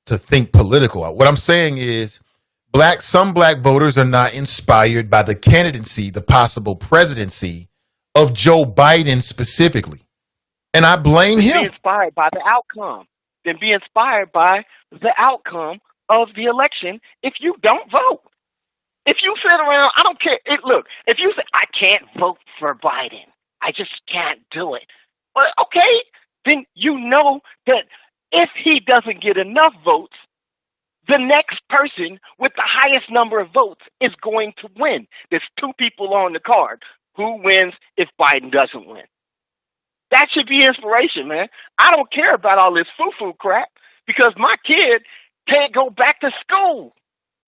to think political. What I'm saying is some black voters are not inspired by the candidacy, the possible presidency of Joe Biden specifically. And I blame him. Be inspired by the outcome. Then be inspired by the outcome of the election if you don't vote. If you sit around, I don't care. Look, if you say, I can't vote for Biden, I just can't do it. Well, okay, then you know that if he doesn't get enough votes, the next person with the highest number of votes is going to win. There's two people on the card. Who wins if Biden doesn't win? That should be inspiration, man. I don't care about all this foo-foo crap because my kid can't go back to school.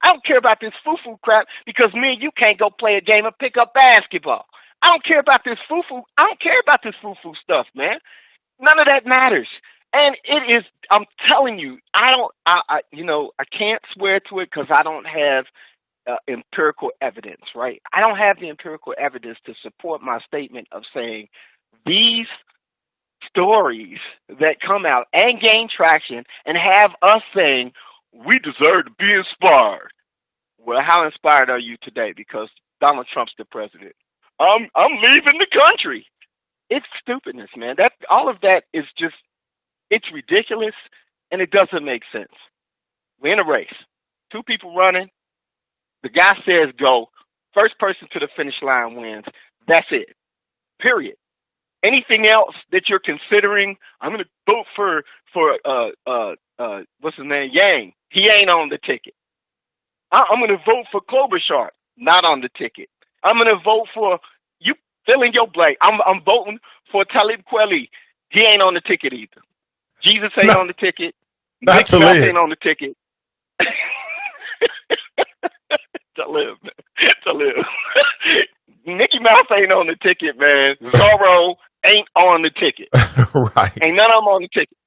I don't care about this foo-foo crap because me and you can't go play a game of pickup basketball. I don't care about this foo-foo. I don't care about this foo-foo stuff, man. None of that matters. And it is, I'm telling you, I can't swear to it because I don't have empirical evidence, right? I don't have the empirical evidence to support my statement of saying these stories that come out and gain traction and have us saying we deserve to be inspired. Well, how inspired are you today? Because Donald Trump's the president. I'm leaving the country. It's stupidness, man. All of that is just, it's ridiculous and it doesn't make sense. We're in a race. Two people running. The guy says go. First person to the finish line wins. That's it. Period. Anything else that you're considering, I'm going to vote for what's his name, Yang. He ain't on the ticket. I'm going to vote for Klobuchar. Not on the ticket. I'm going to vote for, you fill in your blank. I'm voting for Talib Kweli. He ain't on the ticket either. Jesus ain't on the ticket. Not to live. Ain't on the ticket. To live. Mickey Mouse ain't on the ticket, man. Zorro ain't on the ticket. Right. Ain't none of them on the ticket.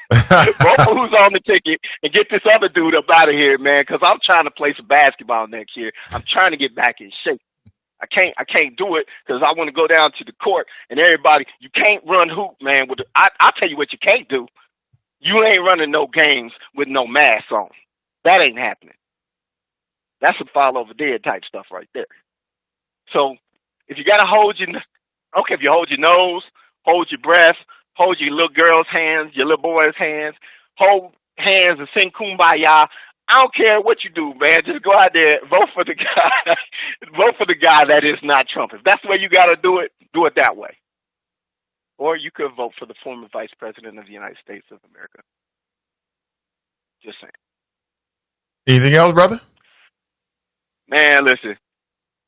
Vote for who's on the ticket and get this other dude up out of here, man, because I'm trying to play some basketball next year. I'm trying to get back in shape. I can't do it because I want to go down to the court and everybody, you can't run hoop, man. I'll tell you what you can't do. You ain't running no games with no mask on. That ain't happening. That's some fall over dead type stuff right there. So if you got to if you hold your nose, hold your breath, hold your little girl's hands, your little boy's hands, hold hands and sing Kumbaya. I don't care what you do, man. Just go out there, vote for the guy. Vote for the guy that is not Trump. If that's the way you got to do it that way. Or you could vote for the former Vice President of the United States of America. Just saying. Anything else, brother? Man, listen.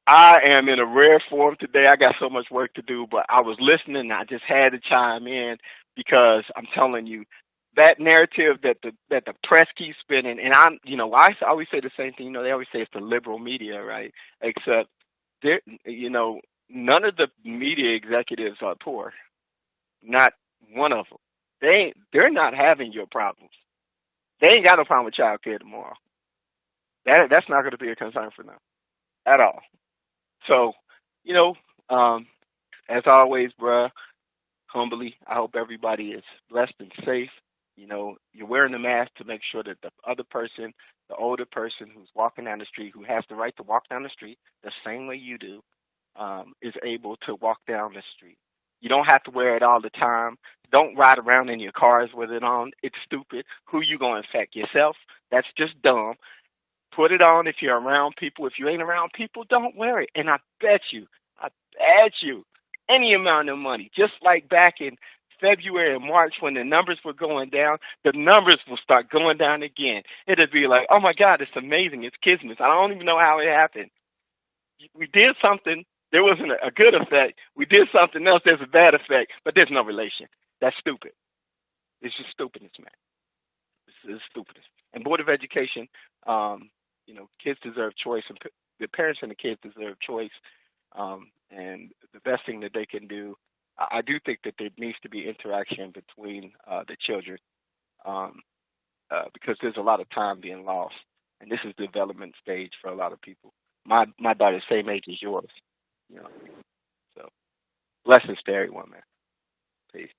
I am in a rare form today. I got so much work to do, but I was listening. I just had to chime in because I'm telling you, that narrative that the press keeps spinning, and I always say the same thing. They always say it's the liberal media, right? Except, none of the media executives are poor. Not one of them. They're not having your problems. They ain't got no problem with child care tomorrow. That's not going to be a concern for them at all. So, as always, bruh, humbly, I hope everybody is blessed and safe. You're wearing the mask to make sure that the other person, the older person who's walking down the street, who has the right to walk down the street the same way you do, is able to walk down the street. You don't have to wear it all the time. Don't ride around in your cars with it on. It's stupid. Who you going to infect? Yourself? That's just dumb. Put it on if you're around people. If you ain't around people, don't wear it. And I bet you, any amount of money, just like back in February and March when the numbers were going down, the numbers will start going down again. It'll be like, oh my God, it's amazing. It's Christmas. I don't even know how it happened. We did something. There wasn't a good effect. We did something else. There's a bad effect, but there's no relation. That's stupid. It's just stupidness, man. It's stupidness. And Board of Education, kids deserve choice, and the parents and the kids deserve choice. And the best thing that they can do, I do think that there needs to be interaction between the children, because there's a lot of time being lost, and this is the development stage for a lot of people. My daughter's same age as yours, So, blessings to everyone, man. Peace.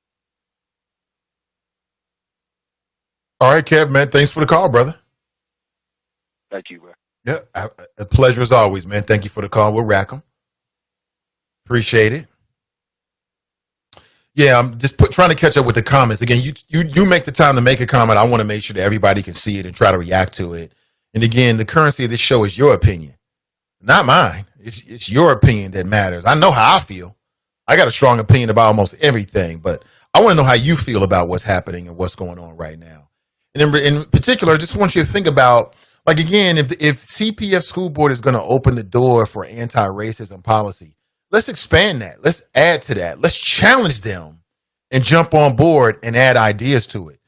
All right, Kev, man. Thanks for the call, brother. Thank you, bro. Yeah, a pleasure as always, man. Thank you for the call. We'll rack 'em. Appreciate it. Yeah, I'm just trying to catch up with the comments. Again, you make the time to make a comment. I want to make sure that everybody can see it and try to react to it. And again, the currency of this show is your opinion, not mine. It's your opinion that matters. I know how I feel. I got a strong opinion about almost everything, but I want to know how you feel about what's happening and what's going on right now. And in particular, I just want you to think about, like, again, if CPF School Board is going to open the door for anti-racism policy, let's expand that. Let's add to that. Let's challenge them and jump on board and add ideas to it.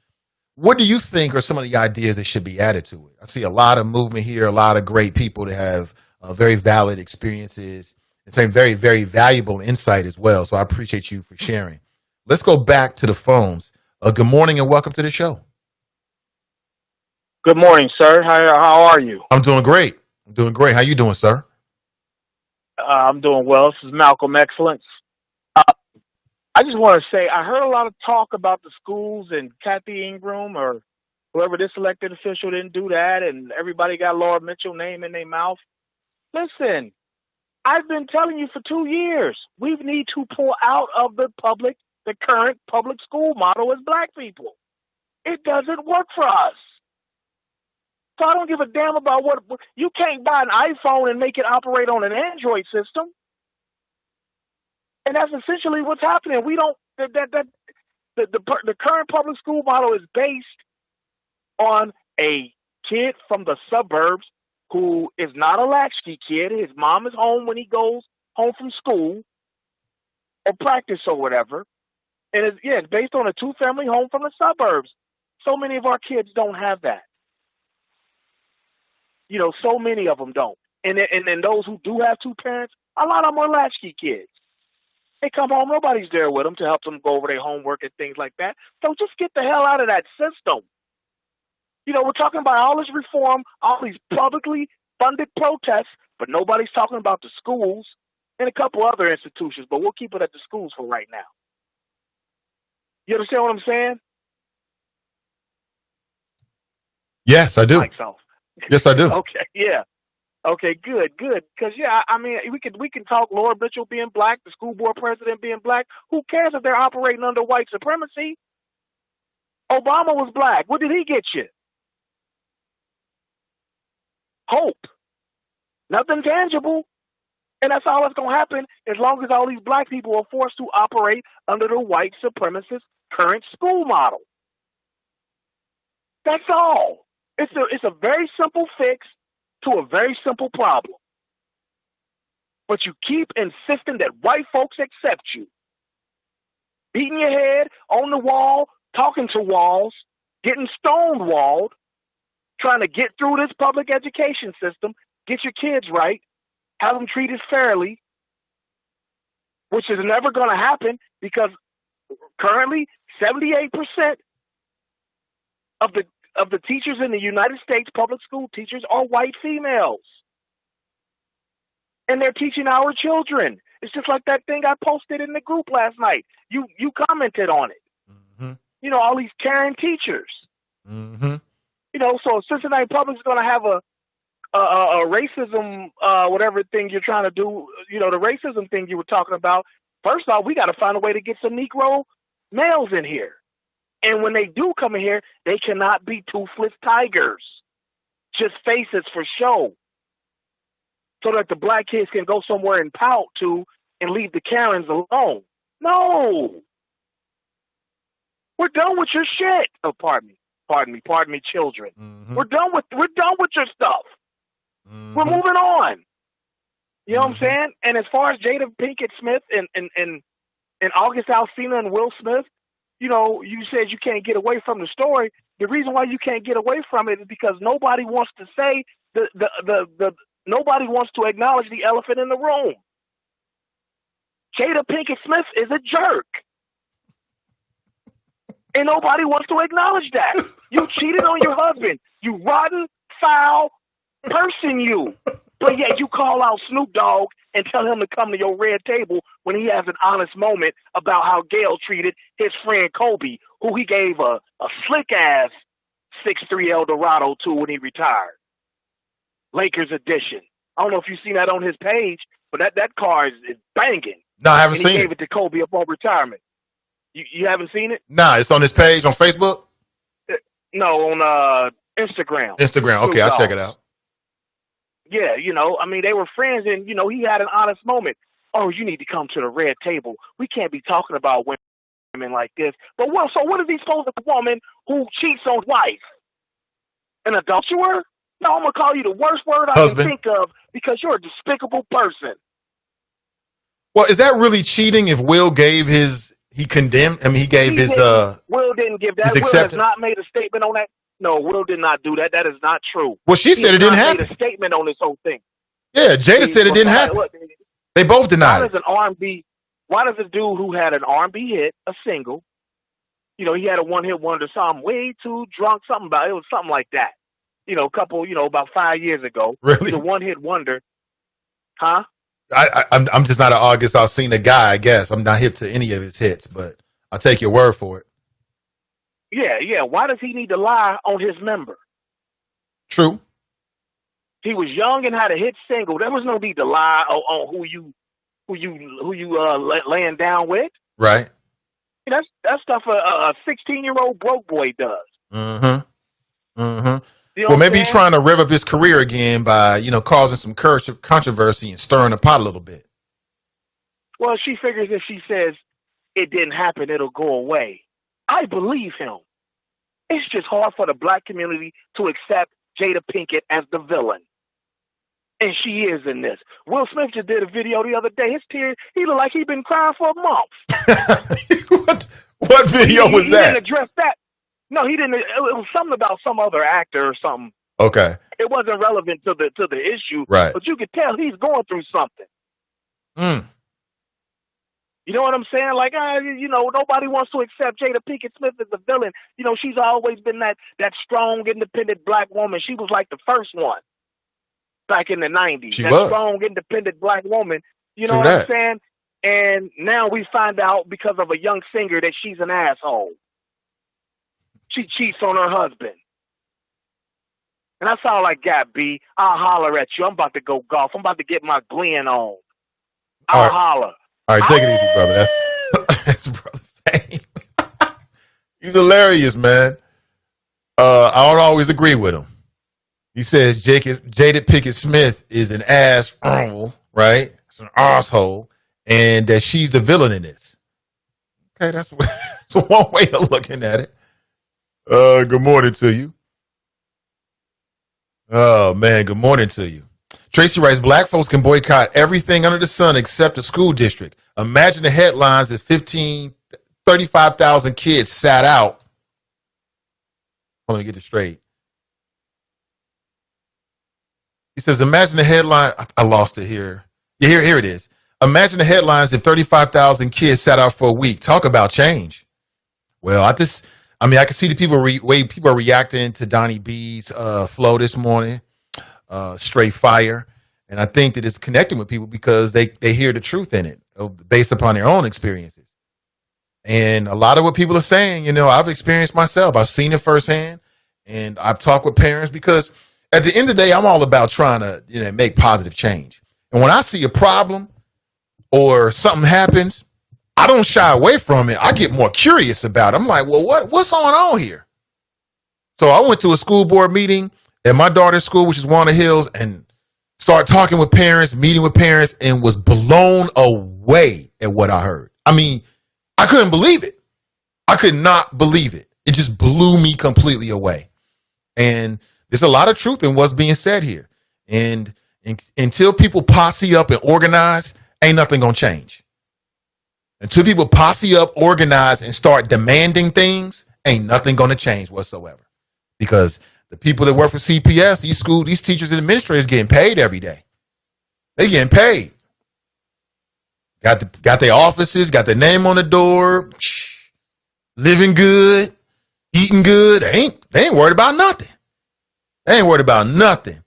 What do you think are some of the ideas that should be added to it? I see a lot of movement here, a lot of great people that have very valid experiences and some very, very valuable insight as well. So I appreciate you for sharing. Let's go back to the phones. Good morning and welcome to the show. Good morning, sir. How are you? I'm doing great. How you doing, sir? I'm doing well. This is Malcolm Excellence. I just want to say I heard a lot of talk about the schools and Kathy Ingram or whoever this elected official didn't do that, and everybody got Laura Mitchell name in their mouth. Listen, I've been telling you for 2 years, we need to pull out of the current public school model as black people. It doesn't work for us. So I don't give a damn about what you can't buy an iPhone and make it operate on an Android system. And that's essentially what's happening. We don't the current public school model is based on a kid from the suburbs who is not a latchkey kid. His mom is home when he goes home from school or practice or whatever. And it's based on a 2-family home from the suburbs. So many of our kids don't have that. So many of them don't. And then those who do have 2 parents, a lot of them are latchkey kids. They come home, nobody's there with them to help them go over their homework and things like that. So just get the hell out of that system. We're talking about all this reform, all these publicly funded protests, but nobody's talking about the schools and a couple other institutions, but we'll keep it at the schools for right now. You understand what I'm saying? Yes, I do. Yes, I do. Okay, yeah. Okay, good. Because we can talk Laura Mitchell being black, the school board president being black. Who cares if they're operating under white supremacy? Obama was black. What did he get you? Hope. Nothing tangible. And that's all that's going to happen as long as all these black people are forced to operate under the white supremacist current school model. That's all. It's a very simple fix to a very simple problem. But you keep insisting that white folks accept you. Beating your head on the wall, talking to walls, getting stonewalled, trying to get through this public education system, get your kids right, have them treated fairly, which is never going to happen because currently 78% of the teachers in the United States, public school teachers, are white females. And they're teaching our children. It's just like that thing I posted in the group last night. You commented on it. Mm-hmm. All these caring teachers. Mm-hmm. So Cincinnati Public is going to have a racism, whatever thing you're trying to do, the racism thing you were talking about. First off, we got to find a way to get some Negro males in here. And when they do come in here, they cannot be toothless tigers. just faces for show, so that the black kids can go somewhere and pout to and leave the Karens alone. No, we're done with your shit. Oh, pardon me, children. Mm-hmm. We're done with your stuff. Mm-hmm. We're moving on. You know what I'm saying? And as far as Jada Pinkett Smith and August Alsina and Will Smith, you know, you said you can't get away from the story. The reason why you can't get away from it is because nobody wants to say nobody wants to acknowledge the elephant in the room. Jada Pinkett Smith is a jerk. And nobody wants to acknowledge that. You cheated on your husband. You rotten, foul person, you. But yet you call out Snoop Dogg and tell him to come to your red table when he has an honest moment about how Gail treated his friend Kobe, who he gave a slick-ass 6'3" Eldorado to when he retired. Lakers edition. I don't know if you've seen that on his page, but that car is banging. No, I haven't seen he it. gave it to Kobe upon retirement. You haven't seen it? Nah, it's on his page on Facebook? No, on Instagram. Instagram. Okay, I'll check it out. Yeah, you know, I mean, they were friends, and, you know, he had an honest moment. Oh, you need to come to the red table. We can't be talking about women like this. But what is he supposed to be, a woman who cheats on his wife? An adulterer? No, I'm going to call you the worst word I can think of because you're a despicable person. Well, is that really cheating if Will gave he condemned, I mean, he gave Will didn't give that. Will has not made a statement on that. No, Will did not do that. That is not true. Well, she said it didn't happen. Made a statement on this whole thing. Yeah, Jada said it didn't happen. They both denied it. Why does a dude who had an R&B hit, a single, you know, he had a one-hit wonder song, way too drunk, it was something like that. You know, about 5 years ago. Really? It was a one-hit wonder. Huh? I'm just not an August Alsina guy, I guess. I'm not hip to any of his hits, but I'll take your word for it. Yeah. Why does he need to lie on his member? True. He was young and had a hit single. There was no need to lie on who you laying down with. Right. That's stuff a 16-year-old broke boy does. Mm-hmm. Mm-hmm. You know well, maybe he's trying to rev up his career again by, you know, causing some controversy and stirring the pot a little bit. Well, she figures if she says it didn't happen, it'll go away. I believe him. It's just hard for the black community to accept Jada Pinkett as the villain. And she is in this. Will Smith just did a video the other day. His tears, he looked like he'd been crying for a month. What video was that? He didn't address that. No, he didn't. It was something about some other actor or something. Okay. It wasn't relevant to the issue. Right. But you could tell he's going through something. Mm. You know what I'm saying? Like, you know, nobody wants to accept Jada Pinkett Smith as the villain. You know, she's always been that strong, independent black woman. She was like the first one back in the 90s. She that was. Strong, independent black woman. You know True what that. I'm saying? And now we find out because of a young singer that she's an asshole. She cheats on her husband. And that's all I got, B. I'll holler at you. I'm about to go golf. I'm about to get my Glen on. I'll holler. All right, take it easy, brother. That's Brother Fame. He's hilarious, man. I don't always agree with him. He says Jada Pinkett Smith is an asshole, right? It's an asshole, and that she's the villain in this. Okay, that's one way of looking at it. Good morning to you. Oh, man, good morning to you. Tracy writes, black folks can boycott everything under the sun except the school district. Imagine the headlines if 35,000 kids sat out. Let me get this straight. He says, imagine the headline. I lost it here. Yeah, here it is. Imagine the headlines if 35,000 kids sat out for a week. Talk about change. Well, I can see the way people are reacting to Donnie B's flow this morning. Straight fire. And I think that it's connecting with people because they hear the truth in it based upon their own experiences. And a lot of what people are saying, you know, I've experienced myself. I've seen it firsthand, and I've talked with parents because at the end of the day, I'm all about trying to, you know, make positive change. And when I see a problem or something happens, I don't shy away from it. I get more curious about it. I'm like, well, what's going on here? So I went to a school board meeting at my daughter's school, which is Walnut Hills, and start talking with parents, meeting with parents, and was blown away at what I heard. I mean, I couldn't believe it. I could not believe it. It just blew me completely away. And there's a lot of truth in what's being said here. And until people posse up and organize, ain't nothing going to change. Until people posse up, organize, and start demanding things, ain't nothing going to change whatsoever. Because the people that work for CPS, these teachers and administrators getting paid every day. They getting paid. Got their offices, got their name on the door, living good, eating good. They ain't worried about nothing. They ain't worried about nothing.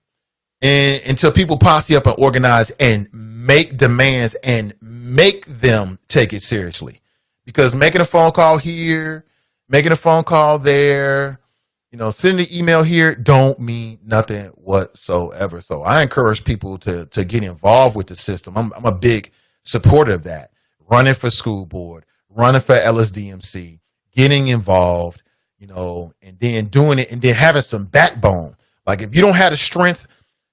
And until people posse up and organize and make demands and make them take it seriously. Because making a phone call here, making a phone call there, sending an email here don't mean nothing whatsoever. So I encourage people to get involved with the system. I'm a big supporter of that. Running for school board, running for LSDMC, getting involved, and then doing it and then having some backbone. Like if you don't have the strength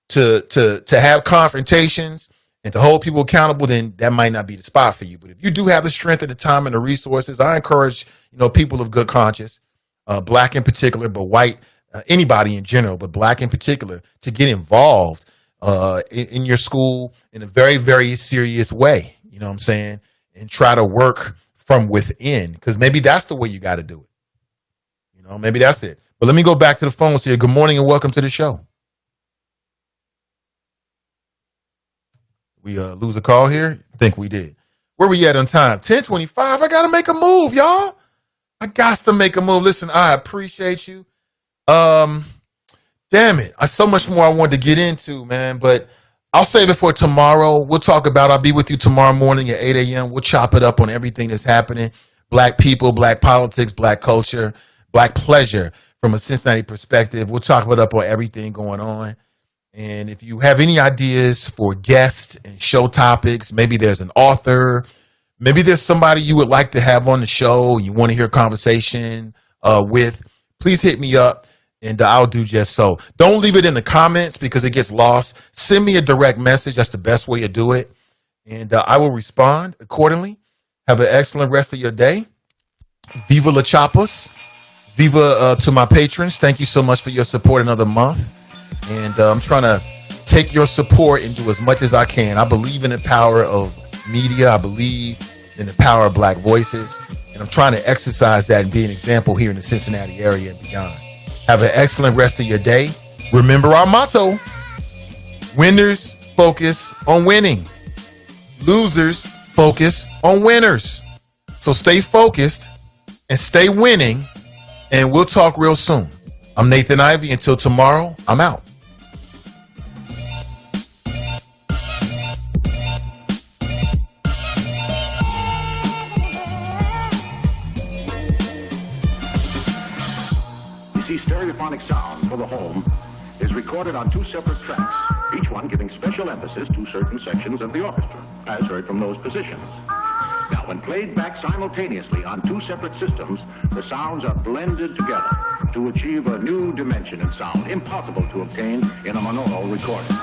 to have confrontations and to hold people accountable, then that might not be the spot for you. But if you do have the strength and the time and the resources, I encourage, people of good conscience, black in particular, but white, anybody in general, but black in particular, to get involved in your school in a very, very serious way. You know what I'm saying? And try to work from within, because maybe that's the way you got to do it. Maybe that's it. But let me go back to the phones here. Good morning and welcome to the show. We lose a call here? I think we did. Where we at on time? 10:25. I got to make a move, y'all. I got to make a move. Listen, I appreciate you. Damn it. I so much more I wanted to get into, man, but I'll save it for tomorrow. We'll talk about, I'll be with you tomorrow morning at 8 a.m. We'll chop it up on everything that's happening. Black people, black politics, black culture, black pleasure from a Cincinnati perspective. We'll talk it up on everything going on. And if you have any ideas for guests and show topics, maybe there's an author, maybe there's somebody you would like to have on the show, you want to hear a conversation with, please hit me up and I'll do just so. Don't leave it in the comments because it gets lost. Send me a direct message. That's the best way to do it. And I will respond accordingly. Have an excellent rest of your day. Viva La Chapas. Viva to my patrons. Thank you so much for your support another month. And I'm trying to take your support and do as much as I can. I believe in the power of media. I believe in the power of black voices. And I'm trying to exercise that and be an example here in the Cincinnati area and beyond. Have an excellent rest of your day. Remember our motto. Winners focus on winning. Losers focus on winners. So stay focused and stay winning. And we'll talk real soon. I'm Nathan Ivey. Until tomorrow, I'm out. Stereophonic sound for the home is recorded on two separate tracks, each one giving special emphasis to certain sections of the orchestra, as heard from those positions. Now, when played back simultaneously on two separate systems, the sounds are blended together to achieve a new dimension in sound impossible to obtain in a monaural recording.